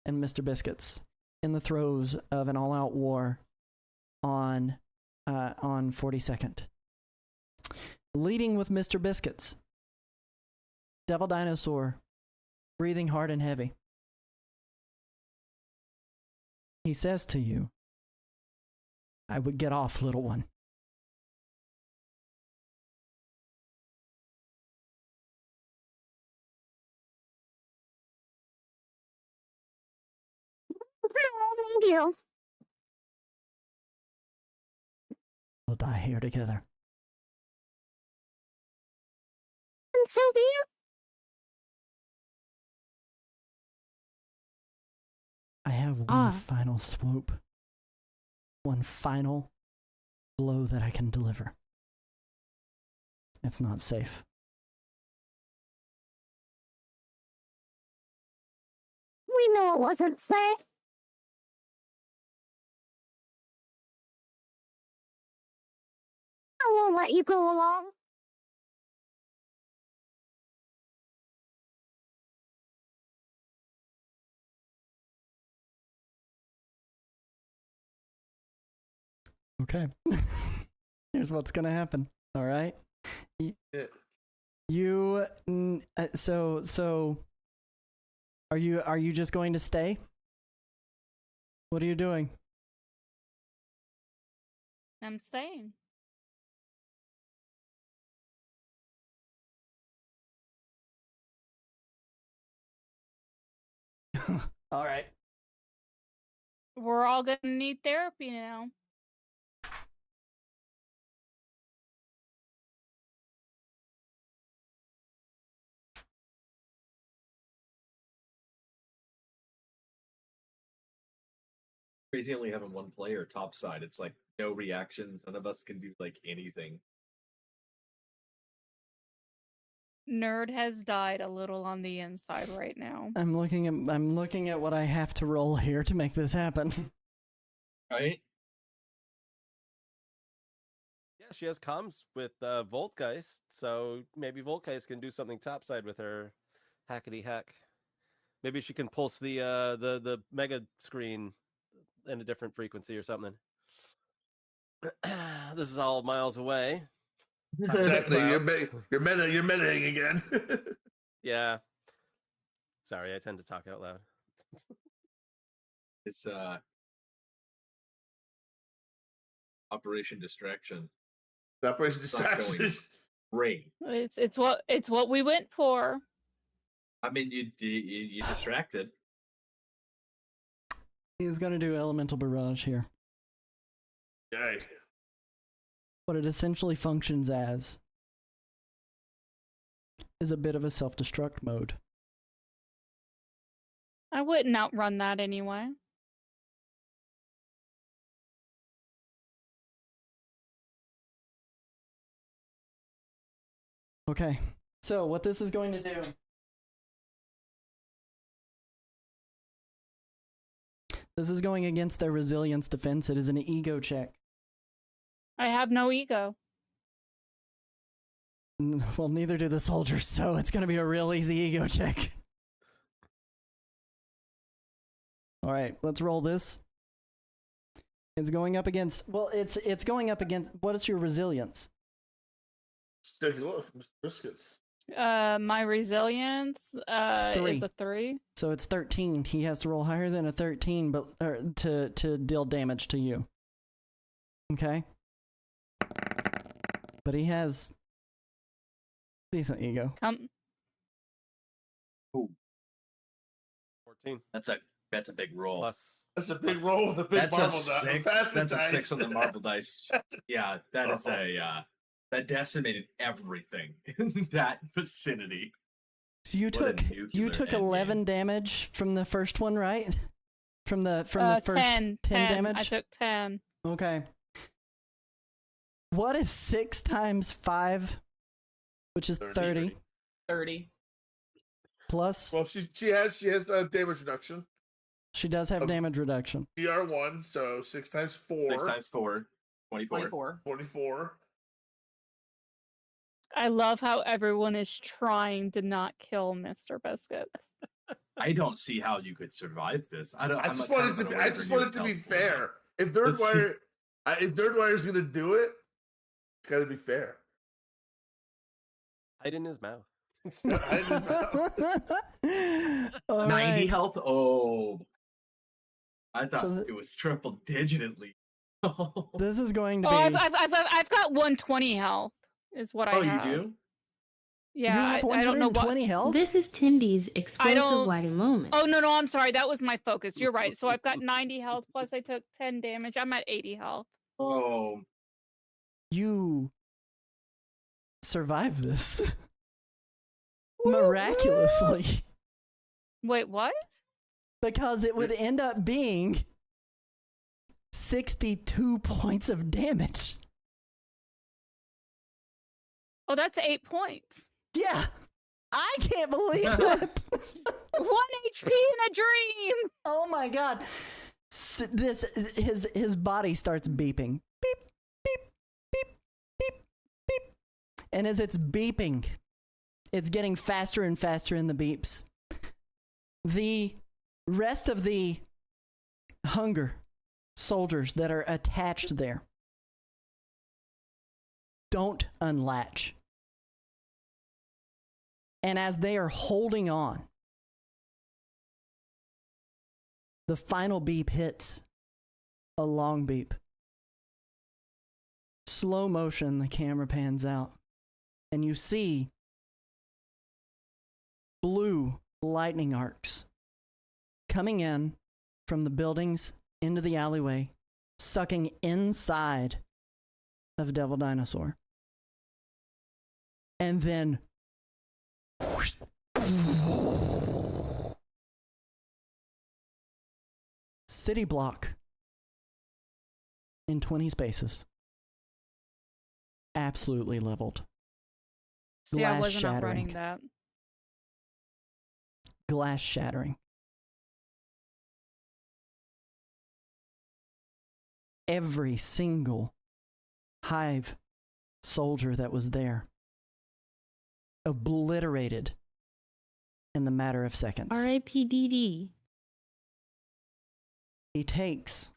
and Mr. Biscuits in the throes of an all-out war on 42nd. Leading with Mr. Biscuits, Devil Dinosaur, breathing hard and heavy. He says to you, "I would get off, little one." Thank you. We'll die here together. And Sylvia? I have one final swoop. One final blow that I can deliver. It's not safe. We know it wasn't safe. I won't let you go along. Okay. Here's what's gonna happen. All right. So are you just going to stay? What are you doing? I'm staying. All right. We're all gonna need therapy now. Crazy only having one player topside. It's like no reactions. None of us can do like anything. Nerd has died a little on the inside right now. I'm looking at what I have to roll here to make this happen. Right? Yeah, she has comms with Voltgeist, so maybe Voltgeist can do something topside with her hackety hack. Maybe she can pulse the mega screen in a different frequency or something. This is all miles away. Exactly. Clouds. You're metaing again. Yeah. Sorry, I tend to talk out loud. It's Operation Distraction. Operation It's not going Distraction. great. It's what we went for. I mean, you distracted. He's gonna do elemental barrage here. Okay. what it essentially functions as is a bit of a self-destruct mode. I wouldn't outrun that anyway. Okay, so what this is going to do this is going against their resilience defense. It is an ego check. I have no ego. Well, neither do the soldiers, so it's going to be a real easy ego check. All right, let's roll this. It's going up against, well, it's going up against, what is your resilience? Take a look, Mr. Biscuits. My resilience It's is a 3. So it's 13. He has to roll higher than a 13 but to deal damage to you. Okay? But he has decent ego. Come. Ooh, 14 that's a big roll. plus. That's a big roll with a big That's marble a six. dice. That's a 6 on the marble dice. Yeah, that is that decimated everything in that vicinity. So you What a took nuclear 11 endgame. damage from the first one, right? From the first 10 damage? I took 10. Okay. What is 6 times 5, which is 30 30. plus? Well, she has damage reduction. She does have damage reduction. DR1, so 6 times 4. 6 times 4, 24. 24. 24. I love how everyone is trying to not kill Mr. Biscuits. I don't see how you could survive this. I just want it to be fair. If Nerdwire's gonna do it, it's gotta be fair. Hide in his mouth. All 90 right. health? Oh. I thought So it was triple digitally. This is going to be. Oh, I've got 120 health. Is what I Oh, you have. do? Yeah, you have I don't know what. 120 health? This is Tindy's explosive don't- wagon moment. Oh no, I'm sorry. That was my focus. You're right. So I've got 90 health plus I took 10 damage. I'm at 80 health. Oh. You survived this. Miraculously. Wait, what? Because it would end up being 62 points of damage. Oh, that's 8 points. Yeah. I can't believe it. 1 HP in a dream. Oh my god. His body starts beeping. Beep, beep, beep, beep, beep. And as it's beeping, it's getting faster and faster in the beeps. The rest of the hunger soldiers that are attached there don't unlatch. And as they are holding on, the final beep hits. A long beep. Slow motion, the camera pans out. And you see blue lightning arcs coming in from the buildings into the alleyway, sucking inside of Devil Dinosaur. And then city block in 20 spaces. Absolutely leveled. See, I Glass wasn't outrunning shattering. that. Glass shattering. Every single hive soldier that was there obliterated in the matter of seconds. RAPDD. He takes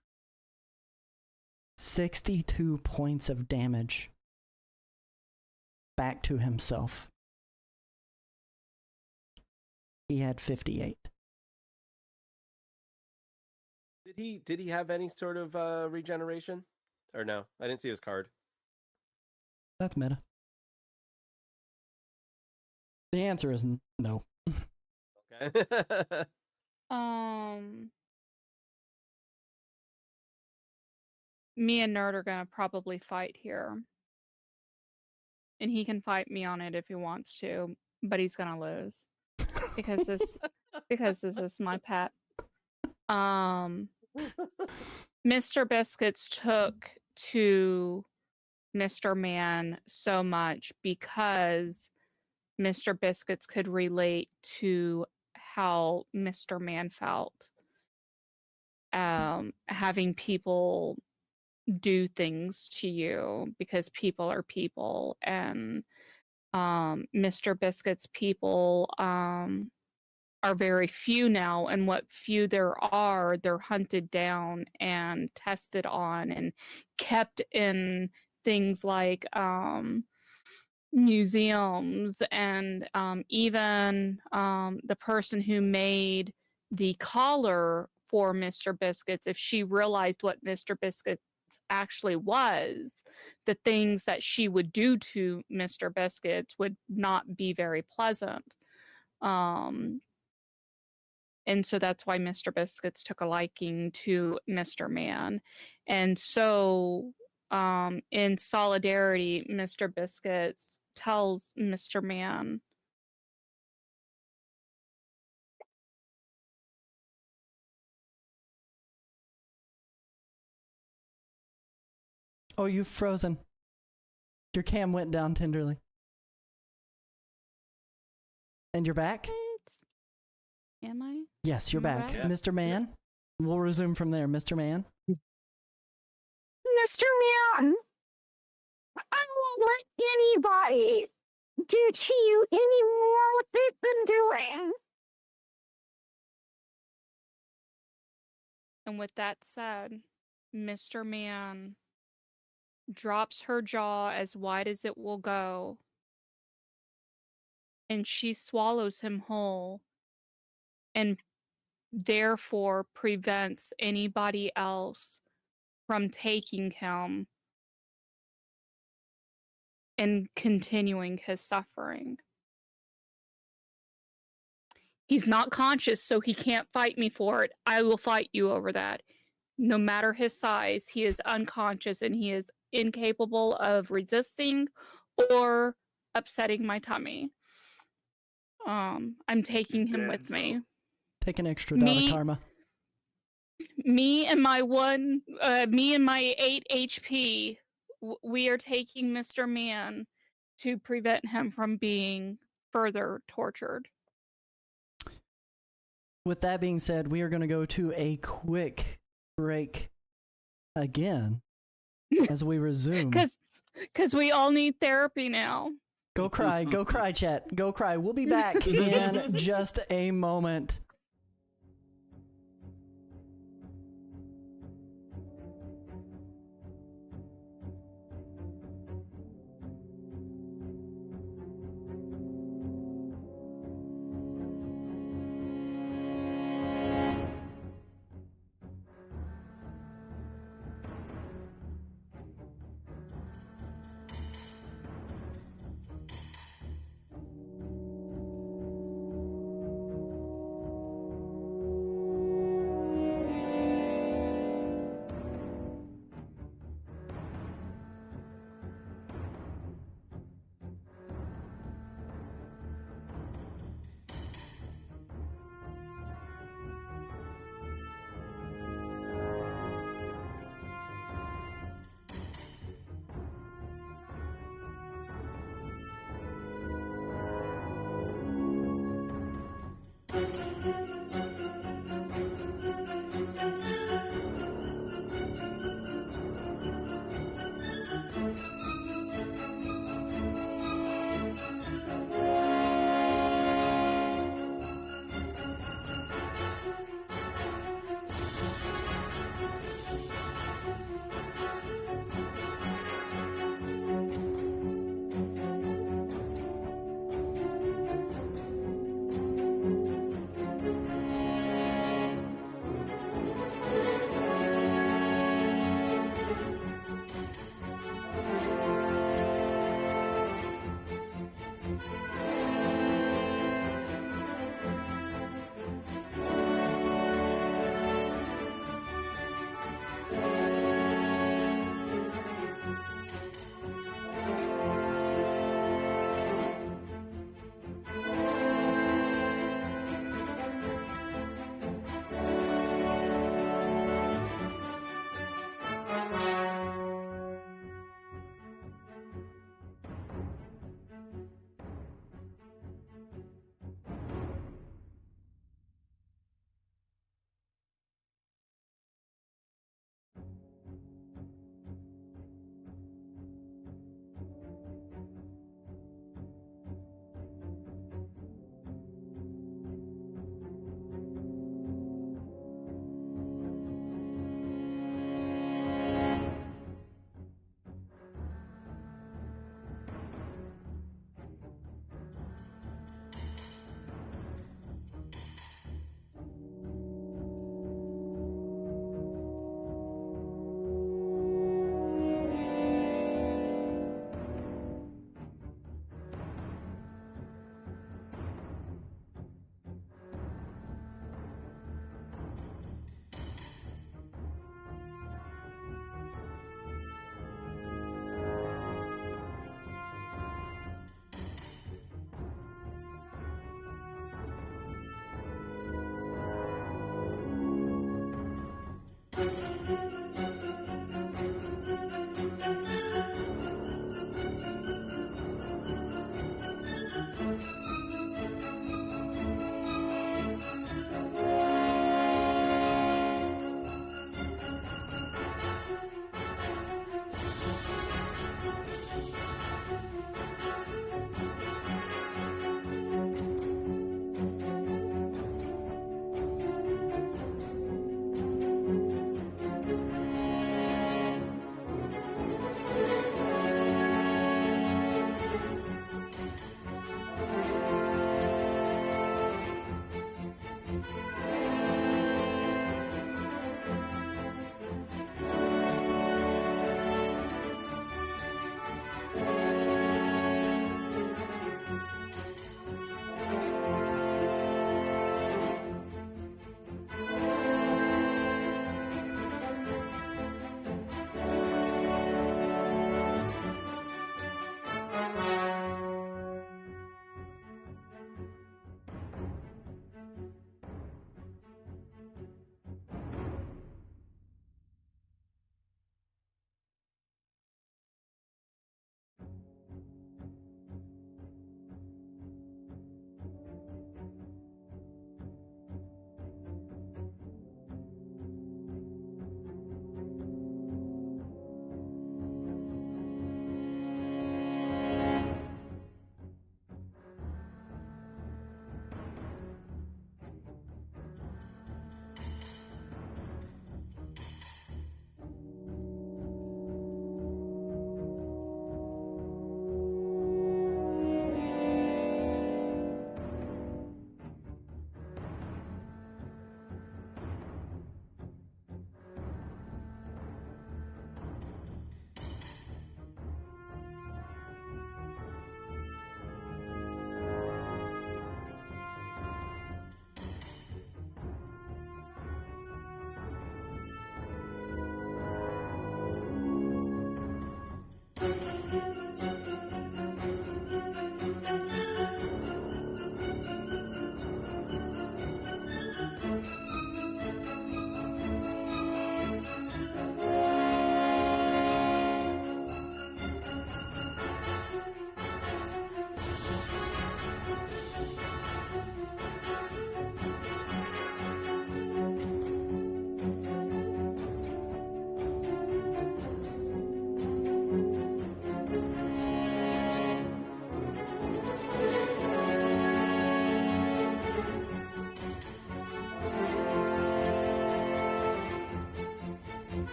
62 points of damage back to himself. He had 58. Did he have any sort of regeneration? Or no? I didn't see his card. That's meta. The answer is no. Okay. Me and Nerd are gonna probably fight here. and he can fight me on it if he wants to, but he's gonna lose because this is my pet. Mr. Biscuits took to Mr. Man so much because Mr. Biscuits could relate to how Mr. Man felt. Having people do things to you because people are people, and Mr. Biscuit's people are very few now, and what few there are, they're hunted down and tested on and kept in things like museums, and even the person who made the collar for Mr. Biscuits, if she realized what Mr. Biscuits actually was, the things that she would do to Mr. Biscuits would not be very pleasant. And so that's why Mr. Biscuits took a liking to Mr. Man. And so in solidarity, Mr. Biscuits tells Mr. Man, Oh, you've frozen. Your cam went down tenderly. And you're back? what? Am I? Yes, you're Am I back. back? Yeah. Mr. Man? We'll resume from there, Mr. Man. Mr. Man, I won't let anybody do to you any more what they've been doing. And with that said, Mr. Man drops her jaw as wide as it will go, and she swallows him whole, and therefore prevents anybody else from taking him and continuing his suffering. He's not conscious, so he can't fight me for it. I will fight you over that. No matter his size, he is unconscious and he is incapable of resisting or upsetting my tummy. I'm taking him with me. Take an extra dot of karma. Me and my 8 HP, we are taking Mr. Man to prevent him from being further tortured. With that being said, we are going to go to a quick break again as we resume. Because we all need therapy now. Go cry, chat. Go cry. We'll be back in just a moment.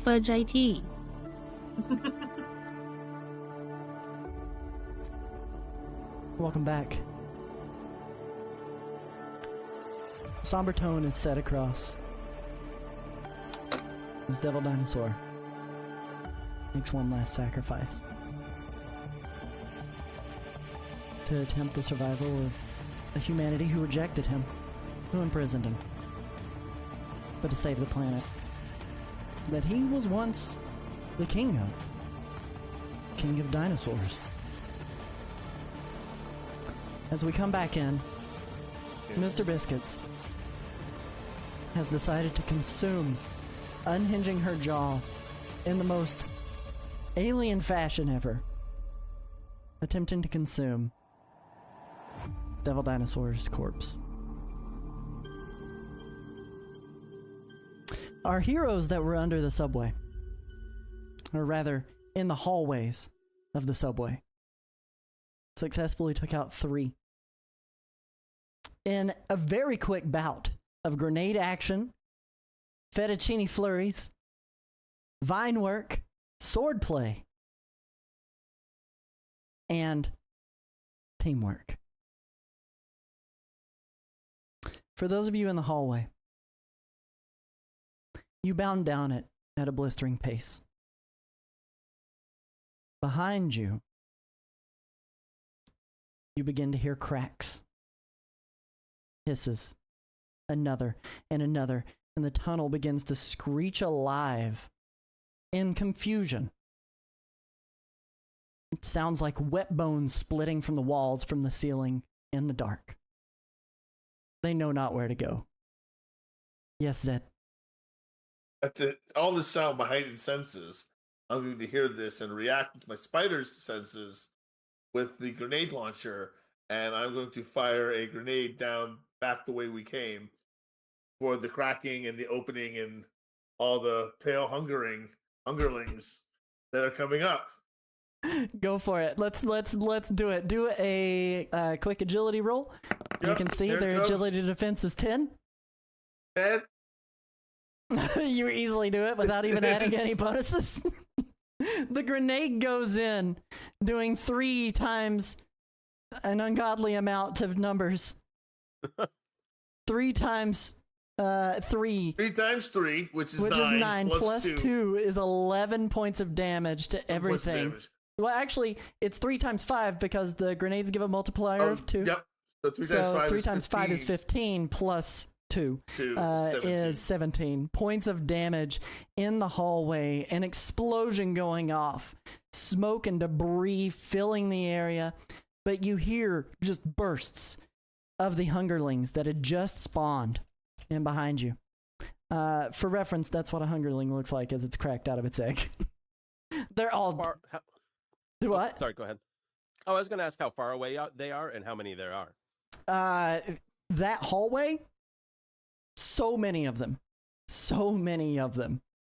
Fudge IT. Welcome back. Somber tone is set across. This devil dinosaur makes one last sacrifice to attempt the survival of a humanity who rejected him, who imprisoned him, but to save the planet that he was once the king of dinosaurs. As we come back in, Mr. Biscuits has decided to consume, unhinging her jaw in the most alien fashion ever, attempting to consume Devil Dinosaur's corpse. Our heroes that were under the subway, or rather in the hallways of the subway, successfully took out 3 in a very quick bout of grenade action, fettuccine flurries, vine work, swordplay, and teamwork. For those of you in the hallway, you bound down it at a blistering pace. Behind you, you begin to hear cracks, hisses, another and another, and the tunnel begins to screech alive in confusion. It sounds like wet bones splitting from the walls, from the ceiling, in the dark. They know not where to go. Yes, Zed. All the sound, my heightened senses, I'm going to hear this and react with my spider's senses with the grenade launcher, and I'm going to fire a grenade down back the way we came for the cracking and the opening and all the pale hungerlings that are coming up. Go for it. Let's do it. Do a quick agility roll. Yep, you can see their agility defense is 10. 10. You easily do it without even adding any bonuses. The grenade goes in, doing 3 times an ungodly amount of numbers. 3 times 3. 3 times 3, which is 9, plus 2 is 11 points of damage to everything. Well, actually, it's 3 times 5 because the grenades give a multiplier of 2. Yep. So 3 times 5 is 15 plus 2 is 17 points of damage in the hallway. An explosion going off, smoke and debris filling the area, but you hear just bursts of the hungerlings that had just spawned in behind you. For reference, that's what a hungerling looks like as it's cracked out of its egg. They're all... What? Sorry, go ahead. Oh, I was going to ask how far away they are and how many there are. That hallway, so many of them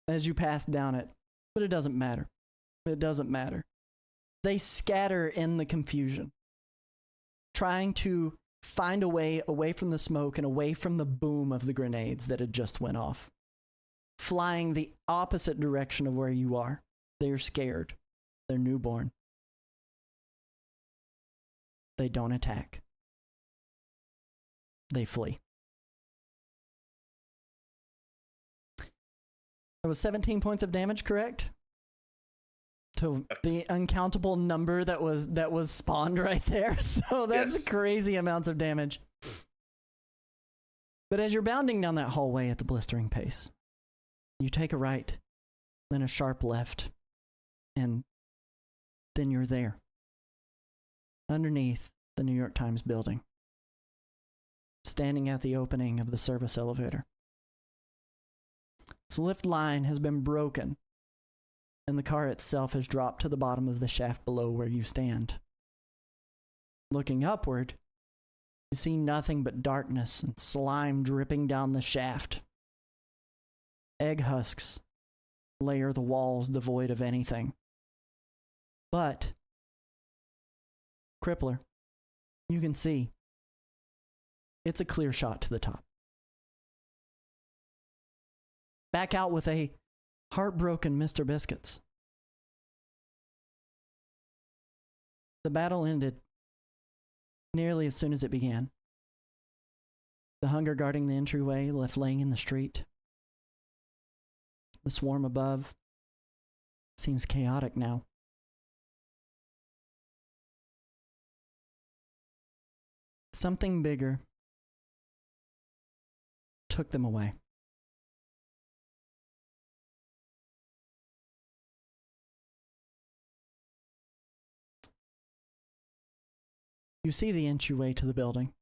as you pass down it, but it doesn't matter. They scatter in the confusion, trying to find a way away from the smoke and away from the boom of the grenades that had just went off, flying the opposite direction of where you are. They're scared. They're newborn. They don't attack. They flee. That was 17 points of damage, correct? To the uncountable number that was spawned right there. So that's crazy amounts of damage. But as you're bounding down that hallway at the blistering pace, you take a right, then a sharp left, and then you're there, underneath the New York Times building, standing at the opening of the service elevator. Its lift line has been broken, and the car itself has dropped to the bottom of the shaft below where you stand. Looking upward, you see nothing but darkness and slime dripping down the shaft. Egg husks layer the walls devoid of anything. But, Crippler, you can see it's a clear shot to the top. Back out with a Heartbroken Mr. Biscuits. The battle ended nearly as soon as it began. The hunger guarding the entryway left laying in the street. The swarm above seems chaotic now. Something bigger took them away. You see the entryway to the building.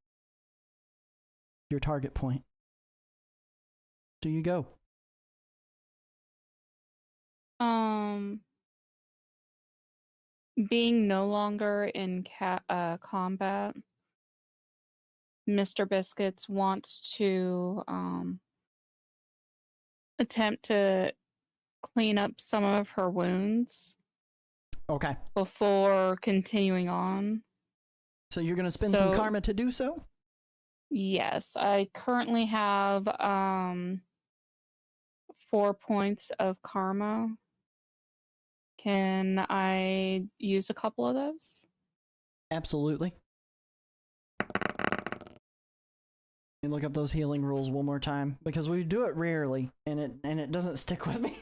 Your target point. Do you go? Being no longer in combat, Mr. Biscuits wants to attempt to clean up some of her wounds. Okay. Before continuing on. So you're going to spend some karma to do so? Yes, I currently have 4 points of karma. Can I use a couple of those? Absolutely. Let me look up those healing rules one more time because we do it rarely and it doesn't stick with me.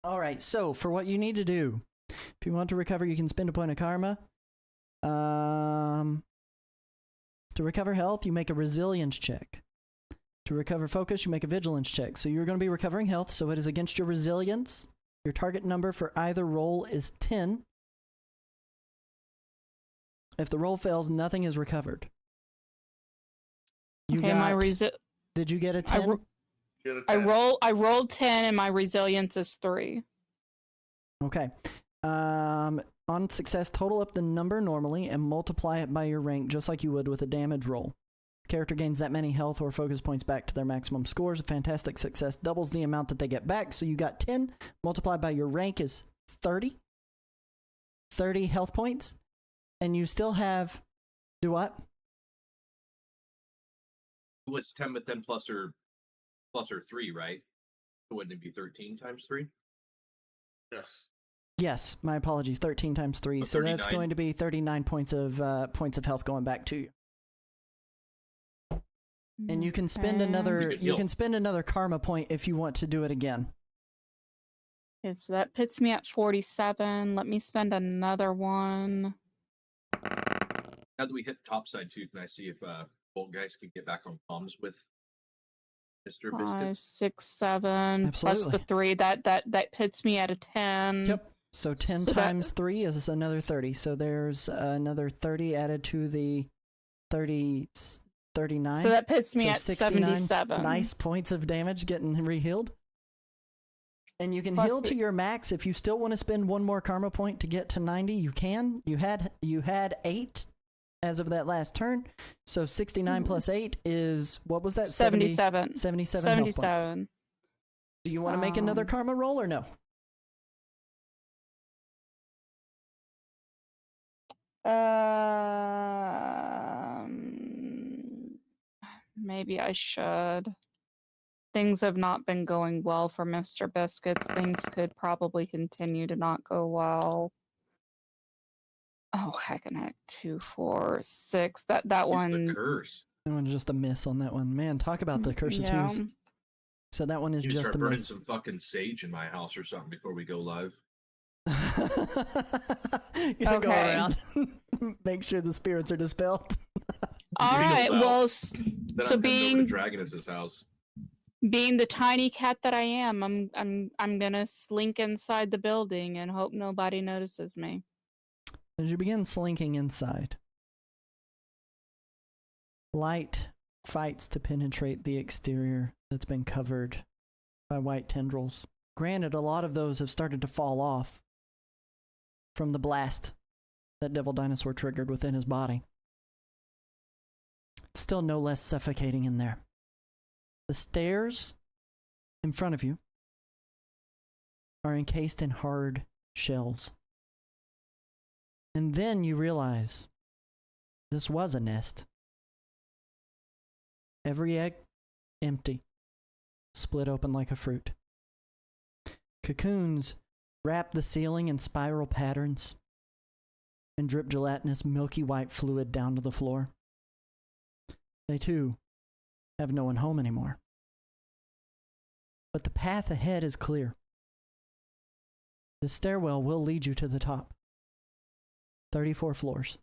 All right, so for what you need to do, if you want to recover, you can spend a point of karma. To recover health, you make a resilience check. To recover focus, you make a vigilance check. So you're going to be recovering health, so it is against your resilience. Your target number for either roll is 10. If the roll fails, nothing is recovered. You okay, got, did you get a 10? I rolled 10 and my resilience is 3. Okay. On success, total up the number normally and multiply it by your rank just like you would with a damage roll. Character gains that many health or focus points back to their maximum scores. A fantastic success doubles the amount that they get back. So you got 10 multiplied by your rank is 30. 30 health points. And you still have... Do what? It was 10, but then plus or 3, right? Wouldn't it be 13 times 3? Yes. Yes, my apologies. 13 times 3. So that's going to be 39 points of health going back to you. And you can spend another karma point if you want to do it again. Okay, so that puts me at 47. Let me spend another one. Now that we hit topside too, can I see if old guys can get back on comms with Mr. 5, Biscuits? 6, 7 Absolutely. plus the 3. That puts me at a 10. Yep. So 10 times 3 is another 30. So there's another 30 added to the 39. So that puts me at 69 77. Nice points of damage getting re-healed. And you can Plus heal to your max. If you still want to spend one more karma point to get to 90, you can. You had 8 as of that last turn. So 69 plus 8 is, what was that? 77. 77 health points. Do you want to make another karma roll or no? Maybe I should. Things have not been going well for Mr. Biscuits. Things could probably continue to not go well. Oh, heck and heck. 2, 4, 6. That one. The curse. That one's just a miss on that one. Man, talk about the curse of twos. So that one is you just start a burning miss. some fucking sage in my house or something before we go live. Go around, make sure the spirits are dispelled. All right. Well, so being Dragonus' house, being the tiny cat that I am, I'm gonna slink inside the building and hope nobody notices me. As you begin slinking inside, light fights to penetrate the exterior that's been covered by white tendrils. Granted, a lot of those have started to fall off from the blast that Devil Dinosaur triggered within his body. It's still no less suffocating in there. The stairs in front of you are encased in hard shells. And then you realize this was a nest. Every egg empty, split open like a fruit. Cocoons wrap the ceiling in spiral patterns and drip gelatinous milky white fluid down to the floor. They too have no one home anymore. But the path ahead is clear. The stairwell will lead you to the top. 34 floors.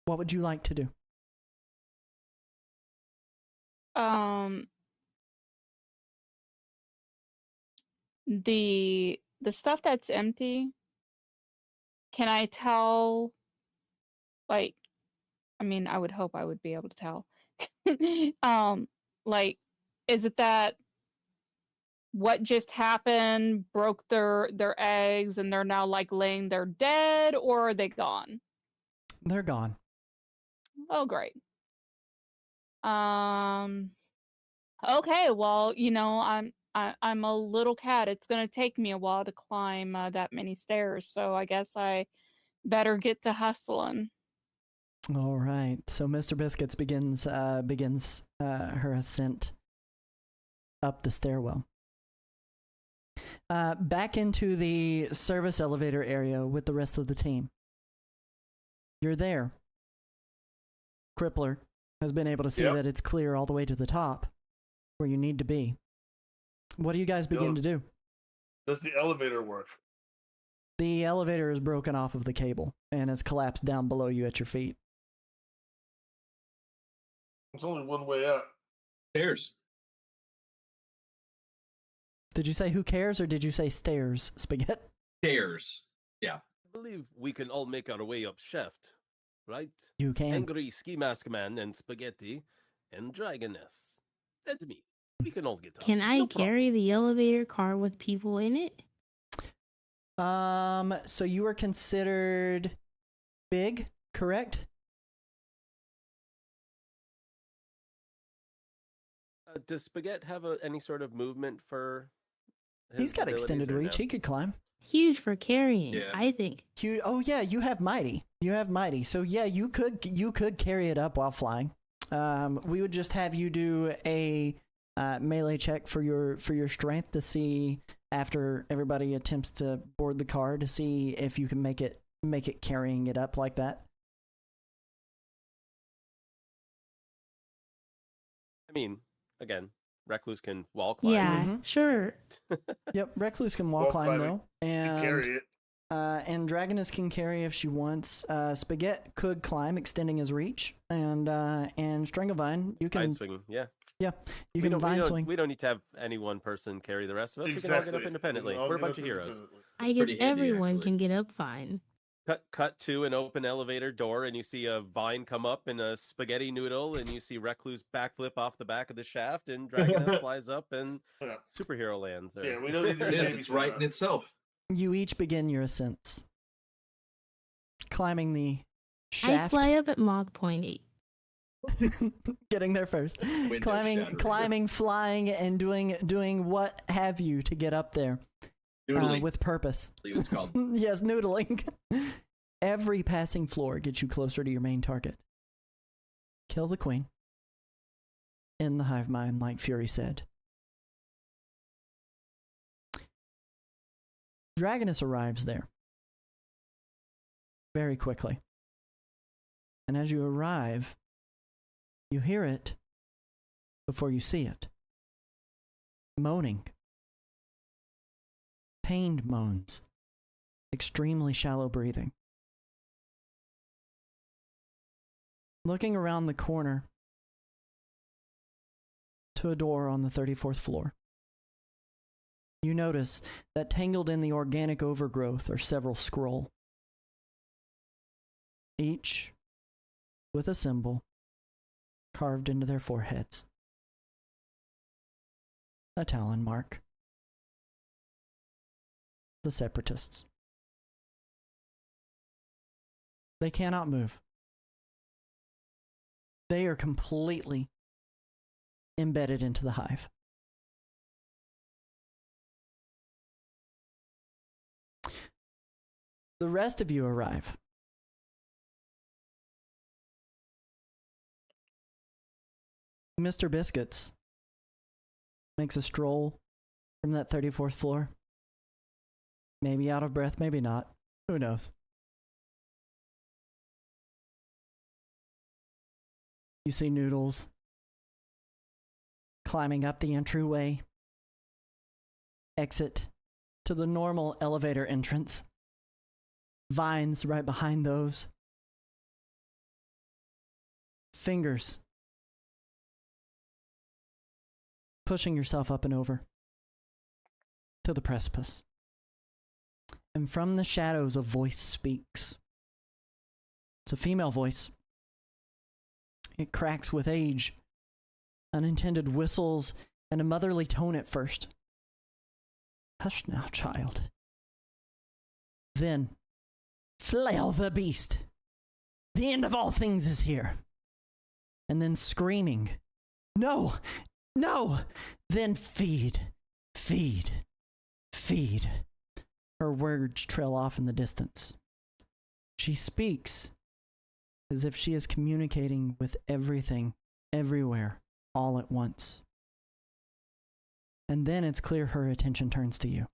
What would you like to do? The stuff that's empty, can I tell, like, I mean, I would hope I would be able to tell. Like, is it that what just happened broke their eggs and they're now like laying there dead, or are they gone? They're gone. Oh, great. Okay, well, you know, I'm a little cat. It's gonna take me a while to climb that many stairs, so I guess I better get to hustling. All right. So Mr. Biscuits begins her ascent up the stairwell. Back into the service elevator area with the rest of the team. You're there. Crippler has been able to see that it's clear all the way to the top, where you need to be. What do you guys begin to do? Does the elevator work? The elevator is broken off of the cable and has collapsed down below you at your feet. There's only one way up. Stairs. Did you say who cares, or did you say stairs, Spaghetti? Stairs. Yeah. I believe we can all make our way up shaft, right? You can. Angry Ski Mask Man and Spaghetti and Dragoness. And me. We can all get up. Can I carry the elevator car with people in it? So you are considered big, correct? Does Spaghetti have any sort of movement for He's got extended reach. He could climb. Huge for carrying, I think. Huge. Oh yeah, you have mighty. So yeah, you could carry it up while flying. We would just have you do a melee check for your strength to see, after everybody attempts to board the car, to see if you can make it carrying it up like that. I mean, again, Recluse can wall climb. Yeah, sure. Yep, Recluse can wall climb though, and carry it. And Dragoness can carry if she wants. Spaghetti could climb, extending his reach, and Strangevine, you can Vine swinging, yeah. Yeah, you can vine swing. We don't need to have any one person carry the rest of us. We can all get up independently. We're a bunch of heroes. I guess everyone can get up fine. Cut to an open elevator door, and you see a vine come up in a spaghetti noodle, and you see Recluse backflip off the back of the shaft, and Dragoness flies up, and superhero lands. Yeah, we don't need to. It's right in itself. You each begin your ascents, climbing the shaft. I fly up at Mach 0.8. Getting there first. Climbing, flying, and doing what have you to get up there. With purpose. I believe it's called. Yes, noodling. Every passing floor gets you closer to your main target. Kill the queen. In the hive mind, like Fury said. Dragoness arrives there very quickly. And as you arrive, you hear it before you see it. Moaning. Pained moans. Extremely shallow breathing. Looking around the corner to a door on the 34th floor, you notice that tangled in the organic overgrowth are several scroll, each with a symbol carved into their foreheads. A Talon mark. The Separatists. They cannot move. They are completely embedded into the hive. The rest of you arrive. Mr. Biscuits makes a stroll from that 34th floor. Maybe out of breath, maybe not. Who knows? You see Noodles climbing up the entryway, exit to the normal elevator entrance. Vines right behind those. Fingers pushing yourself up and over to the precipice. And from the shadows, a voice speaks. It's a female voice. It cracks with age, unintended whistles, and a motherly tone at first. Hush now, child. Then, flail the beast. The end of all things is here. And then screaming, no, no. Then feed, feed, feed. Her words trail off in the distance. She speaks as if she is communicating with everything, everywhere, all at once. And then it's clear her attention turns to you.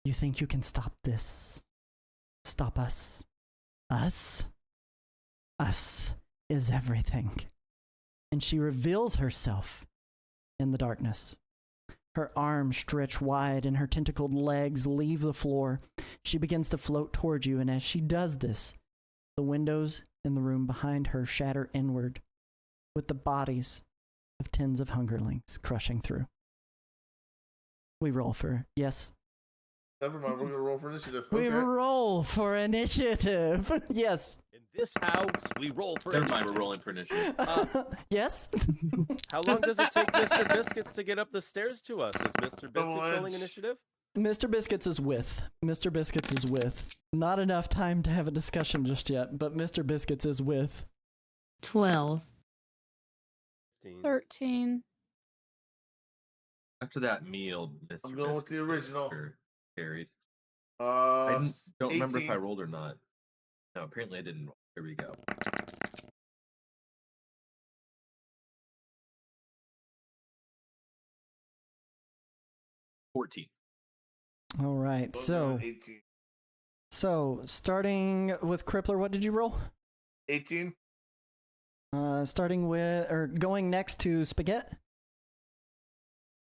You think you can stop this? Stop us? Us? Us is everything. And she reveals herself in the darkness. Her arms stretch wide and her tentacled legs leave the floor. She begins to float towards you, and as she does this, the windows in the room behind her shatter inward, with the bodies of tens of hungerlings crushing through. We roll for, yes? Never mind, we're going to roll for initiative. We Okay. roll for initiative. Yes. In this house, we roll for Never mind, we're rolling for initiative. Yes? How long does it take Mr. Biscuits to get up the stairs to us? Is Mr. Biscuits rolling initiative? Mr. Biscuits is with. Mr. Biscuits is with. Not enough time to have a discussion just yet, but Mr. Biscuits is with. 12. 13. After that meal, Mr. I'm going with the original. Carried. Uh, I don't remember if 18. I rolled or not. No, apparently I didn't roll. Here we go. $14. All right, so 18. Starting with Crippler, what did you roll? 18. Starting with, or going next to Spaghetti?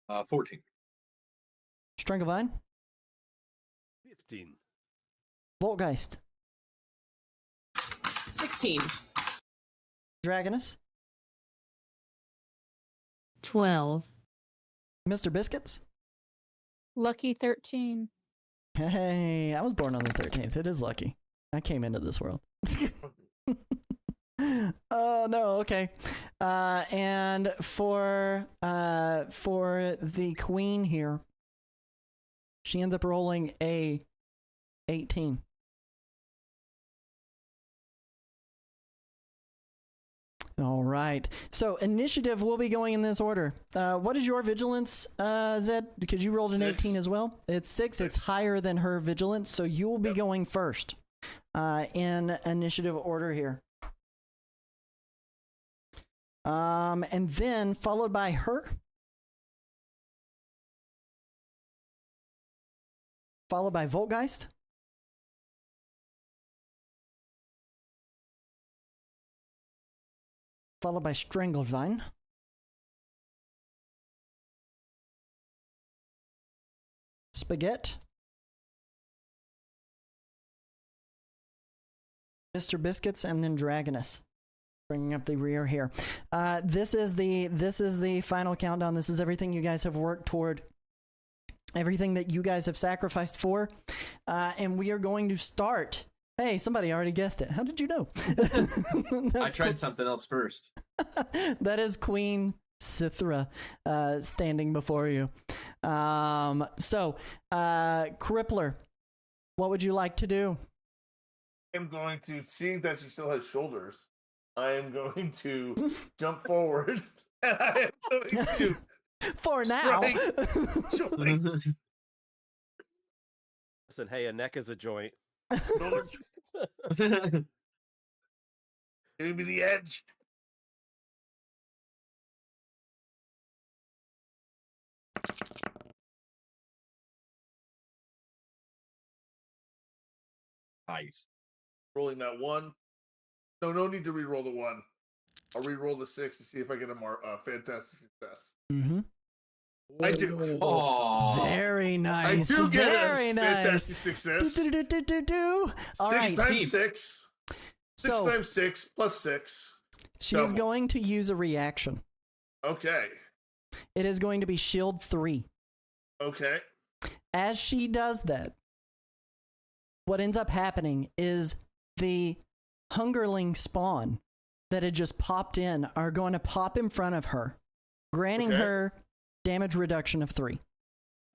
14. Strangevine? 15. Voltgeist? 16. Dragonus? 12. Mr. Biscuits? Lucky 13. Hey, I was born on the 13th. It is lucky. I came into this world. Oh, no, okay. And for the queen here, she ends up rolling a 18. All right. So initiative will be going in this order. What is your vigilance, Zed? Because you rolled an 6. 18 as well. It's 6. It's higher than her vigilance, so you will be going first in initiative order here. And then followed by her. Followed by Voltgeist. Followed by Stranglevine. Spaghetti. Mr. Biscuits, and then Dragonus. Bringing up the rear here. This is the final countdown. This is everything you guys have worked toward. Everything that you guys have sacrificed for. And we are going to start. Hey, somebody already guessed it. How did you know? I tried something else first. That is Queen Sithra standing before you. So, Crippler, what would you like to do? I'm going to, seeing that she still has shoulders, I am going to jump forward. And I am going to For now. strike Listen, hey, a neck is a joint. Give me the edge. Nice. Rolling that one. No need to re-roll the one. I'll re-roll the 6 to see if I get a fantastic success. Mm-hmm. I do. Oh, Very nice. I do get Very a nice. fantastic success. Do. All right. 6 times 6. 6 So times 6 plus 6. she's double. going to use a reaction. Okay. It is going to be shield 3. Okay. As she does that, what ends up happening is the hungerling spawn that had just popped in are going to pop in front of her, granting Okay. her damage reduction of 3.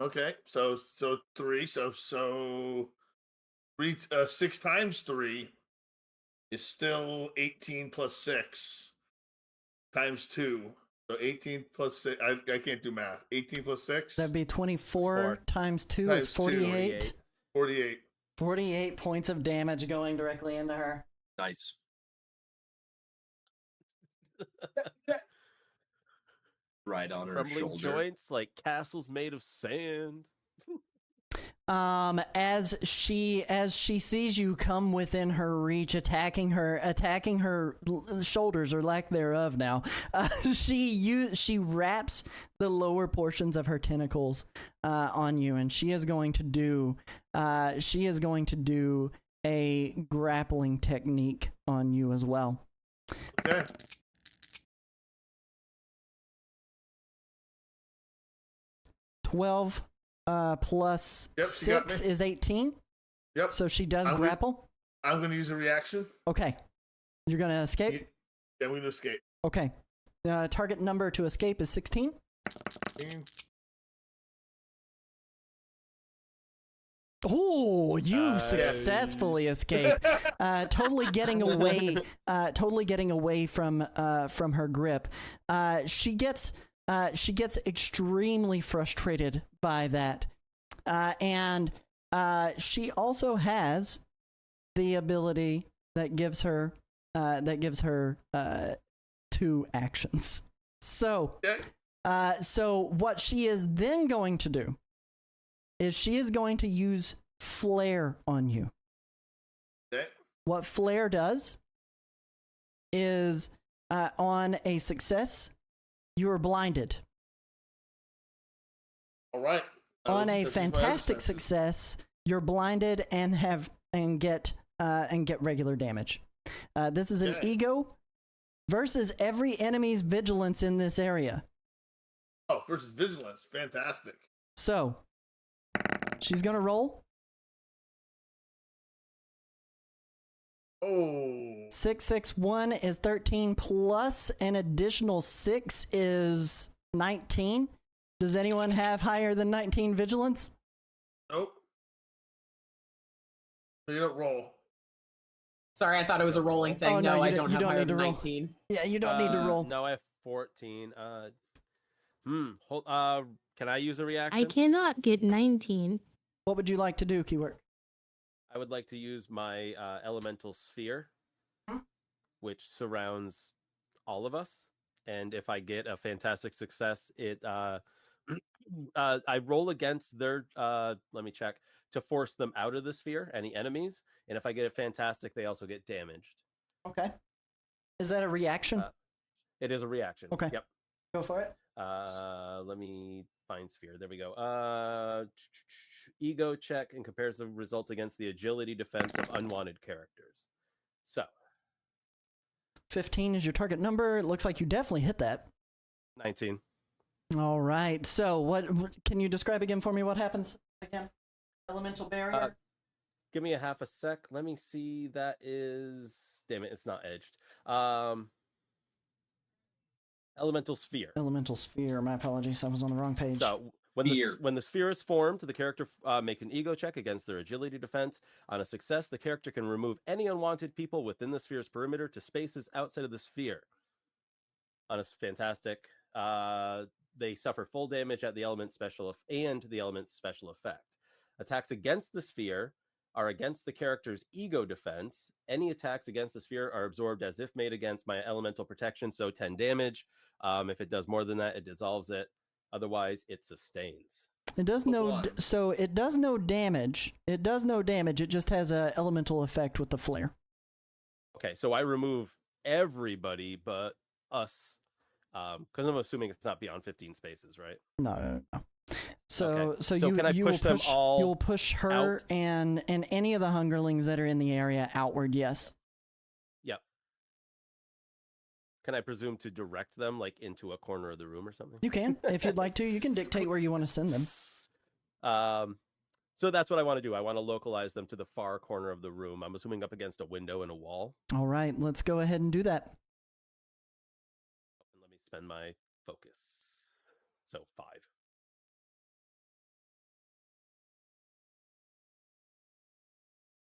Okay. So 3. So 3. 6 times 3 is still 18 plus 6 times 2. So 18 plus 6. I can't do math. 18 plus 6. That'd be 24 times 2 is Times 2. 48. 48. 48 points of damage going directly into her. nice. Right on her Crumbling shoulder. joints like castles made of sand. As she sees you come within her reach, attacking her shoulders or lack thereof now, she wraps the lower portions of her tentacles on you, and she is going to do a grappling technique on you as well. Okay. $12 plus Yep, she got 6 me. is 18. Yep. So she does I'm gonna- grapple. I'm going to use a reaction. Okay. You're going to escape? Yeah, I'm going to escape. Okay. Target number to escape is 16. Oh, you Nice. successfully escaped. Totally getting away. Totally getting away from her grip. She gets extremely frustrated by that, and she also has the ability that gives her 2 actions. So, so what she is then going to do is she is going to use flare on you. Okay. What flare does is on a success, you are blinded. All right. On a Let's use my other fantastic senses. success, you're blinded and get regular damage. This is an Okay. ego versus every enemy's vigilance in this area. Oh, versus vigilance. Fantastic. So she's gonna roll. Oh. 661 is 13 plus an additional 6 is 19. Does anyone have higher than 19 vigilance? Nope. You don't roll. Sorry, I thought it was a rolling thing. Oh, no, no, you I don't- don't you have don't higher need to than roll. 19. Yeah, you don't need to roll. No, I have 14. Can I use a reaction? I cannot get 19. What would you like to do, Keyword? I would like to use my elemental sphere, which surrounds all of us. And if I get a fantastic success, it I roll against their let me check to force them out of the sphere, any enemies. And if I get a fantastic, they also get damaged. Okay. Is that a reaction? It is a reaction. Okay. Yep. Go for it. Let me find sphere. There we go. Ego check and compares the results against the agility defense of unwanted characters. So 15 is your target number. It looks like you definitely hit that. 19. All right. So what can you describe again for me what happens again? Elemental barrier? Give me a half a sec. Let me see. That is, damn it, it's not edged. Elemental sphere. Elemental sphere. My apologies. I was on the wrong page. So when the sphere is formed, the character make an ego check against their agility defense. On a success, the character can remove any unwanted people within the sphere's perimeter to spaces outside of the sphere. On a fantastic, they suffer full damage at the element special and the element's special effect. Attacks against the sphere are against the character's ego defense. Any attacks against the sphere are absorbed as if made against my elemental protection, so 10 damage. If it does more than that, it dissolves it. Otherwise, it sustains. It does so it does no damage. It does no damage. It just has a elemental effect with the flare. Okay, so I remove everybody but us, because I'm assuming it's not beyond 15 spaces, right? No. So, okay. so can I push them all? You'll push her out? and any of the hungerlings that are in the area outward. Yes. Yep. Can I presume to direct them like into a corner of the room or something? You can, if you'd like to. You can dictate where you want to send them. So that's what I want to do. I want to localize them to the far corner of the room. I'm assuming up against a window and a wall. All right, let's go ahead and do that. Let me spend my focus. So 5.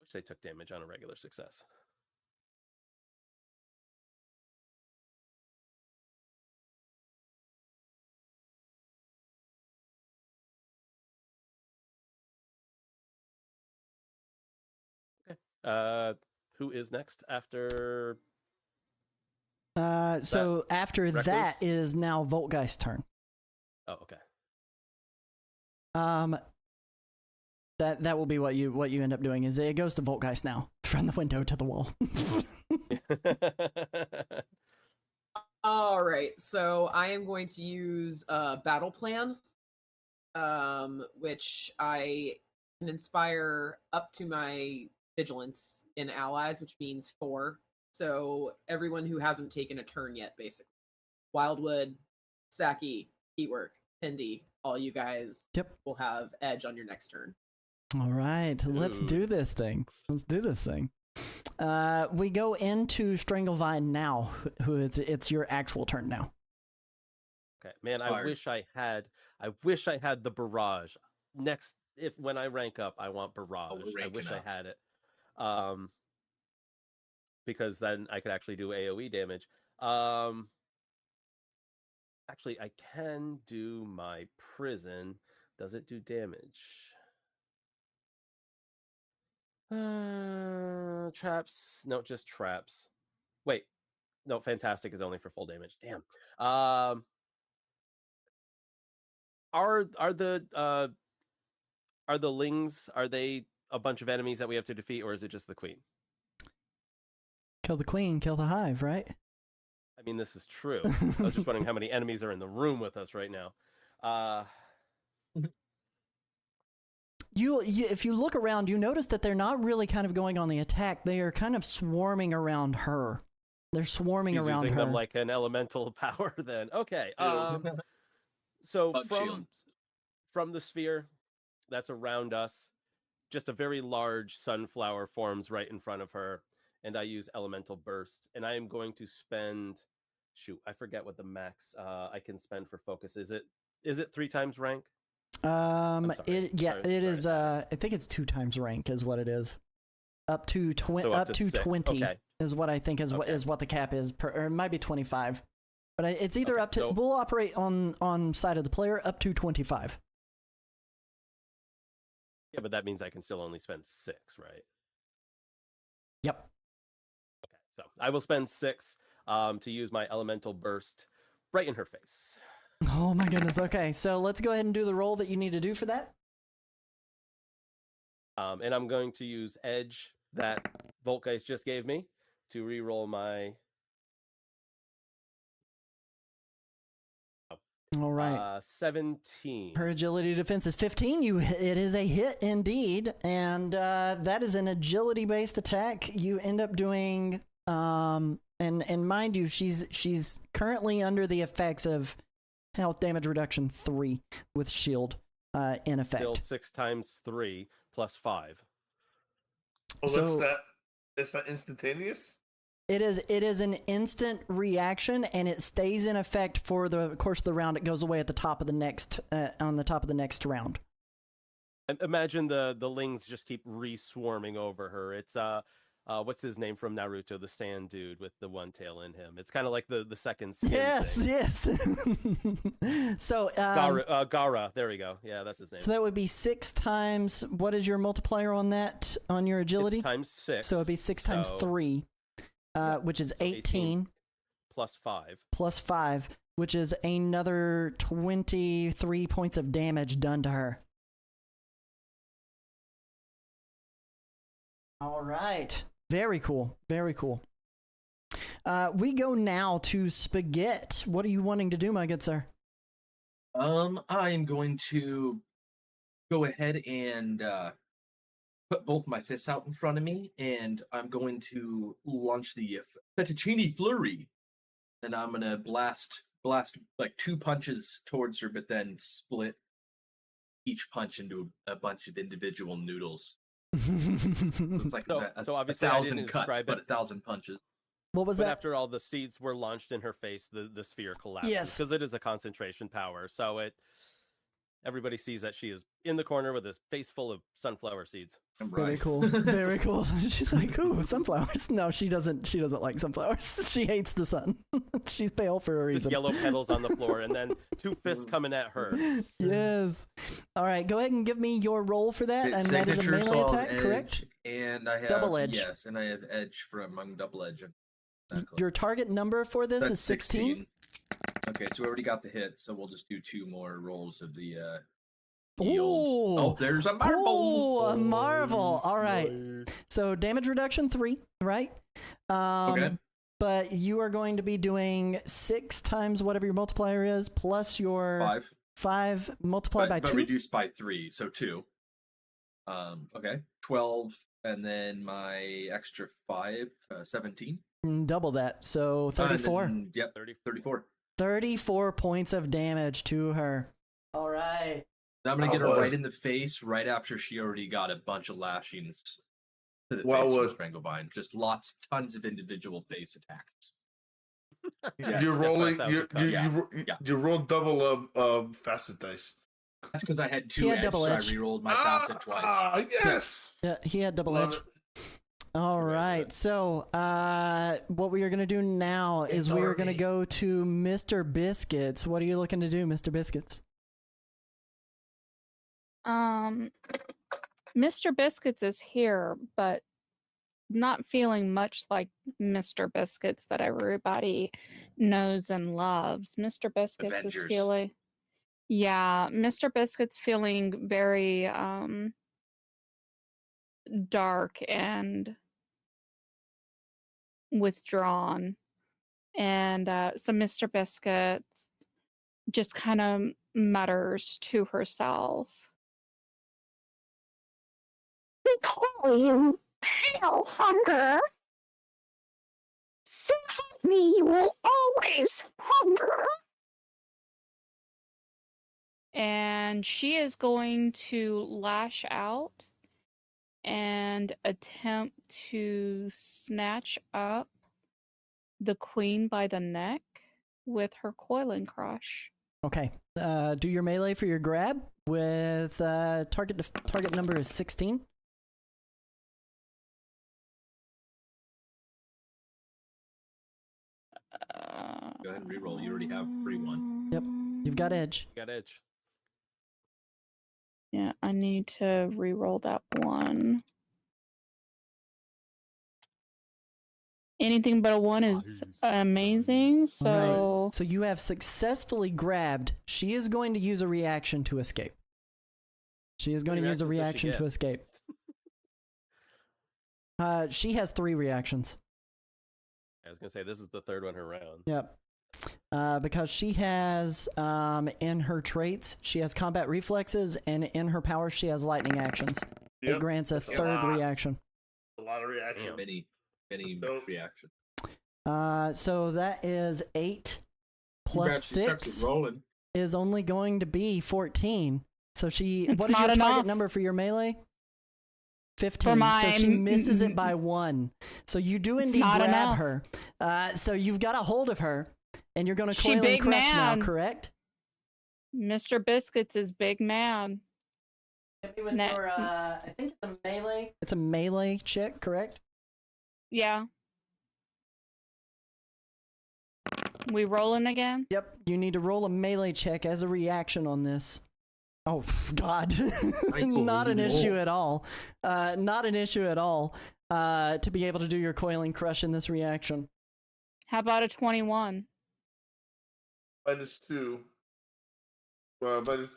Wish they took damage on a regular success. Okay. Who is next after? So after that is now Voltgeist's turn. Oh, okay. That will be what you end up doing. Is it goes to Voltgeist now from the window to the wall. All right, so I am going to use battle plan, which I can inspire up to my vigilance in allies, which means 4. So everyone who hasn't taken a turn yet, basically. Wildwood, Saki, Heatwork, Tindy, all you guys will have edge on your next turn. All right, let's do this thing. We go into Stranglevine now. It's your actual turn now. Okay, man, I wish I had the barrage. Next, when I rank up, I want barrage. I wish I had it. Because then I could actually do AoE damage. Actually, I can do my prison. Does it do damage? Traps. No, just traps. Wait. No, fantastic is only for full damage. Damn. Are the lings, are they a bunch of enemies that we have to defeat, or is it just the queen? Kill the queen, kill the hive, right? I mean, this is true. I was just wondering how many enemies are in the room with us right now. If you look around, you notice that they're not really kind of going on the attack. They are kind of swarming around her. They're swarming around her. Using them like an elemental power then. Okay. So from the sphere that's around us, just a very large sunflower forms right in front of her, and I use elemental burst, and I am going to spend, I forget what the max I can spend for focus. Is it 3 times rank? It is. I think it's 2 times rank is what it is. Up to 20. Up to 20 is what I think is what the cap is. Or it might be 25, but it's either up to. So, we'll operate on side of the player up to 25. Yeah, but that means I can still only spend 6, right? Yep. Okay, so I will spend 6 to use my elemental burst right in her face. Oh my goodness. Okay, so let's go ahead and do the roll that you need to do for that. And I'm going to use Edge that Voltgeist just gave me to re-roll my... All right. 17. Her agility defense is 15. It is a hit indeed, and that is an agility-based attack. You end up doing, and mind you, she's currently under the effects of health damage reduction 3 with shield in effect. Still 6 times 3 plus 5. Oh, so it's not instantaneous? It is an instant reaction, and it stays in effect for the course of the round. It goes away at the top of the next on the top of the next round. And imagine the lings just keep re-swarming over her. It's what's his name from Naruto, the sand dude with the one tail in him. It's kind of like the second skin Yes, thing. yes. So Gara, there we go. Yeah, that's his name. So that would be 6 times. What is your multiplier on that? On your agility? It's times 6. So it'd be 6 times 3, which is 18 plus 5. Plus 5, which is another 23 points of damage done to her. All right. Very cool. Very cool. We go now to Spaghetti. What are you wanting to do, my good sir? I am going to go ahead and put both my fists out in front of me, and I'm going to launch the fettuccine flurry, and I'm gonna blast like 2 punches towards her, but then split each punch into a bunch of individual noodles. It's like so obviously 1,000 cuts, but 1,000 punches. What was but that? After all the seeds were launched in her face, the sphere collapses. Yes. Because it is a concentration power. So everybody sees that she is in the corner with a face full of sunflower seeds. Very cool. Very cool. She's like, ooh, sunflowers. No, she doesn't like sunflowers. She hates the sun. She's pale for a reason. Just yellow petals on the floor and then 2 fists coming at her. Yes. All right, go ahead and give me your roll for that. And that is a melee attack, edge, correct? And I have double edge. Yes, and I have edge from double edge. Exactly. Your target number for this is 16. Okay, so we already got the hit, so we'll just do 2 more rolls of the Ooh. Oh, there's a marvel. Oh, a marvel. All right. So damage reduction 3, right? Okay. But you are going to be doing 6 times whatever your multiplier is, plus your 5 multiplied by 2. But reduced by 3, so 2. Okay. 12, and then my extra 5, 17. Double that, so 34. Yep, 34. 34 points of damage to her. All right. Now I'm going to get her right in the face right after she already got a bunch of lashings to the face from Stranglevine. Just tons of individual face attacks. You're rolling. You rolled double facet dice. That's because I had 2 edge, so I re-rolled my facet twice. Yes. Yeah, he had double edge. All right, so what we are going to do now is we are going to go to Mr. Biscuits. What are you looking to do, Mr. Biscuits? Mr. Biscuits is here, but not feeling much like Mr. Biscuits that everybody knows and loves. Mr. Biscuits is feeling... Yeah, Mr. Biscuits feeling very dark and withdrawn. And so Mr. Biscuits just kind of mutters to herself. They call you Hell Hunger. So help me, you will always hunger. And she is going to lash out and attempt to snatch up the queen by the neck with her coiling crush. Okay. Do your melee for your grab with target number is 16. Go ahead and reroll. You already have free one. Yep. You've got edge. You got edge. Yeah, I need to re-roll that one. Anything but a 1 is amazing, so... Right. So you have successfully grabbed. She is going to use a reaction to escape. She is going to use a reaction to escape. She has 3 reactions. I was going to say, this is the third one her round. Yep. Because she has, in her traits, she has combat reflexes, and in her power, she has lightning actions. It grants a third reaction. A lot of reactions. Many reactions. So that is 8 plus 6 is only going to be 14. So she, what is your target number for your melee? 15. So she misses it by 1. So you do indeed grab her. So you've got a hold of her, and you're going to coil and crush now, correct? Mr. Biscuits is big man. Hit me with your, I think it's a melee. It's a melee check, correct? Yeah. We rolling again? Yep, you need to roll a melee check as a reaction on this. Oh, God. Not an issue at all. Not an issue at all to be able to do your coiling crush in this reaction. How about a 21? -2. But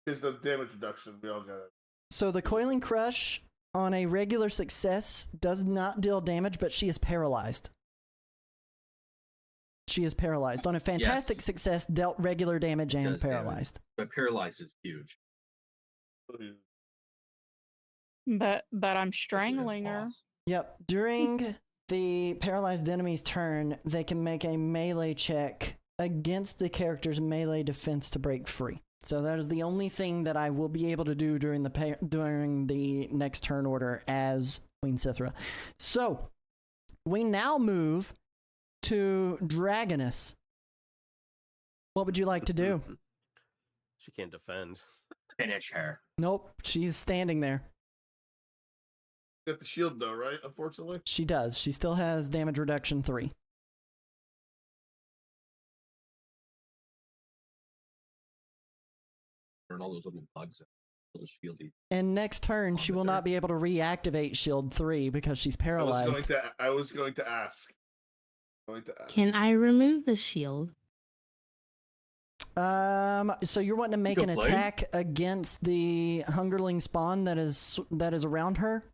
it's the damage reduction. We all got it. So the coiling crush on a regular success does not deal damage, but she is paralyzed. She is paralyzed. On a fantastic success, dealt regular damage and paralyzed. Damage. But paralyzed is huge. But I'm strangling her. Yep. During the paralyzed enemy's turn, they can make a melee check against the character's melee defense to break free. So that is the only thing that I will be able to do during the next turn order as Queen Sithra. So we now move to Dragoness. What would you like to do? She can't defend. Finish her. Nope, she's standing there. Got the shield though, right? Unfortunately, she does. She still has damage reduction 3. Burn all those little bugs. Little shieldy. And next turn, she will not be able to reactivate Shield 3 because she's paralyzed. I was going to ask. Can I remove the shield? So you're wanting to make an attack against the Hungerling spawn that is around her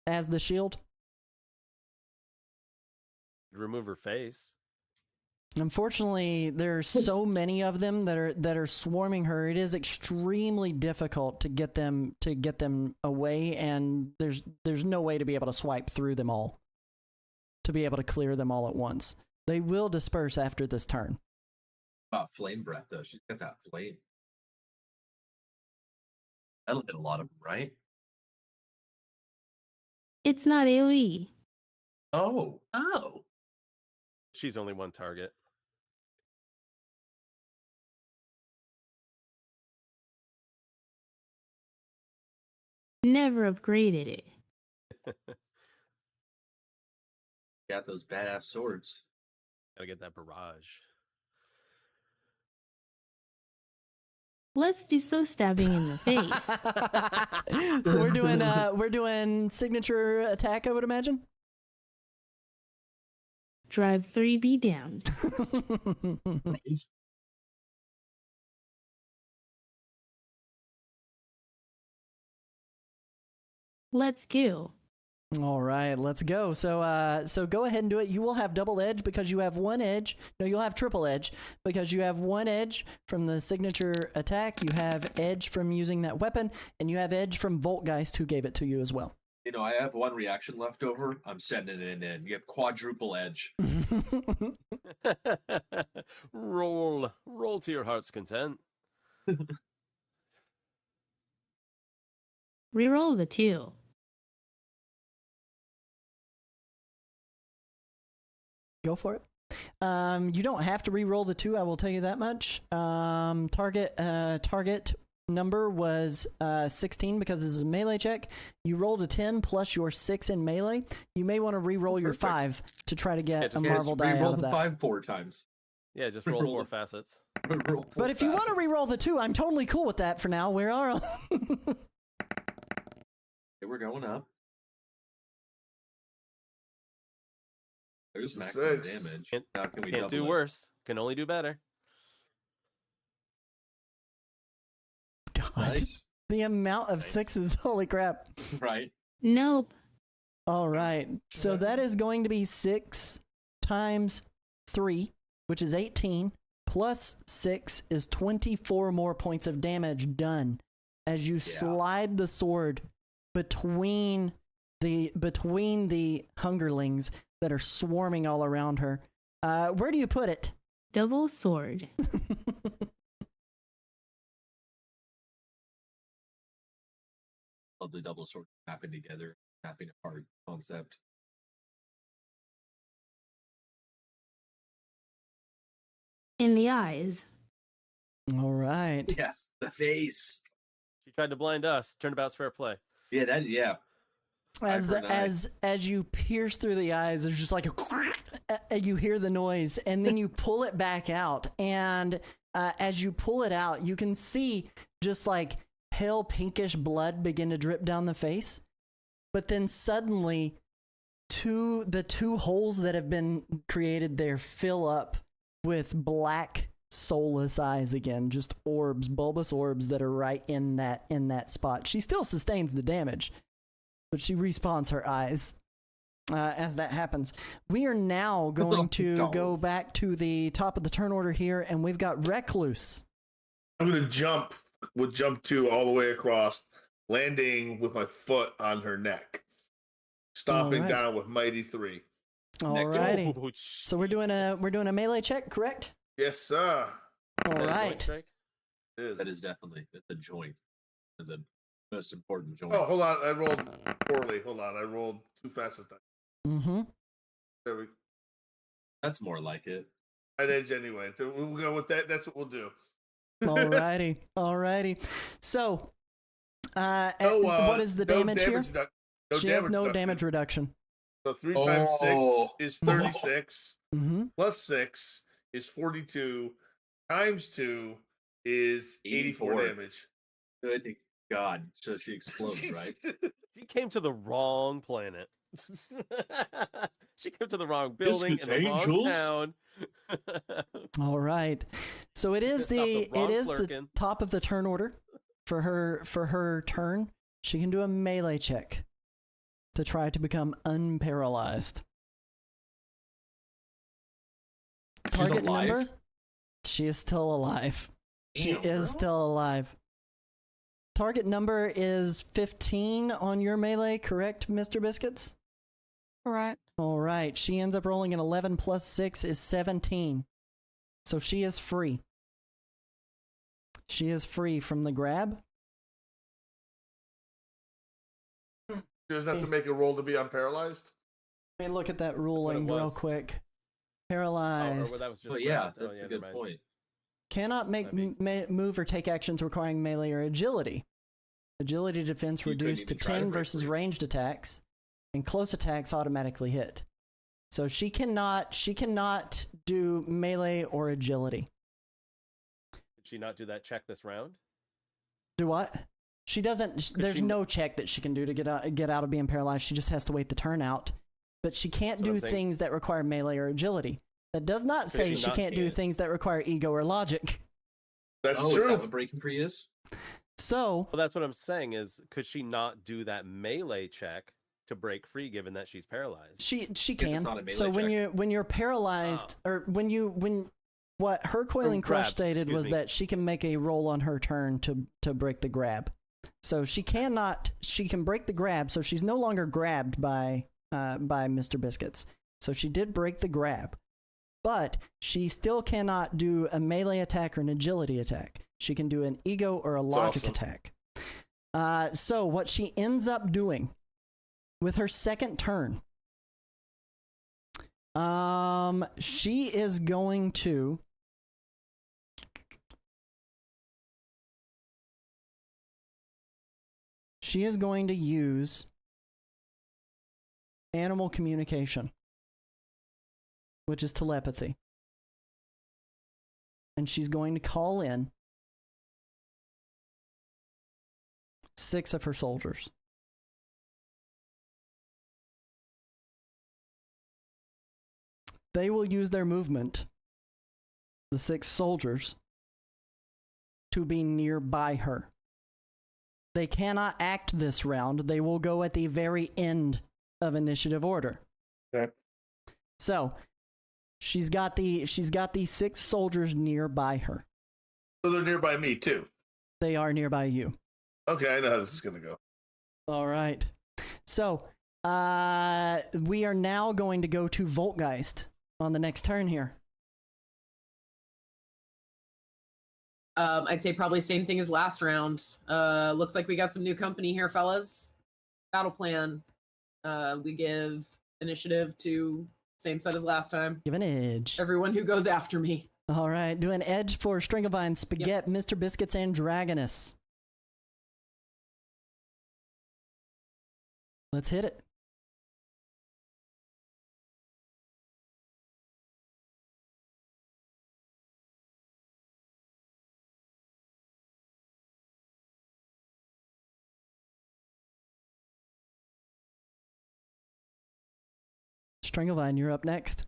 as the shield? Remove her face. Unfortunately, there's so many of them that are swarming her. It is extremely difficult to get them away, and there's no way to be able to swipe through them all, to be able to clear them all at once. They will disperse after this turn. About flame breath though, she's got that flame. That'll hit a lot of them, right? It's not AoE. Oh. She's only one target. Never upgraded it. Got those badass swords. Gotta get that barrage. Let's do so stabbing in the face. So we're doing signature attack, I would imagine. Drive 3B down. Nice. Let's go. All right, let's go. So go ahead and do it. You will have double edge because you have one edge. No, you'll have triple edge because you have one edge from the signature attack. You have edge from using that weapon, and you have edge from Voltgeist, who gave it to you as well. You know, I have one reaction left over. I'm sending it in. You have quadruple edge. Roll to your heart's content. Reroll the 2. Go for it. You don't have to re-roll the 2, I will tell you that much. Target number was 16 because this is a melee check. You rolled a 10 plus your 6 in melee. You may want to re-roll your 5 to try to get a Marvel die out of that. Roll the 5 4 times. Yeah, just roll 4 facets. But if you want to re-roll the 2, I'm totally cool with that for now. Where are Okay, we're going up. There's maximum damage. Can't do worse. Can only do better. God, nice. The amount of 6s, holy crap. Right. Nope. All right. So that is going to be 6 times 3, which is 18, plus 6 is 24 more points of damage done as you slide the sword between the hungerlings that are swarming all around her. Where do you put it? Double sword. Love the double sword snapping together, snapping apart concept. In the eyes. All right. Yes, the face. She tried to blind us. Turnabout's fair play. Yeah, as you pierce through the eyes, there's just like you hear the noise, and then you pull it back out, and as you pull it out, you can see just like pale pinkish blood begin to drip down the face, but then suddenly the two holes that have been created there fill up with black soulless eyes again, just orbs, bulbous orbs that are right in that spot. She still sustains the damage, but she respawns her eyes as that happens. We are now going to go back to the top of the turn order here, and we've got Recluse. I'm going to jump 2 all the way across, landing with my foot on her neck, stomping down with Mighty 3. Alrighty. So we're doing a melee check, correct? Yes, sir. All right. That is definitely a joint. The most important joint. Oh, hold on. I rolled poorly. Hold on. I rolled too fast at that. Mm-hmm. There we go. That's more like it. I'd edge anyway. So we'll go with that. That's what we'll do. Alrighty. So, what is the damage here? She has no damage reduction. So 3 times 6 is 36. Mm-hmm. Plus 6 is 42. Times 2 is 84 damage. Good God. So she explodes, right? She came to the wrong planet. She came to the wrong building in the wrong town. All right. So it is the top of the turn order for her turn. She can do a melee check to try to become unparalyzed. Target number? She is still alive. Still alive. Target number is 15 on your melee, correct, Mr. Biscuits? Correct. All right. She ends up rolling an 11 plus 6 is 17. So she is free. She is free from the grab. She doesn't have to make a roll to be unparalyzed? Let me look at that ruling real quick. Paralyzed. That's a good point. Cannot make move or take actions requiring melee or agility. Agility defense reduced to 10 versus ranged attacks, and close attacks automatically hit. So she cannot do melee or agility. Did she not do that check this round? Do what? She doesn't. There's no check that she can do to get out of being paralyzed. She just has to wait the turn out. But she can't do things that require melee or agility. That does not say she can't do things that require ego or logic. That's true. Is that what breaking free is? So, well, that's what I'm saying is, could she not do that melee check to break free, given that she's paralyzed? She can. So when you're paralyzed, or when what her Coiling Crush stated was that she can make a roll on her turn to break the grab. So she can break the grab, so she's no longer grabbed by Mr. Biscuits. So she did break the grab, but she still cannot do a melee attack or an agility attack. She can do an ego or a logic attack. So what she ends up doing with her second turn, she is going to use animal communication, which is telepathy. And she's going to call in 6 of her soldiers. They will use their movement, the 6 soldiers, to be nearby her. They cannot act this round. They will go at the very end of initiative order. Okay. So, she's got the 6 soldiers nearby her. So they're nearby me too. They are nearby you. Okay, I know how this is gonna go. All right. So, we are now going to go to Voltgeist on the next turn here. I'd say probably same thing as last round. Looks like we got some new company here, fellas. Battle plan. We give initiative to same set as last time. Give an edge. Everyone who goes after me. All right. Do an edge for Stringavine, Spaghetti, Mr. Biscuits, and Dragonus. Let's hit it. Stranglevyne, you're up next.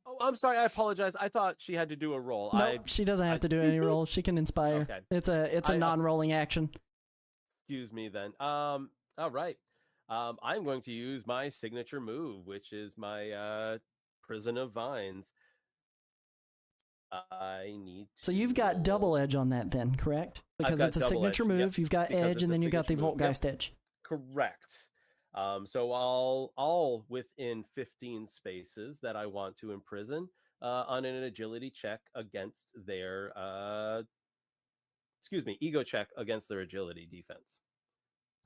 Oh, I'm sorry. I apologize. I thought she had to do a roll. Nope, she doesn't have to do any roll. She can inspire. Okay. It's a non-rolling action. Excuse me then. All right. I'm going to use my signature move, which is my Prison of Vines. I need to So you've got double edge on that then, correct? Because it's a signature move. Yep, you've got edge, and then you've got the Voltgeist edge. Correct. So all within 15 spaces that I want to imprison on an agility check against their ego check against their agility defense.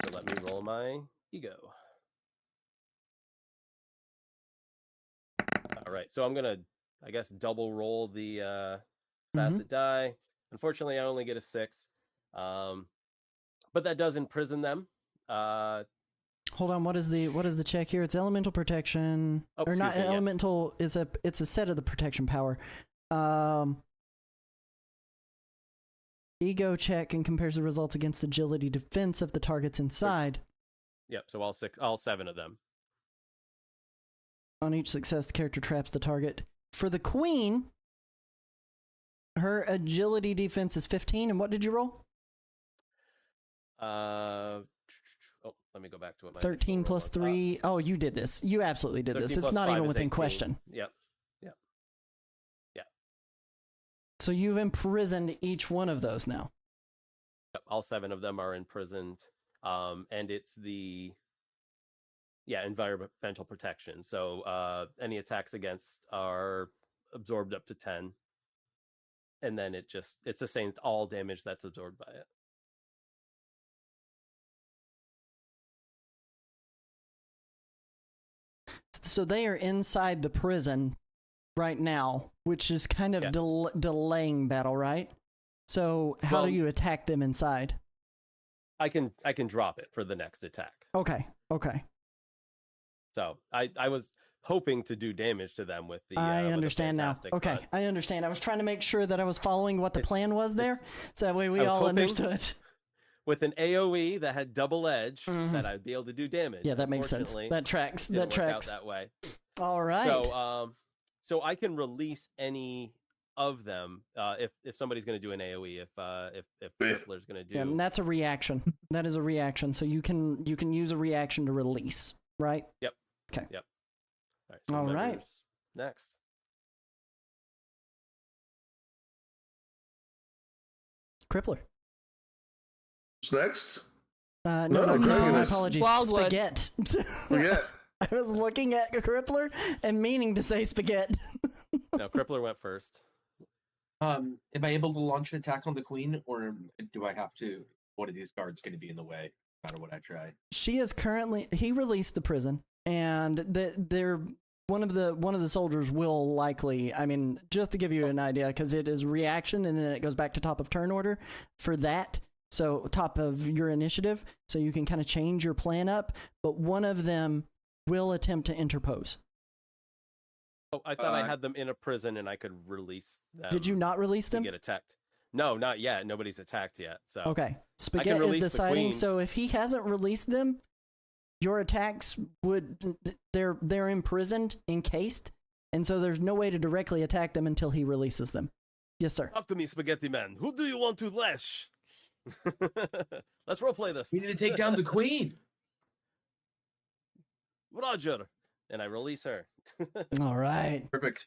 So let me roll my ego. All right. So I'm gonna, I guess, double roll the facet die. Unfortunately, I only get a 6, but that does imprison them. Hold on, what is the check here? It's elemental protection, or not elemental? Yes. It's a set of the protection power. Ego check and compares the results against agility defense of the targets inside. Yep. So all 7 of them. On each success, the character traps the target. For the queen, her agility defense is 15. And what did you roll? Let me go back to it. 13 plus 3. Oh, you did this. You absolutely did this. It's not even within 18. question. Yep. So you've imprisoned each one of those now. Yep. All 7 of them are imprisoned. And it's the environmental protection. So any attacks against are absorbed up to 10. And then it's the same, all damage that's absorbed by it. So they are inside the prison right now, which is kind of delaying battle, right? So how do you attack them inside? I can drop it for the next attack. Okay. So I was hoping to do damage to them with the. I understand now. Okay, I understand. I was trying to make sure that I was following what the plan was there, so that way we all understood. With an AOE that had double edge, that I'd be able to do damage. Yeah, that makes sense. That tracks. Didn't work out that way. All right. So I can release any of them if somebody's going to do an AOE. If Crippler's going to do. Yeah, and that's a reaction. That is a reaction. So you can use a reaction to release, right? Yep. Okay. Yep. So all right. Next. Crippler. What's next? No, my apologies. Wildwood. Spaghetti. Spaghetti. I was looking at Crippler and meaning to say spaghetti. No, Crippler went first. Am I able to launch an attack on the queen, or do I have to? One of these guards going to be in the way, no matter what I try? She is currently. He released the prison, and they're one of the soldiers will likely. I mean, just to give you an idea, because it is reaction, and then it goes back to top of turn order for that. So top of your initiative, so you can kind of change your plan up. But one of them will attempt to interpose. Oh, I thought I had them in a prison and I could release them. Did you not release them? Get attacked. No, not yet. Nobody's attacked yet. So okay. Spaghetti is deciding. So if he hasn't released them, your attacks they're imprisoned, encased, and so there's no way to directly attack them until he releases them. Yes, sir. Talk to me, Spaghetti Man. Who do you want to lash? Let's roleplay this. We need to take down the queen. Roger. And I release her. All right. Perfect.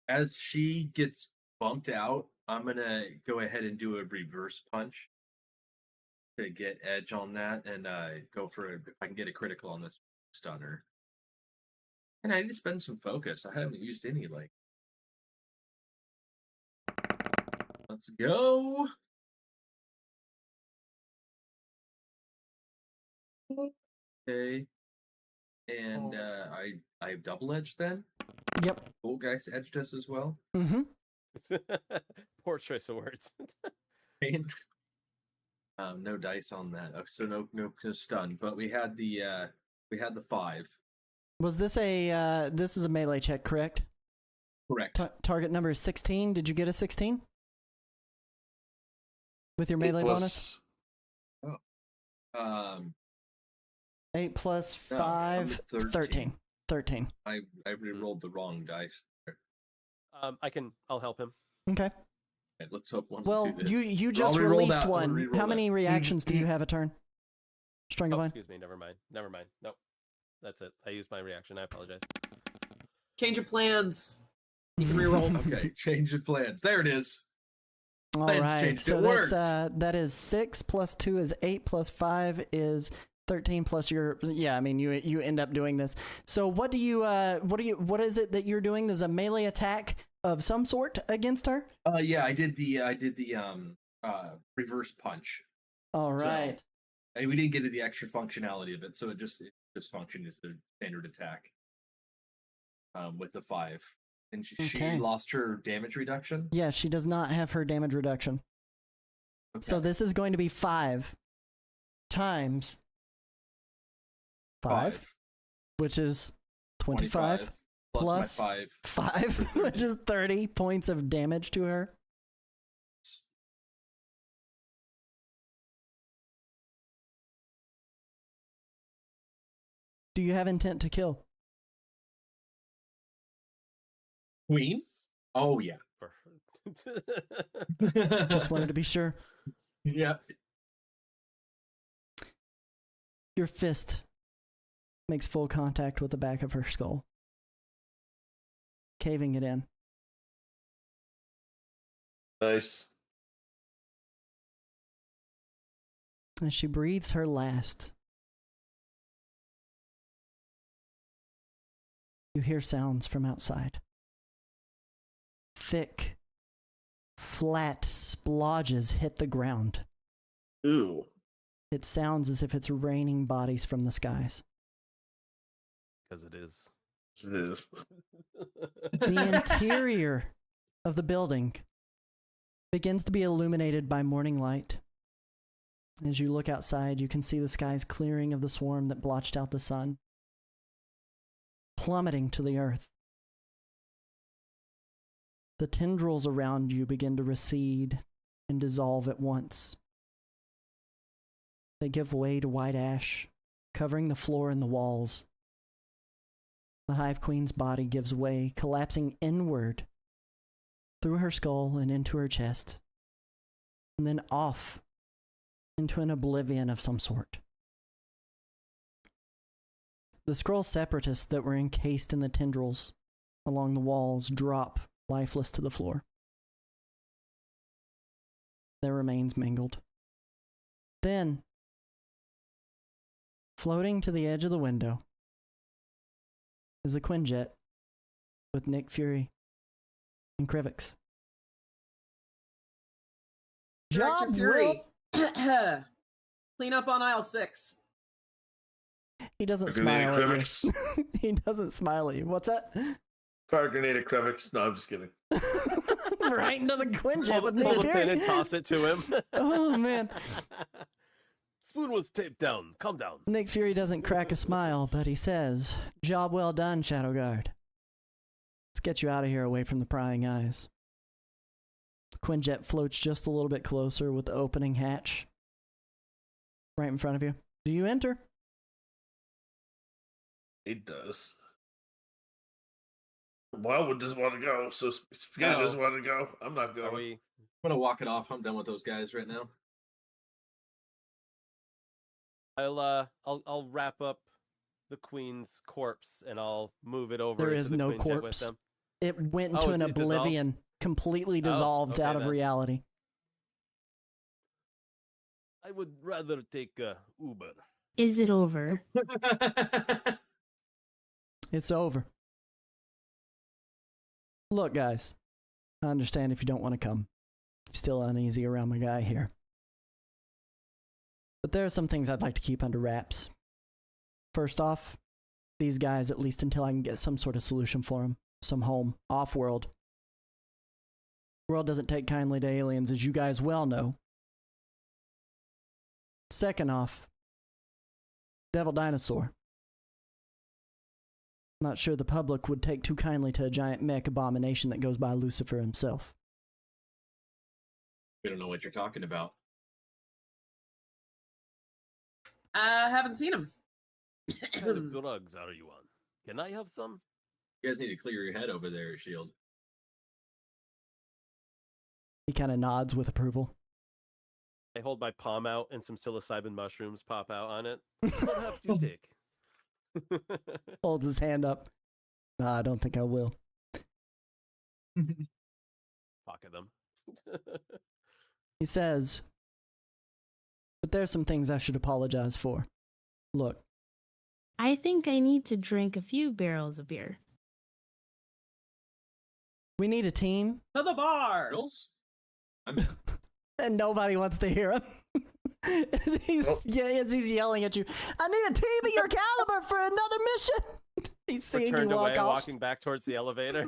As she gets bumped out, I'm going to go ahead and do a reverse punch to get edge on that and go for if I can get a critical on this stunner. And I need to spend some focus. I haven't used any, Let's go. Okay. And I have double edged then. Yep. Old guys edged us as well. Mm-hmm. Poor choice of words. No dice on that. So no stun. But we had the We had the 5. Was this a, this is a melee check, correct? Correct. Target number is 16. Did you get a 16? With your melee bonus? Oh. 8 plus No, 5, I'm at 13. 13. I re-rolled the wrong dice there. I'll help him. Okay. Okay, let's hope one Well, will do this. you I'll just re-roll released that, I'll one. re-roll How that. many reactions do you have a turn? Oh, Stranglebind? excuse me. Never mind. Nope. That's it. I used my reaction. I apologize. Change of plans. You can reroll. Okay, change of plans. There it is. All Plans right. changed. So It that's worked. that is 6 plus 2 is 8 plus 5 is 13 plus your, yeah, I mean you end up doing this. So what is it that you're doing? There's a melee attack of some sort against her? Yeah, I did the reverse punch. All right. So, we didn't get to the extra functionality of it, so it just functioned as a standard attack. With the 5. And she Okay. lost her damage reduction. Yeah, she does not have her damage reduction. Okay. So this is going to be 5 times 5, which is 25 plus my 5. 5, which is 30 points of damage to her. Do you have intent to kill? Queen? Oh yeah. Just wanted to be sure. Yeah. Your fist makes full contact with the back of her skull, caving it in. Nice. As she breathes her last, you hear sounds from outside. Thick, flat splodges hit the ground. Ooh. It sounds as if it's raining bodies from the skies. Because it is. It is. The interior of the building begins to be illuminated by morning light. As you look outside, you can see the skies clearing of the swarm that blotched out the sun, plummeting to the earth. The tendrils around you begin to recede and dissolve at once. They give way to white ash, covering the floor and the walls. The Hive Queen's body gives way, collapsing inward through her skull and into her chest, and then off into an oblivion of some sort. The Skrull separatists that were encased in the tendrils along the walls drop lifeless to the floor. Their remains mingled. Then, floating to the edge of the window, is a Quinjet with Nick Fury and Krivix. Director Job Fury. well. Clean up on aisle 6. He doesn't Grenade smile at Krivix. you. He doesn't smile at you. What's that? Fire grenade at Krivix. No, I'm just kidding. Right into the Quinjet with Pull Nick the pin Fury. and toss it to him. Oh, man. Spoon was taped down. Calm down. Nick Fury doesn't crack a smile, but he says, "Job well done, Shadow Guard. Let's get you out of here away from the prying eyes." The Quinjet floats just a little bit closer with the opening hatch right in front of you. Do you enter? It does. Wildwood doesn't want to go, so Spaghetti No. doesn't want to go. I'm not Are going. we? I'm gonna walk it off. I'm done with those guys right now. I'll wrap up the Queen's corpse and I'll move it over. There into is the no Quinjet corpse. With them. It went into Oh, an it dissolved? oblivion, completely Oh, dissolved okay out of then. reality. I would rather take Uber. Is it over? It's over. Look, guys, I understand if you don't want to come. Still uneasy around my guy here. But there are some things I'd like to keep under wraps. First off, these guys, at least until I can get some sort of solution for them. Some home, off-world. The world doesn't take kindly to aliens, as you guys well know. Second off, Devil Dinosaur. Not sure the public would take too kindly to a giant mech abomination that goes by Lucifer himself. We don't know what you're talking about. I haven't seen him. What kind of drugs are you on? Can I have some? You guys need to clear your head over there, Shield. He kind of nods with approval. I hold my palm out and some psilocybin mushrooms pop out on it. Perhaps you take. Holds his hand up. No, I don't think I will. Pocket them. He says, but there's some things I should apologize for. Look, I think I need to drink a few barrels of beer. we need a team, To the bar. Girls? and nobody wants to hear him. he's yelling at you. I need a team of your caliber for another mission. He's seeing you Turned walk away, off. walking back towards the elevator.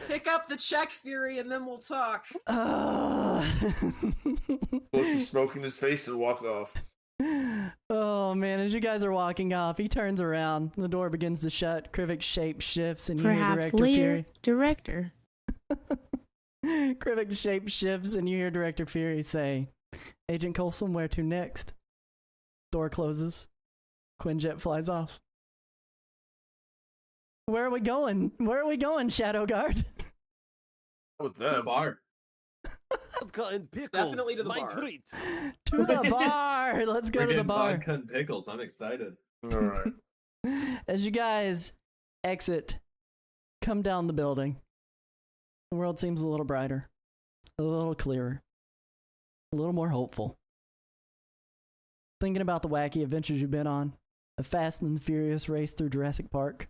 Pick up the check, Fury, and then we'll talk. Both you smoke in his face and walk off. Oh man, as you guys are walking off, he turns around. The door begins to shut. Krivik's shape shifts, and you hear Perhaps Director later, Fury. Director. Krivik's shape shifts, and you hear Director Fury say, Agent Coulson, where to next? Door closes. Quinjet flies off. Where are we going? Where are we going, Shadow Guard? With The them. bar. Vodka and pickles. Definitely to the my bar. treat. To the bar! Let's go We're to the getting bar. vodka and pickles. I'm excited. All right. As you guys exit, come down the building, the world seems a little brighter, a little clearer, a little more hopeful. Thinking about the wacky adventures you've been on, a Fast and the Furious race through Jurassic Park,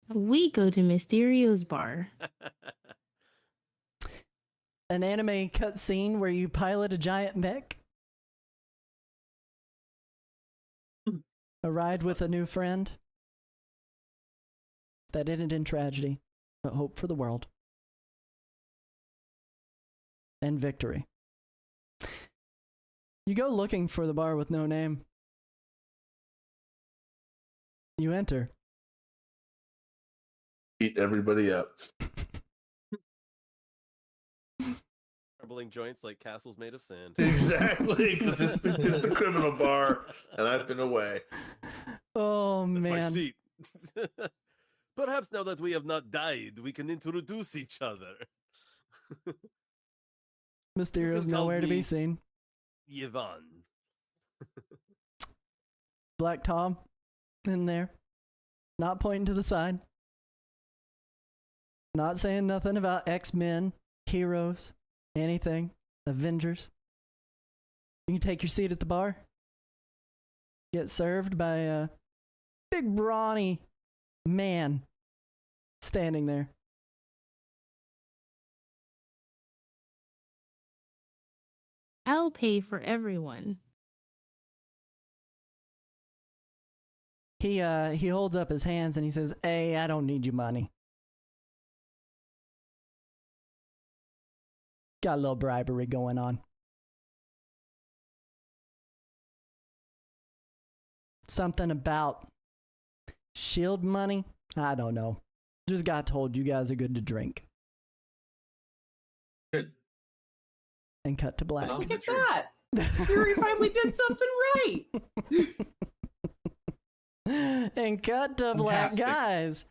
We go to Mysterio's bar. an anime cutscene where you pilot a giant mech, a ride with a new friend that ended in tragedy, but hope for the world, and victory. You go looking for the bar with no name. You enter. Beat everybody up. Crumbling joints like castles made of sand. Exactly, because it's the criminal bar, and I've been away. Oh, That's man. my seat. Perhaps now that we have not died, we can introduce each other. Mysterio's You can call nowhere to be me- seen. Yvonne. Black Tom in there, not pointing to the side, not saying nothing about X-Men, heroes, anything, Avengers. You can take your seat at the bar, get served by a big brawny man standing there. I'll pay for everyone. He holds up his hands and he says, "Hey, I don't need your money. Got a little bribery going on. Something about shield money? I don't know. Just got told you guys are good to drink." Good. And cut to black. Well, Look at that. Fury finally did something right. And cut to black. Fantastic. Guys,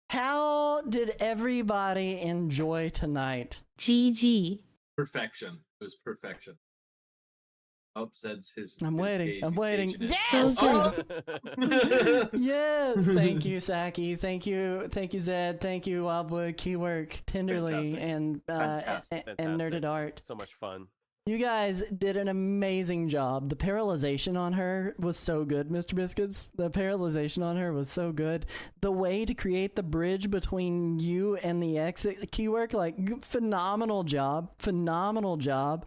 how did everybody enjoy tonight? GG. Perfection. It was perfection. Oh, Zed's his. I'm his waiting. gauge- I'm waiting. gauge in it. Yes! So Oh! Yes, thank you, Saki. Thank you, Zed. Thank you, Wildwood, Keywork, Tenderly, Fantastic. and Fantastic. and Nerded Art. So much fun. You guys did an amazing job. The paralyzation on her was so good, Mr. Biscuits. The paralyzation on her was so good. The way to create the bridge between you and the exit Keywork, like, phenomenal job. Phenomenal job.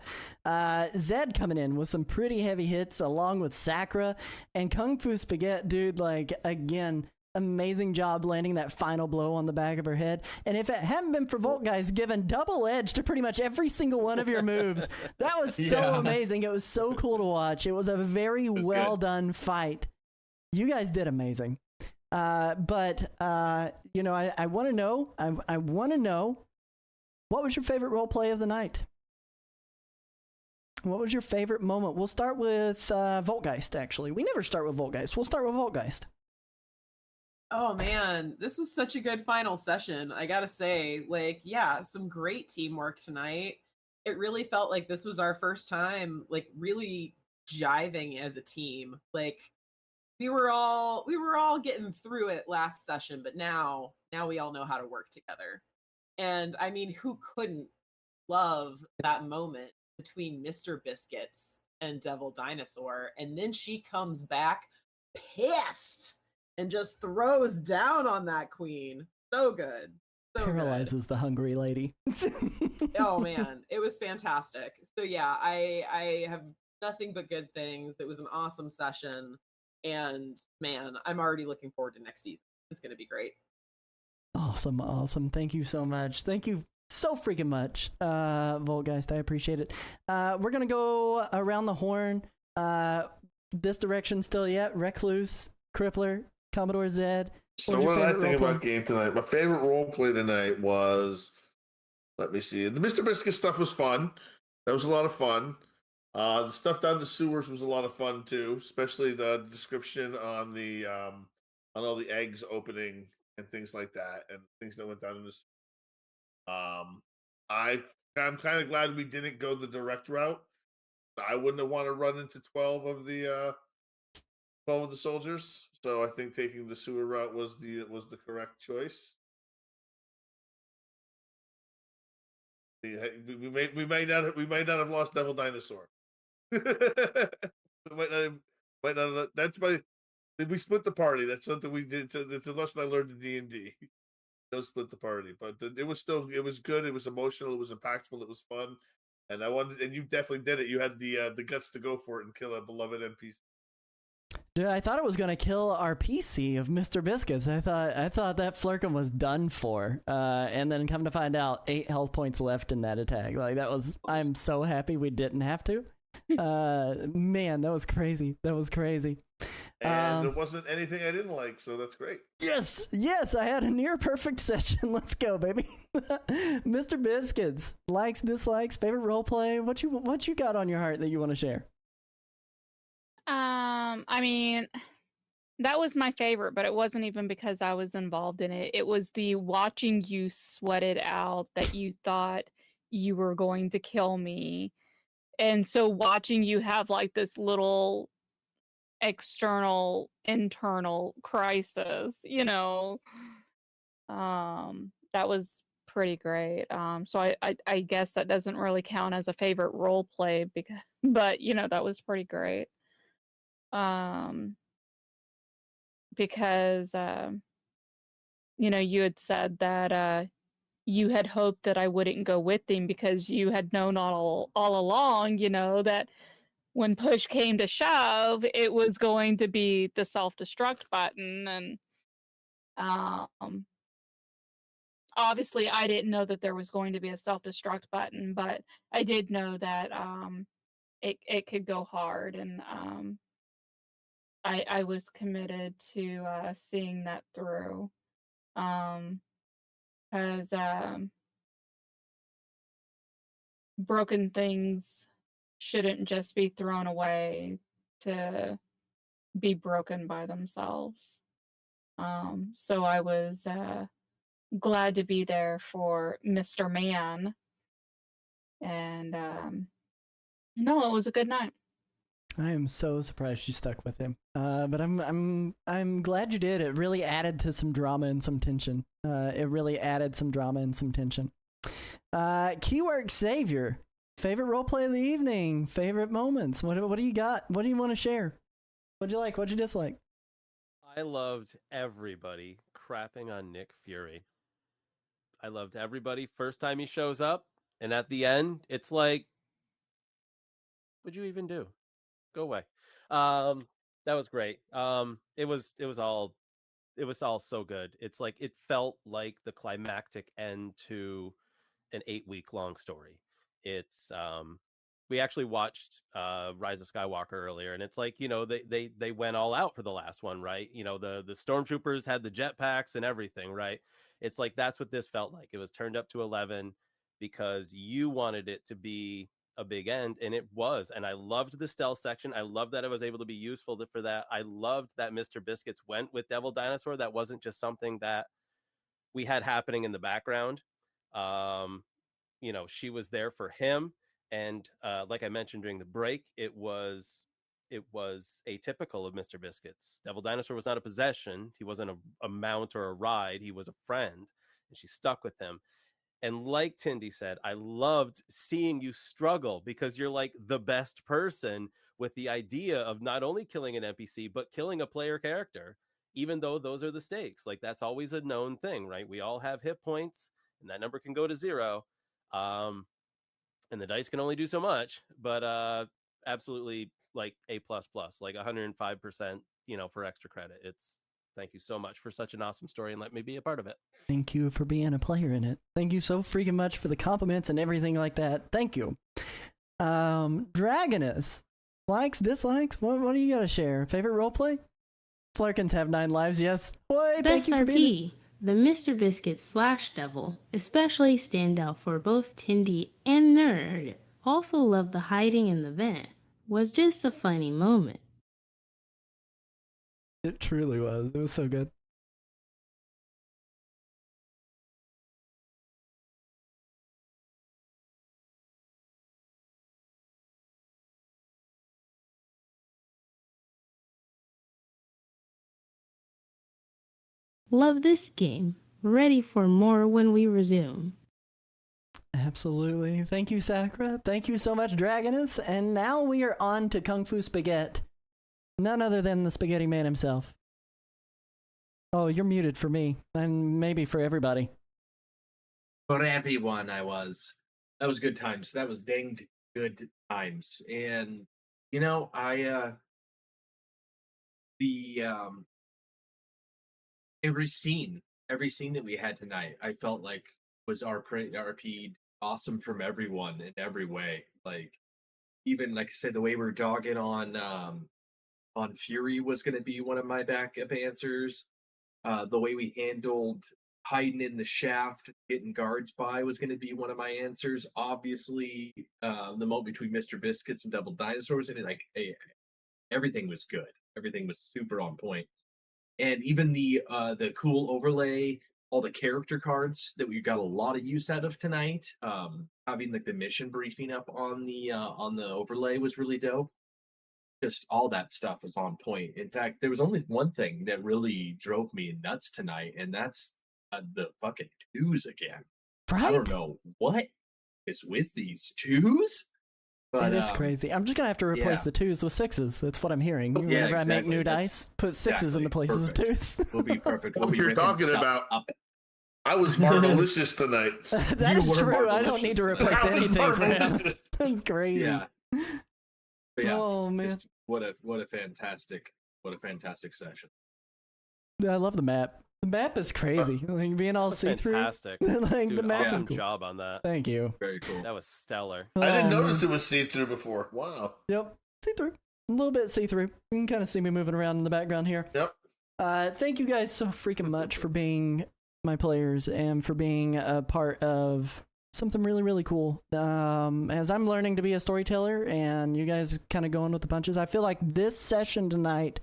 Zed coming in with some pretty heavy hits along with Sakura and Kung Fu Spaghetti, dude, like, again, amazing job landing that final blow on the back of her head. And if it hadn't been for Volt Guys giving double edge to pretty much every single one of your moves, that was so Yeah. amazing. It was so cool to watch. It was a very was well good. done fight. You guys did amazing. But you know, I want to know. I want to know, what was your favorite role play of the night? What was your favorite moment? We'll start with Voltgeist. Actually, we never start with Voltgeist. We'll start with Voltgeist. Oh man, this was such a good final session. I gotta say, like, yeah, some great teamwork tonight. It really felt like this was our first time, like, really jiving as a team. Like, we were all getting through it last session, but now we all know how to work together. And I mean, who couldn't love that moment between Mr. Biscuits and Devil Dinosaur? And then she comes back pissed and just throws down on that queen. So good. So Paralyzes good. the hungry lady. Oh man, it was fantastic. So yeah, I have nothing but good things. It was an awesome session. And man, I'm already looking forward to next season. It's going to be great. Awesome, awesome. Thank you so much. Thank you so freaking much, Voltgeist. I appreciate it. We're gonna go around the horn. This direction still yet? Recluse, Crippler, Commodore Zed. So what did I think about game tonight? My favorite role play tonight was, let me see, the Mr. Biscuit stuff was fun. That was a lot of fun. The stuff down the sewers was a lot of fun too, especially the description on the on all the eggs opening and things like that, and things that went down in this. I I'm kind of glad we didn't go the direct route. I wouldn't have wanted to run into 12 of the soldiers, so I think taking the sewer route was the correct choice. We may not have lost Devil Dinosaur. we That's my. We split the party. That's something we did. It's a lesson I learned in D&D. Don't split the party, but it was good. It was emotional. It was impactful. It was fun, and you definitely did it. You had the guts to go for it and kill a beloved NPC. Dude, I thought it was gonna kill our PC of Mr. Biscuits. I thought that Flurkin was done for. And then come to find out, 8 health points left in that attack. Like that was. I'm so happy we didn't have to. Man, that was crazy. That was crazy. And there wasn't anything I didn't like, so that's great. Yes, I had a near perfect session. Let's go, baby. Mr. Biscuits, likes, dislikes, favorite role play. What you got on your heart that you want to share? I mean, that was my favorite, but it wasn't even because I was involved in it. It was the watching you sweat it out that you thought you were going to kill me. And so watching you have like this little external internal crisis, that was pretty great. So I guess that doesn't really count as a favorite role play but that was pretty great. Because you had said that you had hoped that I wouldn't go with him because you had known all along, that when push came to shove, it was going to be the self-destruct button. And obviously I didn't know that there was going to be a self-destruct button, but I did know that it could go hard. And I was committed to seeing that through. Because broken things shouldn't just be thrown away to be broken by themselves. So I was glad to be there for Mr. Man, and no, it was a good night. I am so surprised you stuck with him. But I'm glad you did. It really added to some drama and some tension. Keyword Savior, favorite roleplay of the evening, favorite moments. What do you got? What do you want to share? What'd you like? What'd you dislike? I loved everybody crapping on Nick Fury. I loved everybody first time he shows up, and at the end, it's like, what'd you even do? Go away. That was great. It was all so good. It's like it felt like the climactic end to an 8-week long story. It's we actually watched Rise of Skywalker earlier, and it's like, you know, they went all out for the last one, right? You know, the stormtroopers had the jetpacks and everything, right? It's like that's what this felt like. It was turned up to 11 because you wanted it to be a big end, and it was. And I loved the stealth section. I loved that it was able to be useful for that. I loved that Mr. Biscuits went with Devil Dinosaur. That wasn't just something that we had happening in the background. Um, you know, she was there for him, and like I mentioned during the break, it was atypical of Mr. Biscuits. Devil Dinosaur was not a possession. He wasn't a mount or a ride. He was a friend, and she stuck with him. And like Tindy said, I loved seeing you struggle because you're like the best person with the idea of not only killing an NPC, but killing a player character, even though those are the stakes. Like that's always a known thing, right? We all have hit points and that number can go to 0. And the dice can only do so much, but absolutely like A++, like 105%, you know, for extra credit. It's thank you so much for such an awesome story and let me be a part of it. Thank you for being a player in it. Thank you so freaking much for the compliments and everything like that. Thank you. Dragonus. Likes, dislikes? What do you got to share? Favorite roleplay? Flarkins have 9 lives, yes. Boy, thank Best you for being... RP, the Mr. Biscuit / Devil, especially stand out for both Tindy and Nerd. Also love the hiding in the vent. Was just a funny moment. It truly was. It was so good. Love this game. Ready for more when we resume. Absolutely. Thank you, Sakura. Thank you so much, Dragonus. And now we are on to Kung Fu Spaghetti. None other than the Spaghetti Man himself. Oh, you're muted for me, and maybe for everybody. For everyone, I was. That was good times. That was danged good times. And, you know, every scene that we had tonight, I felt like was RP awesome from everyone in every way. Like, even like I said, the way we're dogging on Fury was going to be one of my backup answers. The way we handled hiding in the shaft, getting guards by was going to be one of my answers. Obviously, the moment between Mr. Biscuits and Devil Dinosaurs, and everything was good. Everything was super on point. And even the cool overlay, all the character cards that we got a lot of use out of tonight. Having like the mission briefing up on the overlay was really dope. Just all that stuff was on point. In fact, there was only one thing that really drove me nuts tonight, and that's the fucking 2s again. Right? I don't know what is with these 2s. But, it is crazy. I'm just going to have to replace the 2s with 6s. That's what I'm hearing. Whenever I make new dice, put 6s in the places of 2s. We'll be perfect. What you're talking about. I was Marvelicious tonight. That is true. I don't need to replace anything for him. That's crazy. Yeah. But yeah. Oh man. What a fantastic session. I love the map. The map is crazy. Like being all see-through. Fantastic. Like Dude, the map awesome is cool. job on that. Thank you. Very cool. That was stellar. I didn't notice it was see-through before. Wow. Yep. See-through. A little bit see-through. You can kind of see me moving around in the background here. Yep. Thank you guys so freaking much for being my players and for being a part of something really, really cool. As I'm learning to be a storyteller and you guys kind of going with the punches, I feel like this session tonight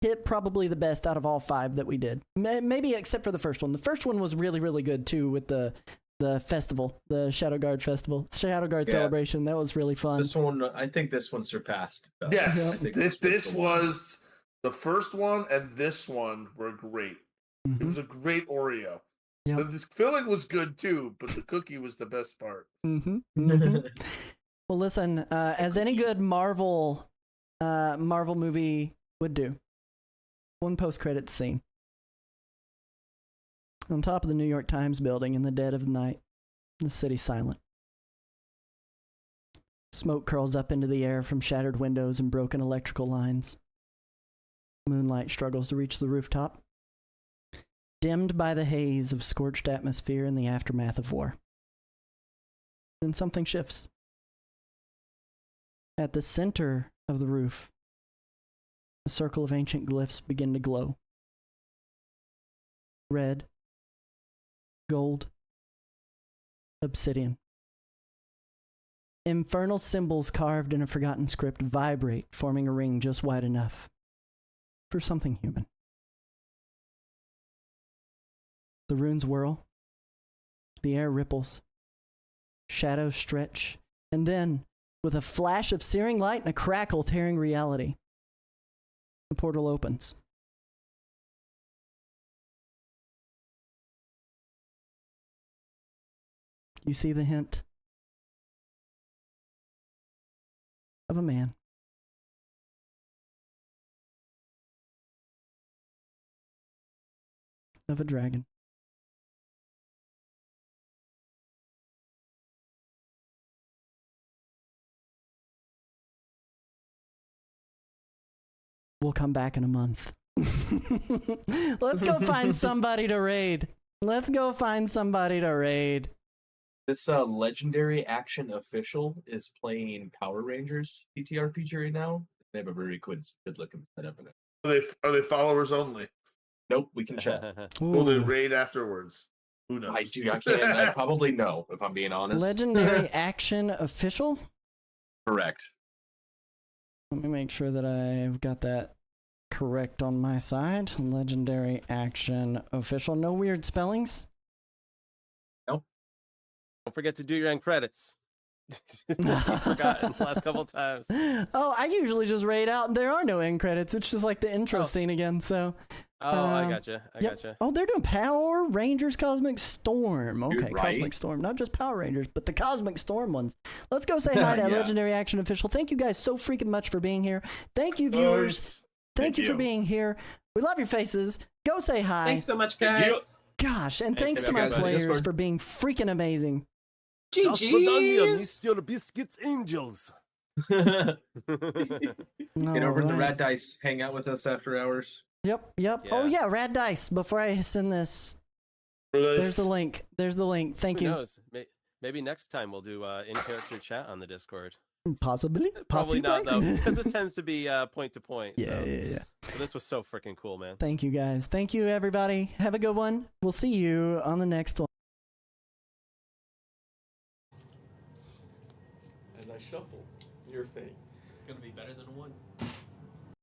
hit probably the best out of all 5 that we did. Maybe except for the first one. The first one was really, really good too with the festival, the Shadow Guard festival, Shadow Guard celebration. That was really fun. This one, I think this one surpassed. Yes, this was the first one, and this one were great. Mm-hmm. It was a great Oreo. Yep. The filling was good too, but the cookie was the best part. Mm-hmm. Mm-hmm. Well, listen, as any good Marvel movie would do, one post-credit scene. On top of the New York Times building in the dead of the night, the city's silent. Smoke curls up into the air from shattered windows and broken electrical lines. Moonlight struggles to reach the rooftop, dimmed by the haze of scorched atmosphere in the aftermath of war. Then something shifts. At the center of the roof, a circle of ancient glyphs begin to glow. Red, gold, obsidian. Infernal symbols carved in a forgotten script vibrate, forming a ring just wide enough for something human. The runes whirl, the air ripples, shadows stretch, and then, with a flash of searing light and a crackle tearing reality, the portal opens. You see the hint of a man. Of a dragon. We'll come back in a month. Let's go find somebody to raid. Let's go find somebody to raid. This legendary action official is playing Power Rangers TTRPG right now. They have a very good looking setup in it. Are they followers only? Nope, we can chat. Will they raid afterwards? Who knows? I can't. I probably know, if I'm being honest. Legendary action official? Correct. Let me make sure that I've got that correct on my side. Legendary action official. No weird spellings? Nope. Don't forget to do your end credits. I've forgotten the last couple times. Oh, I usually just raid out. There are no end credits. It's just like the intro scene again. So. I gotcha. Yep. Gotcha. Oh, they're doing Power Rangers Cosmic Storm. Okay, Dude, right? Cosmic Storm. Not just Power Rangers, but the Cosmic Storm ones. Let's go say hi to Yeah. Legendary Action Official. Thank you guys so freaking much for being here. Thank you, viewers. Thank you for being here. We love your faces. Go say hi. Thanks so much, guys. Gosh, and Thanks thanks to my everybody. players Discord. for being freaking amazing. GG's. your biscuits, angels. Get over to Alright. Rat Dice, hang out with us after hours. Yep. Oh yeah, Rad Dice. Before I send this, there's the link. Thank Who you. knows? Maybe next time we'll do in-character chat on the Discord. Possibly. Probably not, though, because this tends to be point to point. Yeah. So this was so freaking cool, man. Thank you guys. Thank you everybody. Have a good one. We'll see you on the next one. As I shuffle your fate. It's gonna be better than one.